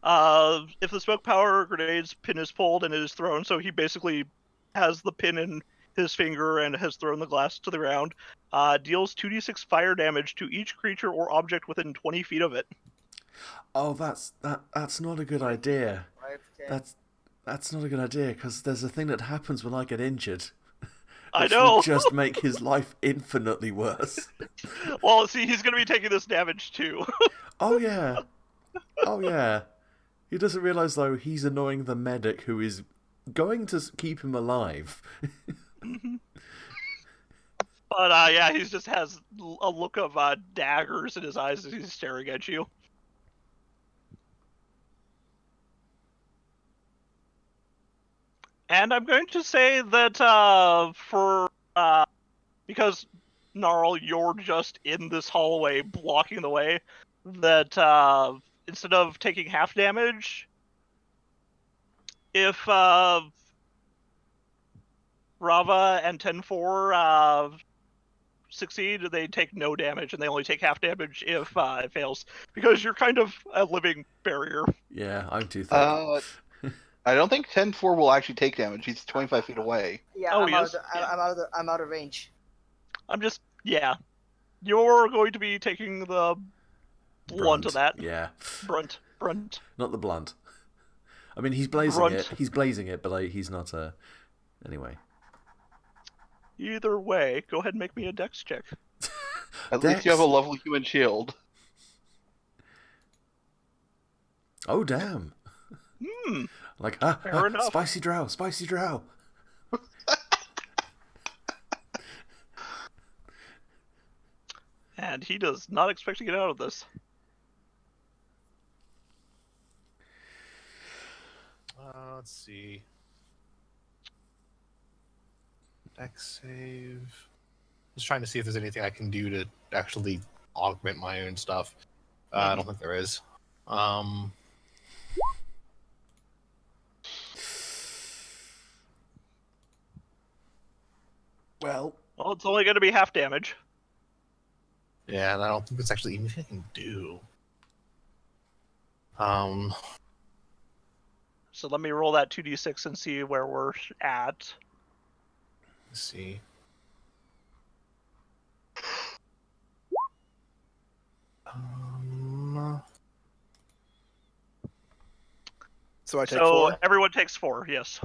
If the smoke power grenade's pin is pulled and it is thrown, so he basically has the pin in his finger and has thrown the glass to the ground, deals 2d6 fire damage to each creature or object within 20 feet of it. Oh, that's not a good idea. 5, 10. That's not a good idea, because there's a thing that happens when I get injured. I Which know! will just make his life infinitely worse. Well, see, he's going to be taking this damage too. Oh yeah. Oh yeah. He doesn't realise, though, he's annoying the medic who is going to keep him alive. But, yeah, he just has a look of daggers in his eyes as he's staring at you. And I'm going to say that because, Gnarl, you're just in this hallway blocking the way, that instead of taking half damage, if Rava and 10-4 succeed, they take no damage, and they only take half damage if it fails, because you're kind of a living barrier. Yeah, I'm too thick. I don't think 10-4 will actually take damage. He's 25 feet away. Yeah, Oh, I'm, he out is? of the, I'm out of range. I'm just, yeah. You're going to be taking the blunt of that. Yeah. Brunt. Not the blunt. I mean, he's blazing Brunt. it. He's blazing it, but like, he's not a... Anyway. Either way, go ahead and make me a dex check. At least you have a lovely human shield. Oh, damn. Like, Fair enough. spicy drow. And he does not expect to get out of this. Let's see. Dex save. Just trying to see if there's anything I can do to actually augment my own stuff. I don't think there is. Well, It's only going to be half damage. Yeah, and I don't think there's actually anything I can do. So let me roll that 2d6 and see where we're at. Let's see. So I take So 4. everyone takes 4, yes.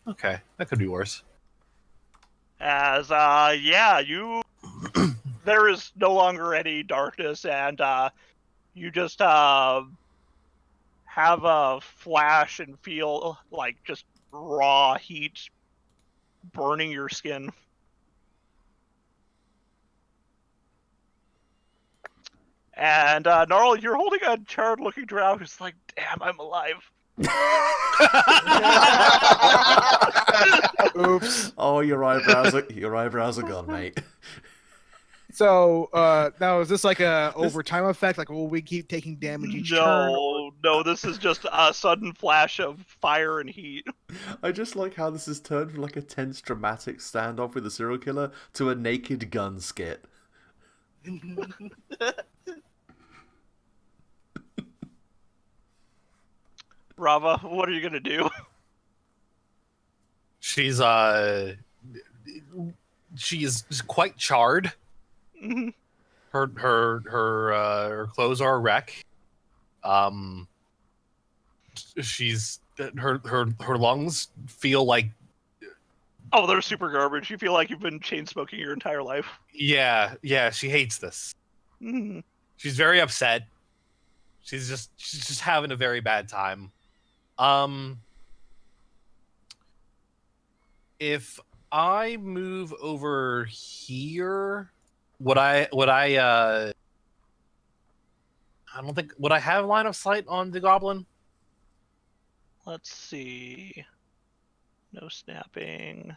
Okay, that could be worse. As, you... there is no longer any darkness, and you just have a flash and feel like just raw heat burning your skin. And Gnarl, you're holding a charred-looking drow who's like, "Damn, I'm alive." Oops. oh, your eyebrows are gone, mate. So now is this like a overtime effect? Like, will we keep taking damage each turn? Or... No, this is just a sudden flash of fire and heat. I just like how this has turned from like a tense, dramatic standoff with a serial killer to a naked gun skit. Rava, what are you gonna do? She's quite charred. Mhm. Her clothes are a wreck. She's her lungs feel like Oh, they're super garbage. You feel like you've been chain smoking your entire life. yeah. She hates this. Mhm. She's very upset. She's just having a very bad time. If I move over here, would I I don't think would I have line of sight on the goblin? Let's see. No snapping.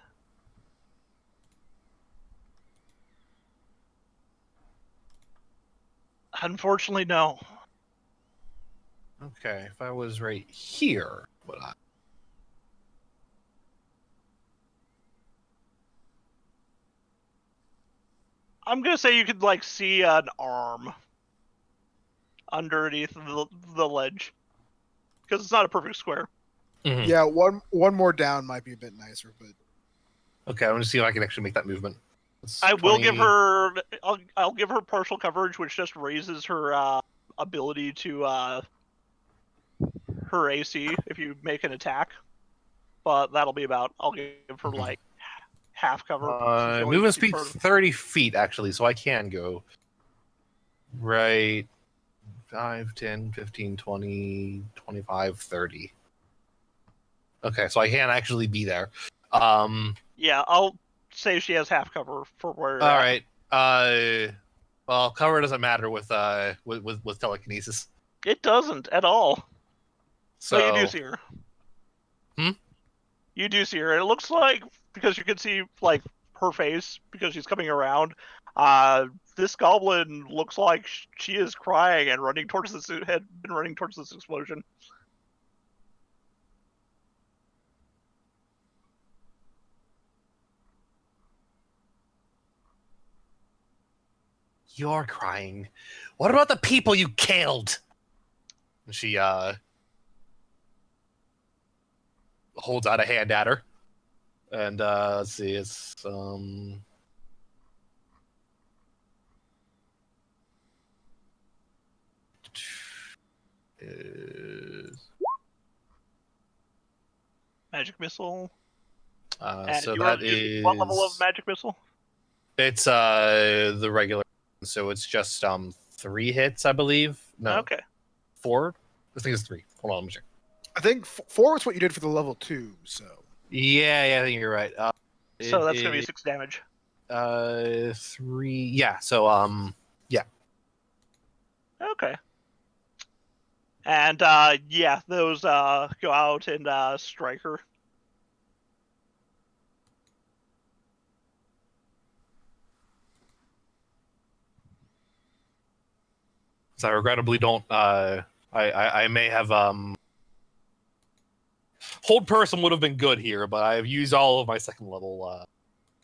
Unfortunately, no. Okay, if I was right here, would I? I'm gonna say you could like see an arm underneath the ledge because it's not a perfect square. Mhm. Yeah, one more down might be a bit nicer, but Okay, I'm gonna see if I can actually make that movement. It's I will give 20. her. I'll give her partial coverage, which just raises her ability to her AC if you make an attack. But that'll be about. I'll give her Mhm. like half cover. since you only Movement see speed part of- 30 feet actually, so I can go right 5, 10, 15, 20, 25, 30. Okay, so I can actually be there. Yeah, I'll say she has half cover for where. All right. Well, cover doesn't matter with telekinesis. It doesn't at all. So But you do see her. Hmm? You do see her. It looks like because you can see like her face because she's coming around. This goblin looks like she is crying and running towards this. Had been running towards this explosion. you're crying. What about the people you killed? She holds out a hand at her. And let's see, it's is Magic missile. so You're that using what level of is magic missile? it's the regular, so it's just 3 hits, I believe. No, Okay. 4. I think it's 3. Hold on, let me check. I think 4 is what you did for the level 2. So Yeah, I think you're right. So that's gonna be 6 damage. 3. Yeah, so yeah. Okay. And yeah, those go out and strike her. So I regrettably don't. I may have hold person would have been good here, but I've used all of my second level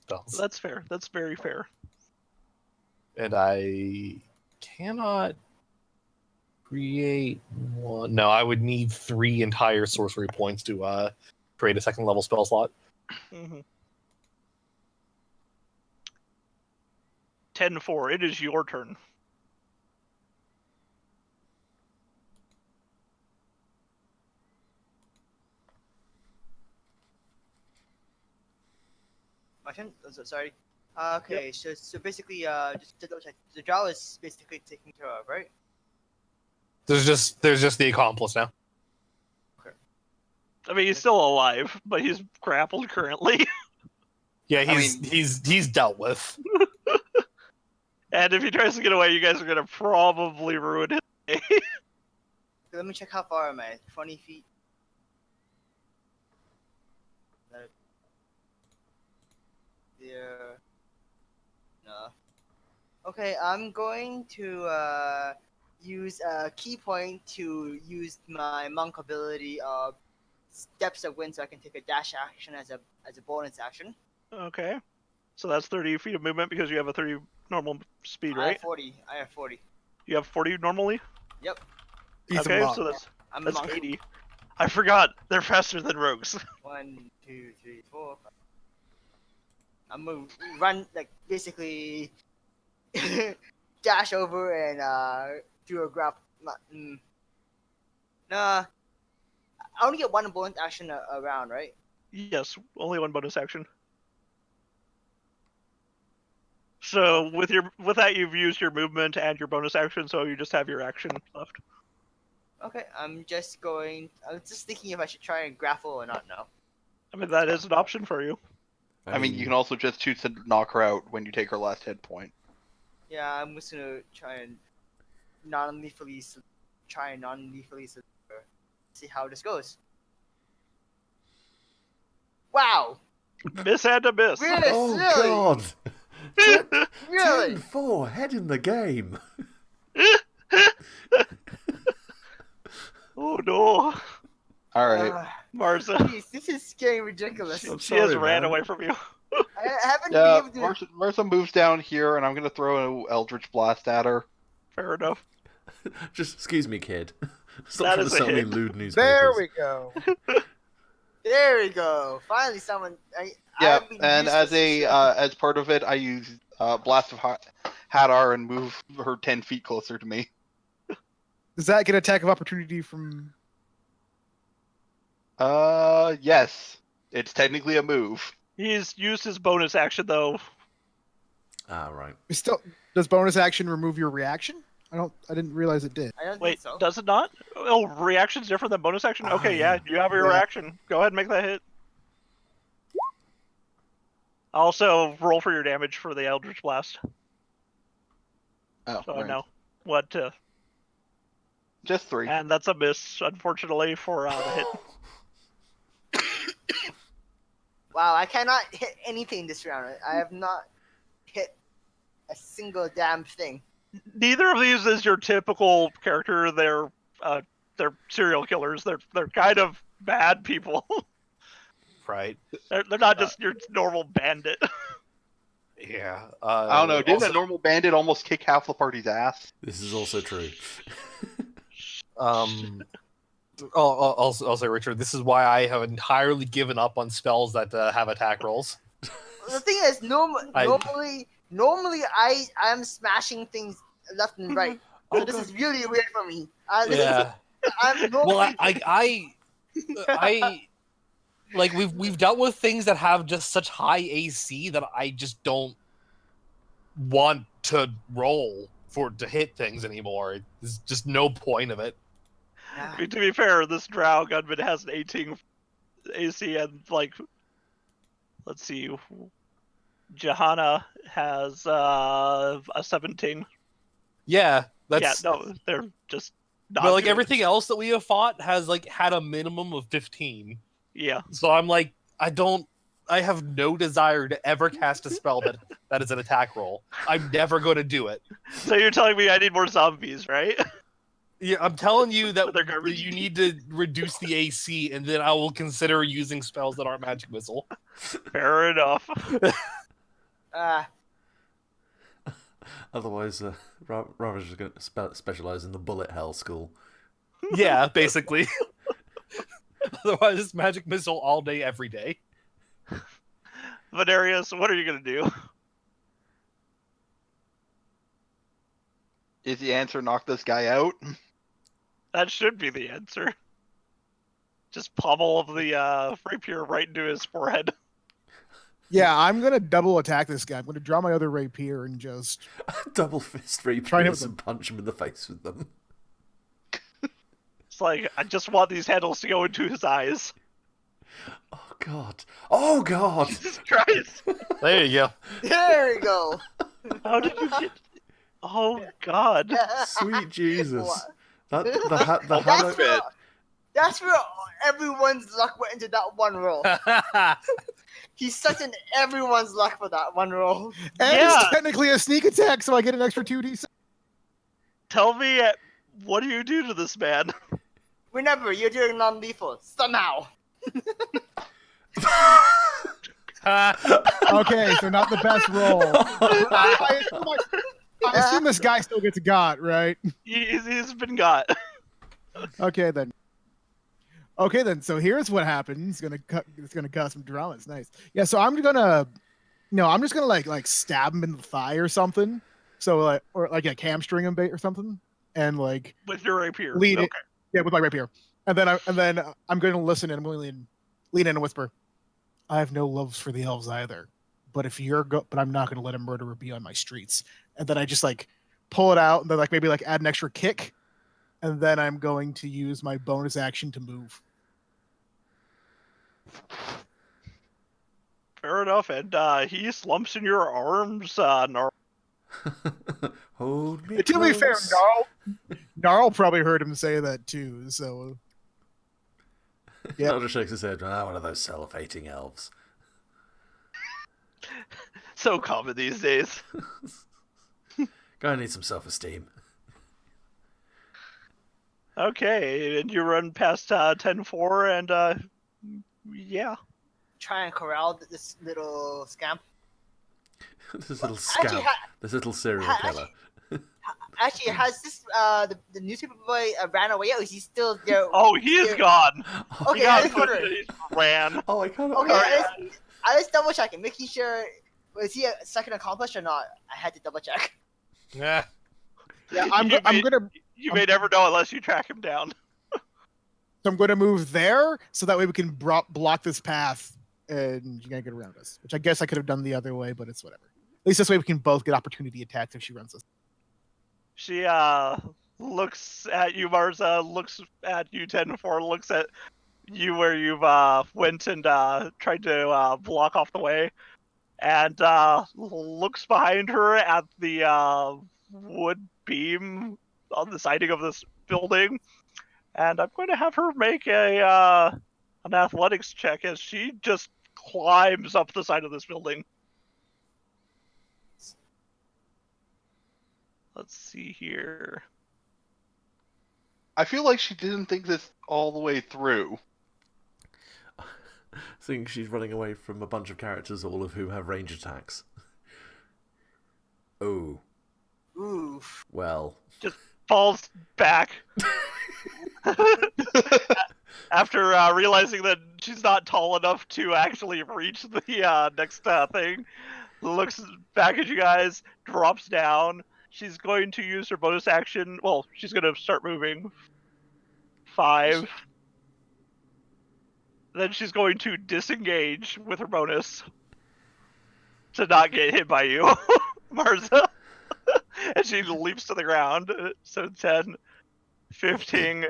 spells, That's fair. That's very fair. and I cannot create one. No, I would need 3 entire sorcery points to create a second level spell slot. Mm-hmm. 10-4. It is your turn. My turn? Sorry. Okay, so basically, just to double check, the drow is basically taken care of, right? There's just the accomplice now. I mean, he's still alive, but he's grappled currently. Yeah, I he's dealt with. And if he tries to get away, you guys are gonna probably ruin his day. Let me check how far am I. 20 feet. There. No. Okay, I'm going to use a key point to use my monk ability of Steps of Wind, so I can take a dash action as a bonus action. Okay. So that's 30 feet of movement because you have a 30 normal speed, I right? have 40. I have 40. You have 40 normally? Yep, He's a Okay, monk. so that's I'm a that's monk. 80. I forgot. They're faster than rogues. 1, 2, 3, 4. 5. I'm gonna run like basically dash over and do a grab. Nah, I only get one bonus action around, right? Yes, only one bonus action. So with that you've used your movement and your bonus action, so you just have your action left. Okay, I'm just thinking if I should try and grapple or not now. I mean that is an option for you. I mean, you can also just choose to knock her out when you take her last hit point. Yeah, I'm just gonna try and non-lethally see how this goes. Wow, Miss and a miss. really? Oh Really? God! Really? 10-4, head in the game. Oh no. Alright. Marza. Jeez, this is getting ridiculous. I'm She has sorry, ran man. away from you. I haven't been Yeah, able to. Marissa moves down here, and I'm gonna throw an Eldritch Blast at her. Fair enough. Just excuse me, kid. Stop That trying to is a sell me hit. lewd newspapers. There we go. There we go. Finally, someone. Yeah, I've been and as useless a for sure. as part of it, I use Blast of Hadar and move her 10 feet closer to me. Does that get attack of opportunity from? Yes, it's technically a move. He's used his bonus action though. Ah, right. Still, does bonus action remove your reaction? I didn't realize it did. I don't Wait, think so. does it not? Oh, reaction's different than bonus action? Okay, yeah, yeah. you have your Yeah. reaction. Go ahead and make that hit. Also, roll for your damage for the Eldritch Blast. Oh, So right. no. What? Just 3. And that's a miss, unfortunately, for the hit. Wow, I cannot hit anything this round. I have not hit a single damn thing. Neither of these is your typical character. They're serial killers. They're kind of bad people. Right. they're not just your normal bandit. Yeah. I don't know. Didn't Also, a normal bandit almost kick half the party's ass? This is also true. also, Richard, this is why I have entirely given up on spells that have attack rolls. The thing is, normally I'm smashing things left and right. So this is really weird for me. Yeah. I'm Well, normally I like we've dealt with things that have just such high AC that I just don't want to roll to hit things anymore. There's just no point of it. I mean, to be fair, this Drow gunman has an 18 AC and let's see, Johanna has a 17. Yeah, that's Yeah, no, they're just not. but good. everything else that we have fought has had a minimum of 15. Yeah. So I'm I have no desire to ever cast a spell that is an attack roll. I'm never going to do it. So you're telling me I need more zombies, right? Yeah, I'm telling you that They're garbage. you need to reduce the AC, and then I will consider using spells that aren't magic missile. Fair enough. Otherwise, Ravish is going to specialize in the bullet hell school. Yeah, basically. Otherwise, it's magic missile all day, every day. Venarius, what are you gonna do? Is the answer knock this guy out? That should be the answer. Just pummel the rapier right into his forehead. Yeah, I'm gonna double attack this guy. I'm gonna draw my other rapier and just Double fist Try and hit rapiers them. and punch him in the face with them. It's like, I just want these handles to go into his eyes. Oh God! Oh God! Jesus Christ! There you go. there we go. How did you get... Oh, God. Sweet Jesus! What? The That's Hadar, fit. That's where everyone's luck went into that one roll. He's such an everyone's luck for that one roll. And Yeah. it's technically a sneak attack, so I get an extra 2d6. Tell me, what do you do to this man? Remember, you're doing non-lethal somehow. Okay, so not the best roll. I assume this guy still gets got, right? He's been got. Okay then. Okay then. So here's what happens. It's gonna cause some drama. It's nice. Yeah. So I'm just gonna like stab him in the thigh or something. So like or like hamstring him or something, and like With your rapier. lead Okay. it. Yeah, with my rapier. And then I'm going to listen and I'm going to lean in and whisper, I have no loves for the elves either. But but I'm not going to let a murderer be on my streets. And then I just like pull it out and then like maybe like add an extra kick. And then I'm going to use my bonus action to move. Fair enough. And he slumps in your arms, Gnarl. Hold me To close. be fair, Gnarl probably heard him say that too. So yeah. Gnarl just shakes his head. One of those self-hating elves. So common these days. Guy needs some self-esteem. Okay, and you run past 10-4, and yeah. Try and corral this little scamp. This little Actually, scamp. This little serial killer. Actually, has this the newspaper boy ran away, or is he still there? Oh, he is gone. Okay, He I got just wondering. he ran. Oh, I can't. Okay, I just double checking, making sure was he a second accomplished or not. I had to double check. Yeah. Yeah, I'm gonna You may never know unless you track him down. So I'm going to move there so that way we can block this path and you can't get around us. Which I guess I could have done the other way, but it's whatever. At least this way we can both get opportunity attacks if she runs us. She looks at you, Marza, looks at you, 10-4, looks at you where you've went and tried to block off the way, and looks behind her at the wood beam on the siding of this building, and I'm going to have her make an athletics check as she just climbs up the side of this building. Let's see here. I feel like she didn't think this all the way through. I think she's running away from a bunch of characters, all of whom have range attacks. Oh. Oof. Well. Just falls back. After realizing that she's not tall enough to actually reach the next thing, looks back at you guys, drops down. She's going to use her bonus action. Well, she's going to start moving. 5. Then she's going to disengage with her bonus to not get hit by you, Marza. And she leaps to the ground. So 10, 15,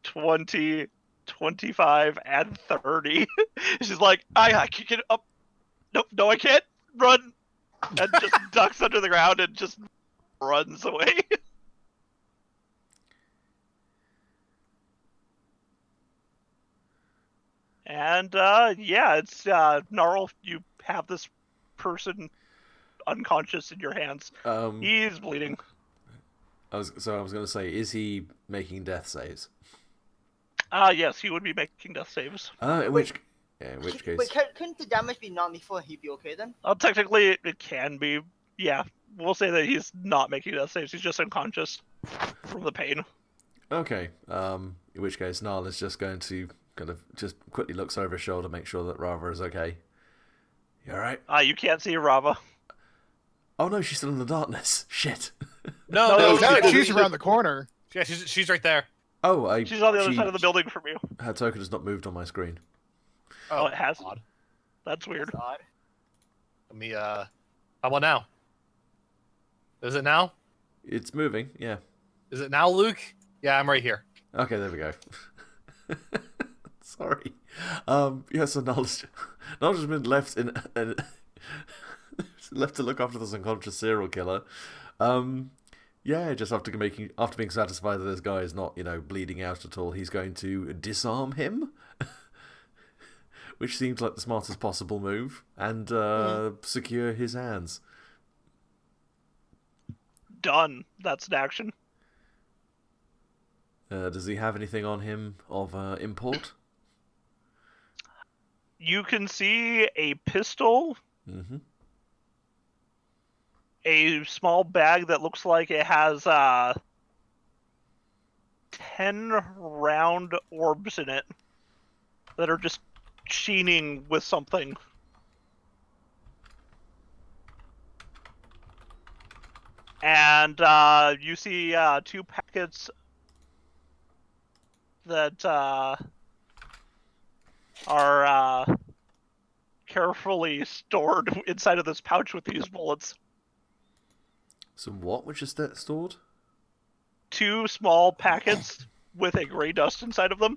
20, 25, and 30. She's like, I can get up. No, I can't. Run. And just ducks under the ground and just runs away. And yeah, it's Gnarl. You have this person unconscious in your hands. He's bleeding. I was going to say, is he making death saves? Yes, he would be making death saves. In which case, Wait, couldn't the damage be non-lethal and he'd be okay then? Technically, it can be. Yeah, we'll say that he's not making death saves. He's just unconscious from the pain. okay. In which case, Niall is just going to kind of just quickly looks over his shoulder, make sure that Rava is okay. You all right? You can't see Rava. Oh no, she's still in the darkness. Shit. No, She's around the corner. Yeah, she's right there. Oh, She's on the other side of the building from you. Her token has not moved on my screen. Oh, it has. Odd. That's weird. That's odd. Let me. How about now? Is it now? It's moving. Yeah. Is it now, Luke? Yeah, I'm right here. Okay, there we go. Sorry. Yeah, so Niall's just been left left to look after this unconscious serial killer. Yeah, just after being satisfied that this guy is not, bleeding out at all, he's going to disarm him, which seems like the smartest possible move, and secure his hands. Done. That's an action. Does he have anything on him of import? You can see a pistol, Mm-hmm. a small bag that looks like it has 10 round orbs in it that are just sheening with something. And you see 2 packets that are carefully stored inside of this pouch with these bullets. So what was just that stored? 2 small packets with a gray dust inside of them.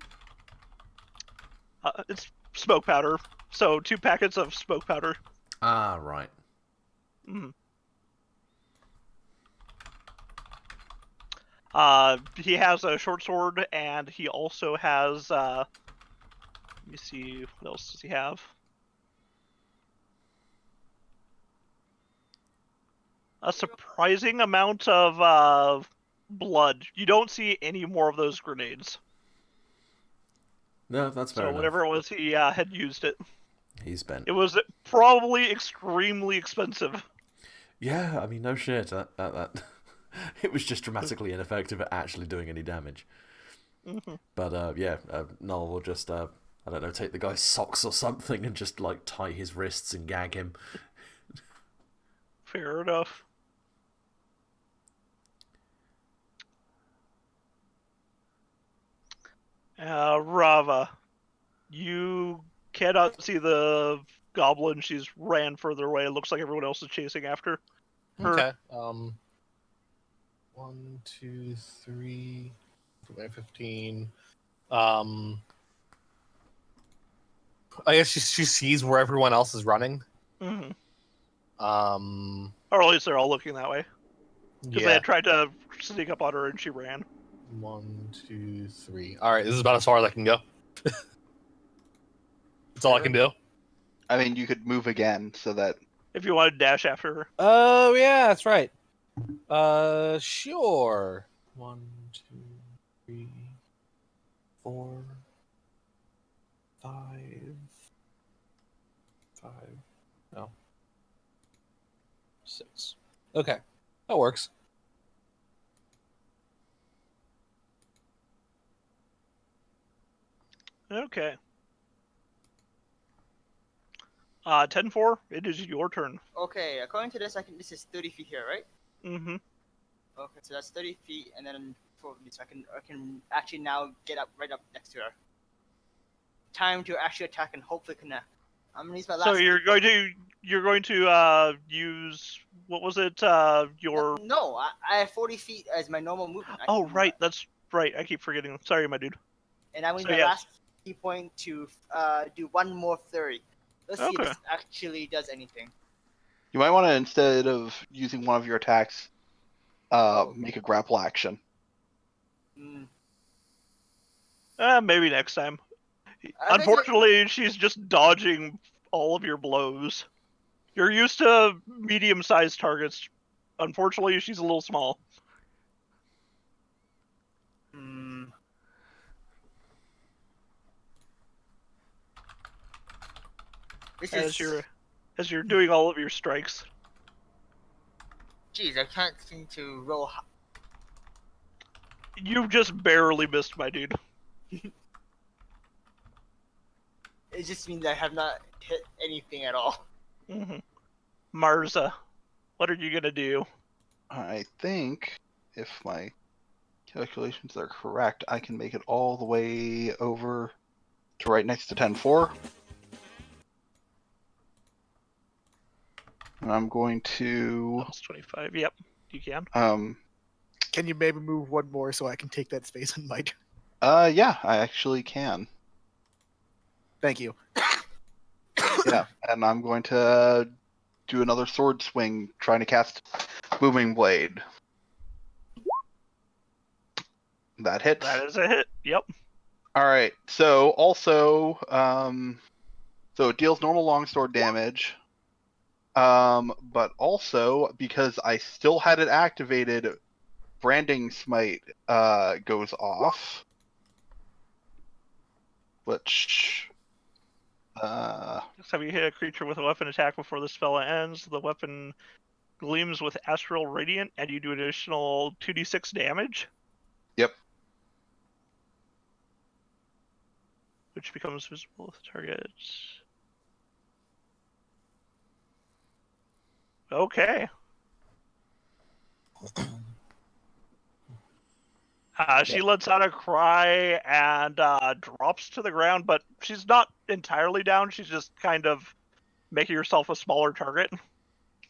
It's smoke powder. So 2 packets of smoke powder. Ah, right. Mm. He has a short sword, and he also has. Let me see, what else does he have? A surprising amount of blood. You don't see any more of those grenades. No, that's fair So enough. whatever it was, he had used it. He's spent. It was probably extremely expensive. Yeah, I mean, no shit. That it was just dramatically ineffective at actually doing any damage. Mm-hmm. But Noel will just I don't know, take the guy's socks or something and just like tie his wrists and gag him. Fair enough. Rava, you cannot see the goblin. She's ran further away. It looks like everyone else is chasing after her. Okay. 1, 2, 3, 15. I guess she sees where everyone else is running. Mm-hmm. Or at least they're all looking that way. Because they yeah. had tried to sneak up on her and she ran. 1, 2, 3. All right, this is about as far as I can go. That's all I can do. I mean, you could move again so that. If you want to dash after her. Oh yeah, that's right. Sure. 1, 2, 3, 4, 5, 5. No. 6. Okay, that works. Okay. 10-4, it is your turn. Okay, according to this, this is 30 feet here, right? Mm-hmm. Okay, so that's 30 feet, and then 4 feet, so I can actually now get up right up next to her. Time to actually attack and hopefully connect. I'm gonna use my last. So you're going to use, what was it? Your. No, I have 40 feet as my normal movement. Oh right, that's right. I keep forgetting. Sorry, my dude. And I'm So, going to yes. last key point to do one more flurry. Let's see if Okay. this actually does anything. You might want to, instead of using one of your attacks, make a grapple action. Maybe next time. Unfortunately, she's just dodging all of your blows. You're used to medium-sized targets. Unfortunately, she's a little small. As you're doing all of your strikes. Jeez, I can't seem to roll. You just barely missed, my dude. It just means I have not hit anything at all. Mm-hmm. Marza, what are you gonna do? I think, if my calculations are correct, I can make it all the way over to right next to 10-4. And I'm going to... Plus 25, yep, you can. Can you maybe move one more so I can take that space on my turn? Yeah, I actually can. Thank you. Yeah, and I'm going to do another sword swing, trying to cast Booming Blade. That hits. That is a hit. Yep. All right. So also, so it deals normal longsword damage. But also because I still had it activated, branding smite goes off, which Next time you hit a creature with a weapon attack before the spell ends, the weapon gleams with astral radiant, and you do additional 2d6 damage. Yep. Which becomes visible to target. Okay. She lets out a cry and drops to the ground, but she's not entirely down. She's just kind of making herself a smaller target.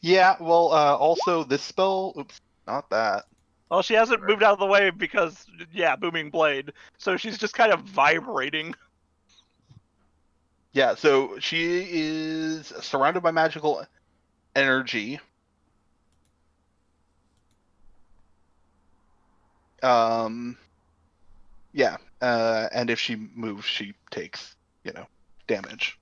Yeah. Well, also this spell. Oops, not that. Well, she hasn't moved out of the way because, yeah, Booming Blade. So she's just kind of vibrating. Yeah. So she is surrounded by magical energy. Yeah. And if she moves, she takes, damage.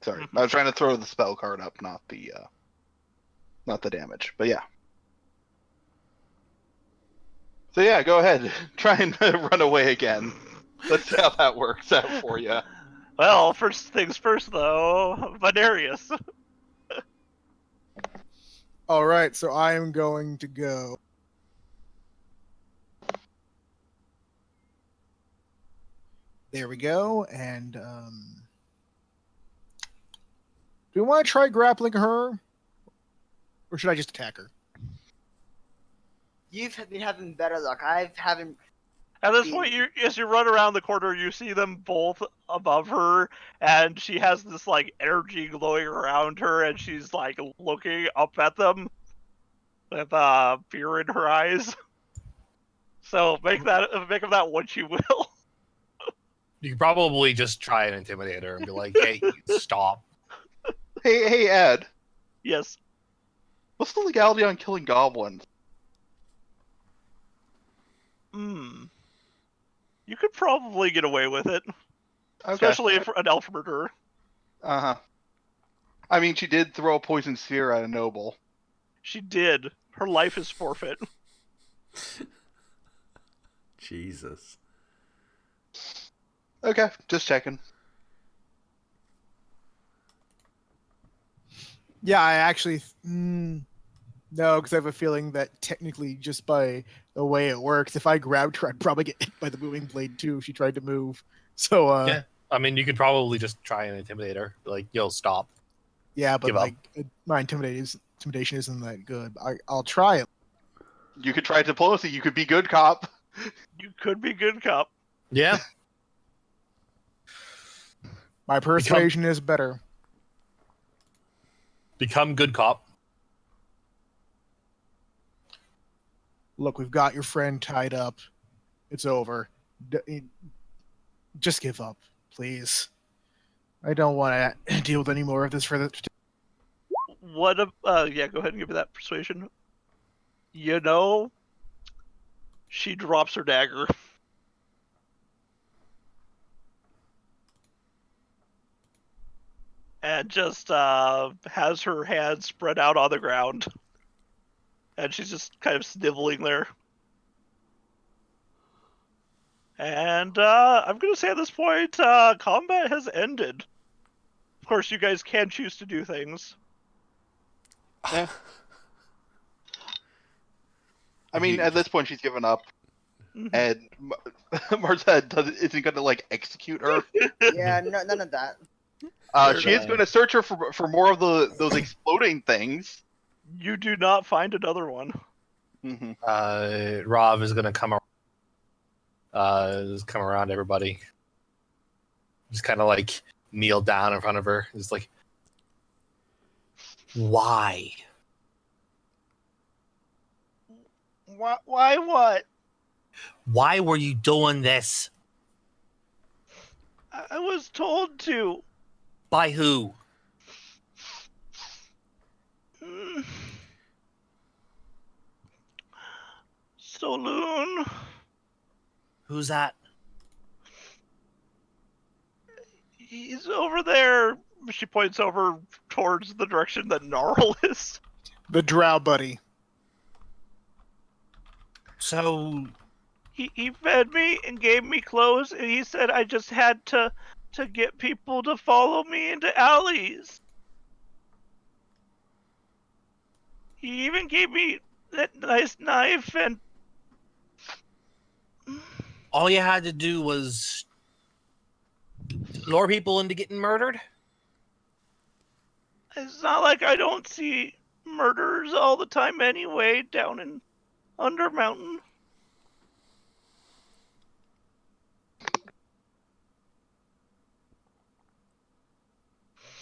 Sorry, I was trying to throw the spell card up, not the damage. But yeah. So yeah, go ahead. Try and run away again. Let's see how that works out for you. Well, first things first, though, Venarius. All right, so I am going to go. There we go, and do we want to try grappling her, or should I just attack her? You've been having better luck. I haven't. At this point, as you run around the corner, you see them both above her, and she has this like energy glowing around her, and she's like looking up at them with fear in her eyes. So make of that what you will. You could probably just try and intimidate her and be like, "Hey, stop." Hey, Ed. Yes. What's the legality on killing goblins? You could probably get away with it, Okay. especially if an elf murderer. Uh-huh. I mean, she did throw a poison sphere at a noble. She did. Her life is forfeit. Jesus. Okay, just checking. Yeah, I actually no, because I have a feeling that technically, just by the way it works, if I grabbed her, I'd probably get hit by the moving blade too if she tried to move. So Yeah. I mean, you could probably just try and intimidate her. Like, yo, stop. yeah, but Give up. like my intimidation isn't that good. I'll try it. You could try diplomacy. You could be good cop. You could be good cop. Yeah. My persuasion is better. Become good cop. Look, we've got your friend tied up. It's over. Just give up, please. I don't want to deal with any more of this for the. What? Yeah, go ahead and give me that persuasion. You know, she drops her dagger. And just has her hands spread out on the ground. And she's just kind of sniveling there. And I'm going to say at this point, combat has ended. Of course, you guys can choose to do things. Yeah. I mean, at this point, she's given up. And Marza isn't going to, like, execute her. Yeah, no, none of that. She is going to search her for more of those exploding things. You do not find another one. Mm-hmm. Rav is gonna come around everybody. Just kind of like kneel down in front of her. Just like, why? Why what? Why were you doing this? I was told to. By who? Saloon. Who's that? He's over there. She points over towards the direction that Gnarl is. The drow buddy. So, He fed me and gave me clothes, and he said I just had to get people to follow me into alleys. He even gave me that nice knife, and all you had to do was lure people into getting murdered? it's not like I don't see murders all the time anyway down in Undermountain.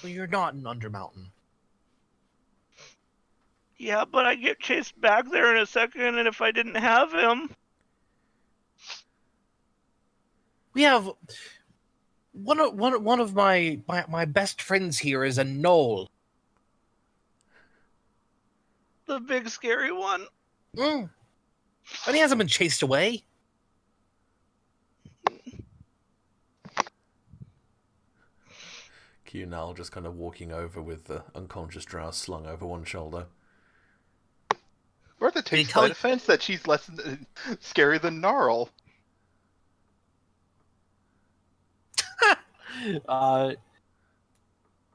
Well, you're not in Undermountain. Yeah, but I get chased back there in a second, and if I didn't have him... We have one of my best friends here is a gnoll. The big scary one. And he hasn't been chased away. Cunal just kind of walking over with the unconscious drow slung over one shoulder. Or the takes my defense that she's less scary than Gnarl.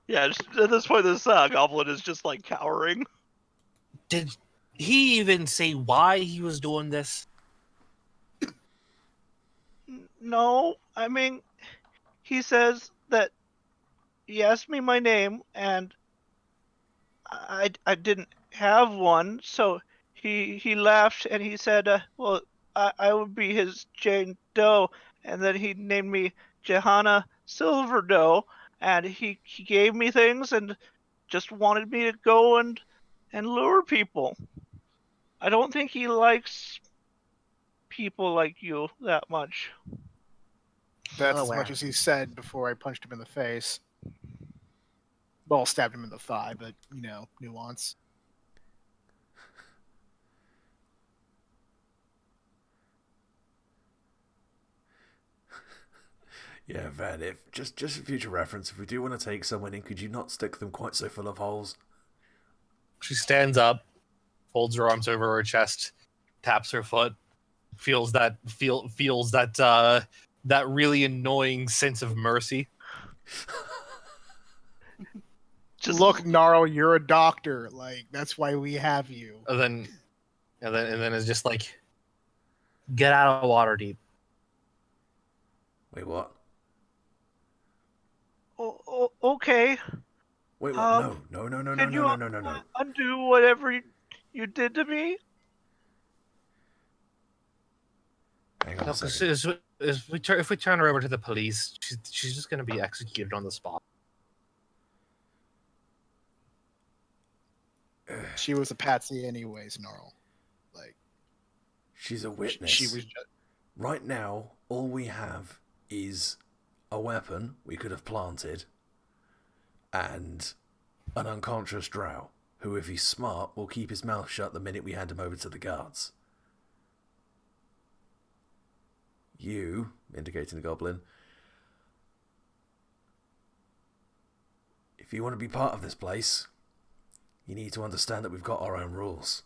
Yeah, just, at this point, this goblin is just like cowering. Did he even say why he was doing this? No, I mean, he says that he asked me my name, and I didn't have one, so he laughed and he said, well, I would be his Jane Doe, and then he named me Johanna Silver Doe, and he gave me things and just wanted me to go and lure people. I don't think he likes people like you that much. That's as much as he said before I punched him in the face. Well, stabbed him in the thigh, but, you know, nuance. Yeah, Van, if just for future reference, if we do want to take someone in, could you not stick them quite so full of holes? She stands up, folds her arms over her chest, taps her foot, feels that that really annoying sense of mercy. Just look, Gnarl, you're a doctor. Like, that's why we have you. And then it's just like, get out of Waterdeep. Wait, what? Oh, okay. Wait, what? No. Can you undo whatever you did to me? Hang on No, a second. if we turn her over to the police, she's just going to be executed on the spot. She was a patsy anyways, Gnarl. Like, she's a witness. She was just... Right now, all we have is a weapon we could have planted and an unconscious drow, who, if he's smart, will keep his mouth shut the minute we hand him over to the guards. You, indicating the goblin, if you want to be part of this place, you need to understand that we've got our own rules.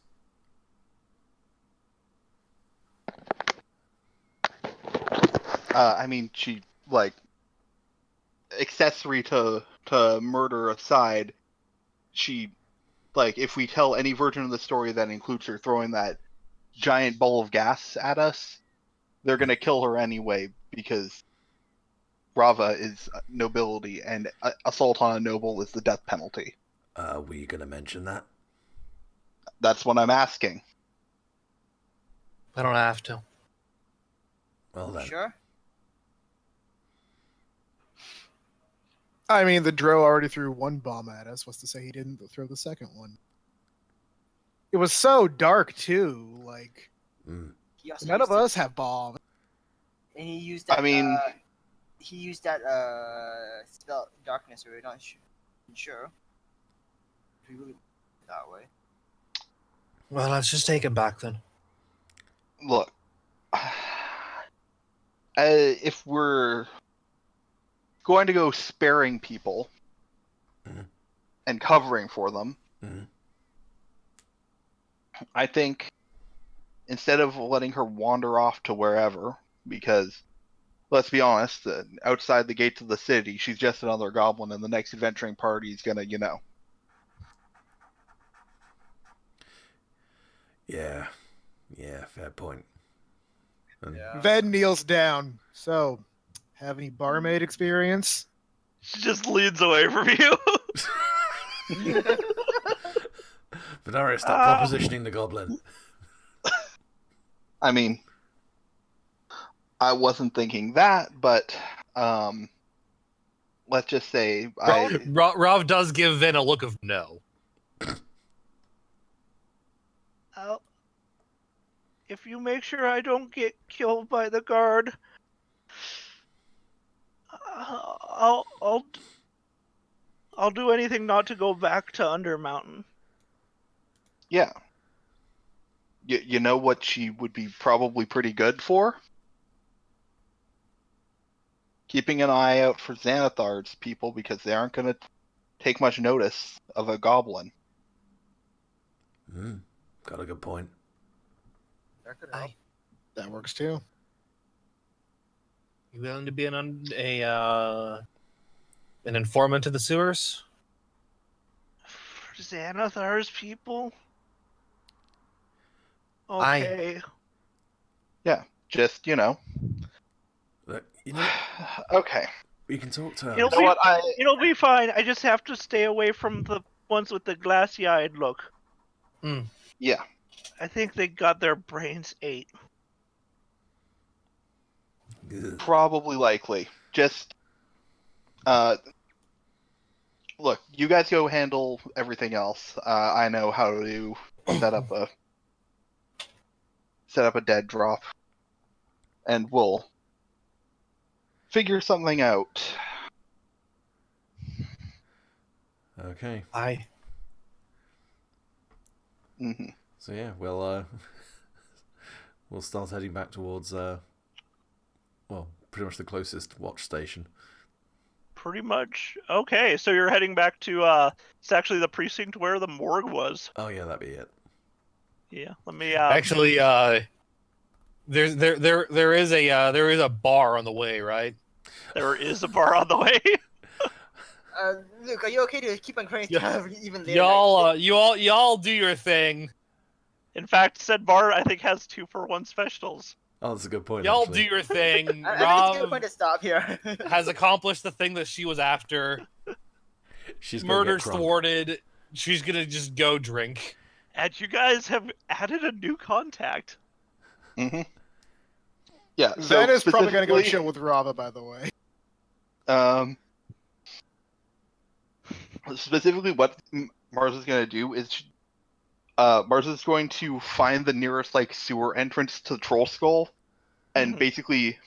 I mean, she, like, accessory to murder aside, she, like, if we tell any version of the story that includes her throwing that giant ball of gas at us, they're gonna kill her anyway, because Rava is nobility, and assault on a noble is the death penalty. Were you going to mention that? That's what I'm asking. I don't have to. Well then. Sure. I mean, the Drow already threw one bomb at us. What's to say he didn't throw the second one? It was so dark, too. Like, none of us have bombs. And he used that. I mean, he used that spell darkness. We're not sure. If we really that way. Well, let's just take it back then. Look, if we're going to go sparing people Mhm. and covering for them, Mhm. I think instead of letting her wander off to wherever, because let's be honest, outside the gates of the city, she's just another goblin, and the next adventuring party is gonna, Yeah, yeah, fair point. And Ven kneels down. So, have any barmaid experience? She just leans away from you. Venaria, stop Ah. propositioning the goblin. I mean, I wasn't thinking that, but let's just say Rav does give Vin a look of no. I'll, if you make sure I don't get killed by the guard, I'll do anything not to go back to Undermountain. yeah. You know what she would be probably pretty good for? Keeping an eye out for Xanathar's people, because they aren't going to take much notice of a goblin. Got a good point. That could help. That works too. You willing to be an informant to the sewers? For Xanathar's people? Aye. Okay. Yeah, just, Look, you know, okay. we can talk to her. It'll You know what? It'll be fine. I just have to stay away from the ones with the glassy-eyed look. Yeah. I think they got their brains ate. Ugh. Probably likely. Just look, you guys go handle everything else. I know how to set up a dead drop, and we'll figure something out. Okay. Aye. Hmm. So yeah, we'll start heading back towards pretty much the closest watch station. Pretty much. Okay, so you're heading back to it's actually the precinct where the morgue was. Oh yeah, that'd be it. Yeah, let me Actually, there is a bar on the way, right? there is a bar on the way. Luke, are you okay to keep on crying Yeah. even later? Y'all do your thing. In fact, said bar I think has 2-for-1 specials. Oh, that's a good point. Y'all actually. do your thing. I think it's a good Rob point to stop here. has accomplished the thing that she was after. She's gonna Murder get crunk. thwarted. She's gonna just go drink. And you guys have added a new contact. Hmm. Yeah. So Ven is probably going to go specifically, chill with Rava, by the way. Specifically, what Mars is going to do is, Mars is going to find the nearest sewer entrance to Troll Skull, and Mhm. basically,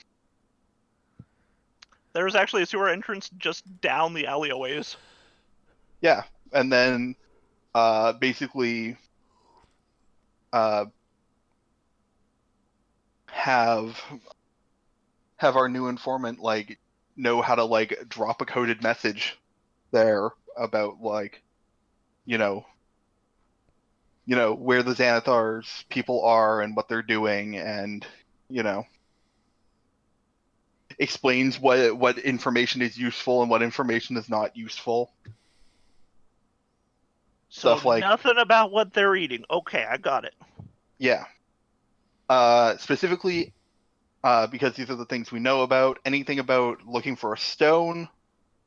There's actually a sewer entrance just down the alleyways. yeah, and then basically have our new informant know how to drop a coded message there about you know where the Xanathar's people are and what they're doing, and explains what information is useful and what information is not useful. So Stuff like nothing about what they're eating. Okay, I got it. yeah. Specifically, because these are the things we know about. Anything about looking for a stone?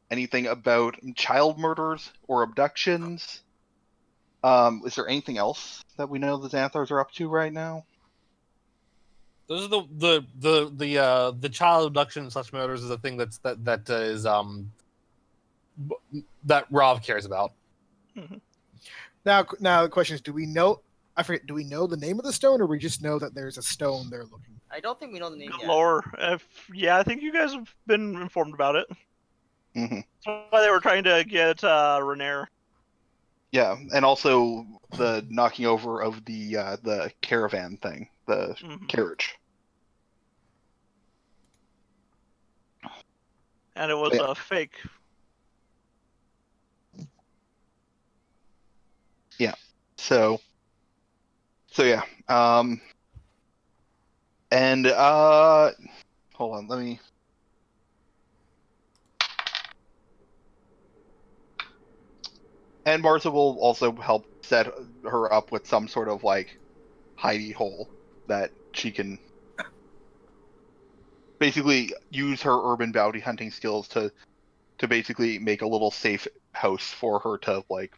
Anything about child murders or abductions? Is there anything else that we know the Xanthars are up to right now? Those are the child abduction / murders is a thing that is that Rob cares about. Now the question is, do we know? I forget. Do we know the name of the stone, or we just know that there's a stone they're looking? I don't think we know the name yet. Galore. Yeah, I think you guys have been informed about it. Mm-hmm. That's why they were trying to get Renair. Yeah, and also the knocking over of the caravan thing, the Mhm. carriage. And it was Yeah. a fake. So yeah. And hold on, let me. And Martha will also help set her up with some sort of like hidey hole that she can basically use her urban bounty hunting skills to basically make a little safe house for her to like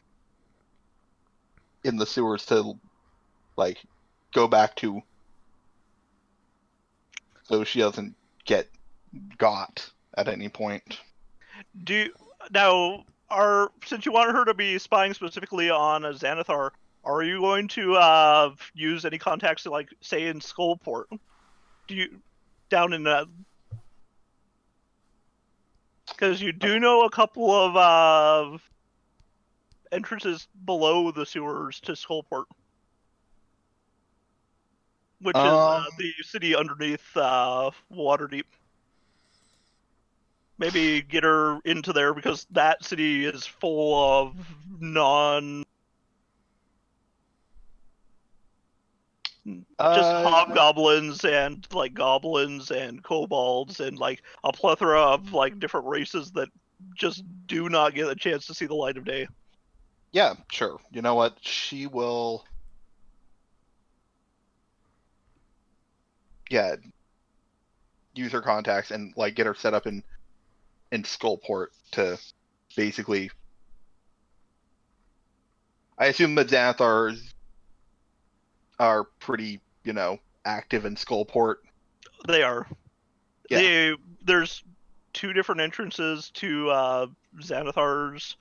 in the sewers to like go back to so she doesn't get got at any point. Do you, now are since you want her to be spying specifically on a Xanathar, are you going to use any contacts like say in Skullport? Do you down in because you do know a couple of entrances below the sewers to Skullport, which is the city underneath Waterdeep. Maybe get her into there because that city is full of non just hobgoblins and like goblins and kobolds and like a plethora of like different races that just do not get a chance to see the light of day. Yeah, sure. You know what? She will. Yeah, use her contacts and like get her set up in Skullport to basically. I assume the Xanathars are pretty, active in Skullport. They are. Yeah. There's two different entrances to Xanathar's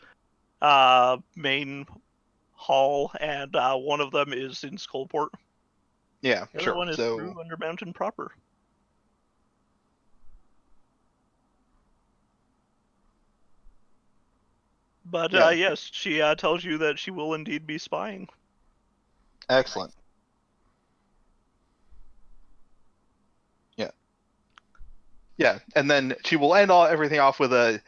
main hall, and one of them is in Skullport. Yeah, The other sure. one is So through Undermountain proper. But yeah, yes, she tells you that she will indeed be spying. excellent. Yeah. Yeah, and then she will end everything off with a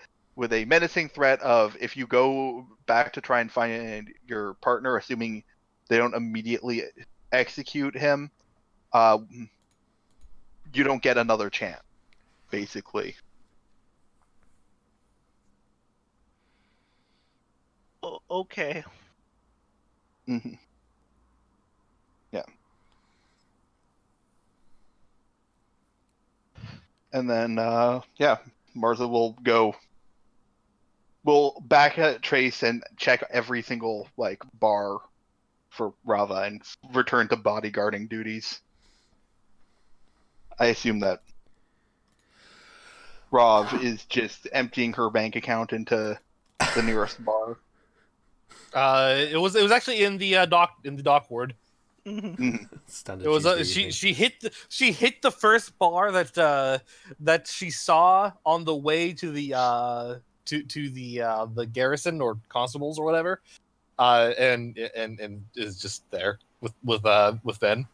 menacing threat of if you go back to try and find your partner, assuming they don't immediately execute him, you don't get another chance, basically. Okay. Hmm. Yeah. And then, Martha will go. We'll back at Trace and check every single like bar for Rava and return to bodyguarding duties. I assume that Rav is just emptying her bank account into the nearest bar. It was actually in the dock ward. Mm-hmm. Standard It was Tuesday she evening. she hit the first bar that she saw on the way to the the garrison or constables or whatever, and is just there with Ben.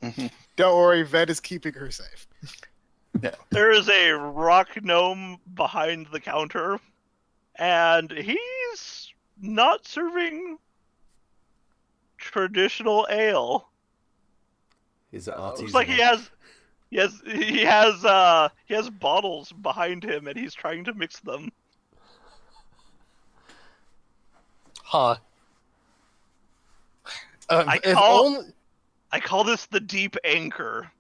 Mm-hmm. Don't worry, Ved is keeping her safe. There is a rock gnome behind the counter, and he's not serving traditional ale. Is it Looks like artisanal? he has bottles behind him, and he's trying to mix them. Huh. I call this the deep anchor.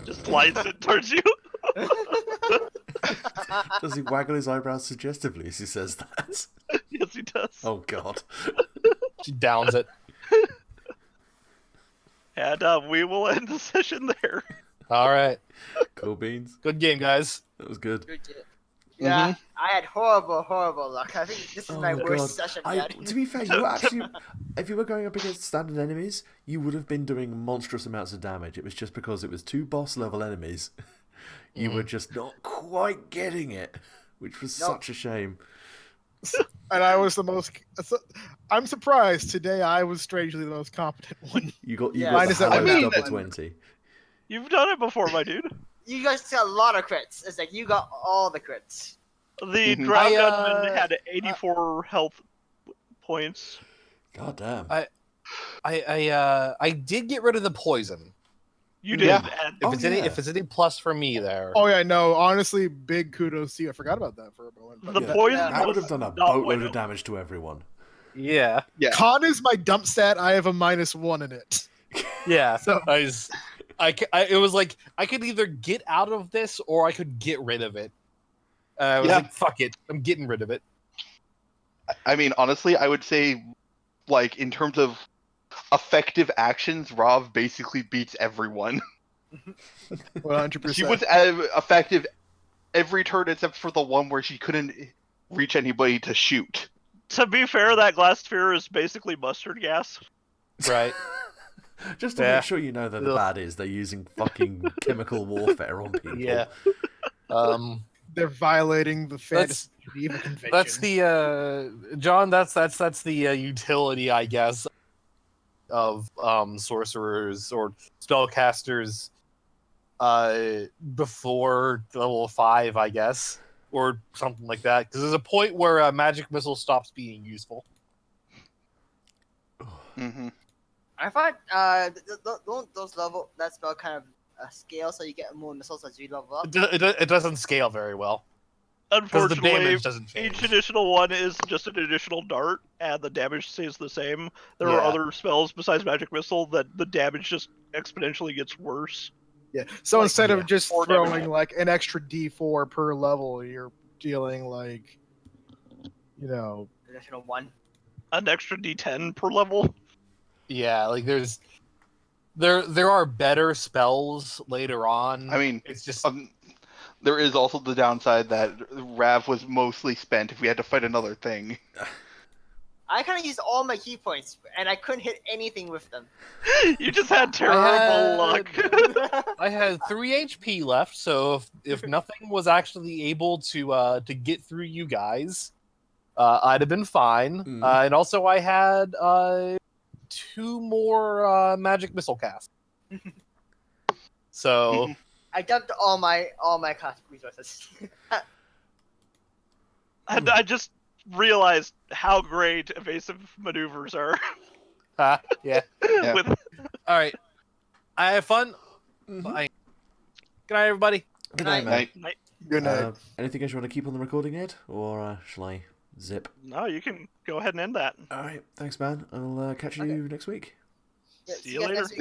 Just slides it towards you. Does he waggle his eyebrows suggestively as he says that? Yes, he does. Oh god. She downs it. And we will end the session there. All right. Cool beans. Good game, guys. That was good. Yeah, I had horrible luck. I think this is my worst session yet. To be fair, you were actually, if you were going up against standard enemies, you would have been doing monstrous amounts of damage. It was just because it was 2 boss level enemies. You were just not quite getting it, which was such a shame. And I was the most. I'm surprised today. I was strangely the most competent one. You got Yeah. the Minus that hallowed one double bad 20. You've done it before, my dude. You guys got a lot of crits. It's like you got all the crits. The Mhm. drow I, gunman had 84 health points. God damn. I did get rid of the poison. You did, Yeah. and If Oh, it's yeah. if it's any plus for me there. Oh yeah, no. Honestly, big kudos to you. I forgot about that for a moment. But the yeah. poison Yeah. That would was have done a not boatload bueno. of damage to everyone. Yeah. Yeah. Con is my dump stat. I have a -1 in it. Yeah. So It was like I could either get out of this or I could get rid of it. I was Yeah. like, fuck it, I'm getting rid of it. I mean, honestly, I would say, like, in terms of effective actions, Rav basically beats everyone. 100%. She was effective every turn except for the one where she couldn't reach anybody to shoot. To be fair, that glass sphere is basically mustard gas. Right. Just to Yeah. make sure you know they're the Ugh. bad is, they're using fucking chemical warfare on people. Yeah. They're violating the fantasy Geneva Convention. That's the John. That's the utility, I guess, of sorcerers or spellcasters before level 5, I guess, or something like that. Because there's a point where a magic missile stops being useful. Mm-hmm. I thought don't those level that spell kind of scale so you get more missiles as you level up. It doesn't scale very well because the Unfortunately, damage doesn't change. each additional one is just an additional dart, and the damage stays the same. There are Yeah. other spells besides Magic Missile that the damage just exponentially gets worse. Yeah. So Like, instead yeah, of just 4 throwing damage. like an extra D4 per level, you're dealing like, Additional one. An extra D10 per level. Yeah, like there are better spells later on. I mean, it's just there is also the downside that Rav was mostly spent if we had to fight another thing. I kind of used all my key points and I couldn't hit anything with them. You just had terrible had- luck. I had 3 HP left, so if nothing was actually able to get through you guys, I'd have been fine. And also I had 2 more magic missile casts. So I dumped all my class resources. And I just realized how great evasive maneuvers are. yeah. Yeah. With All right. I have fun. Mhm. Bye. Good night, everybody. Good night, Night. mate. Good night. Anything else you want to keep on the recording, Ed? Or shall I zip? No, you can go ahead and end that. Alright, thanks, man. I'll catch you next week. Yeah, See see you guys later. next week.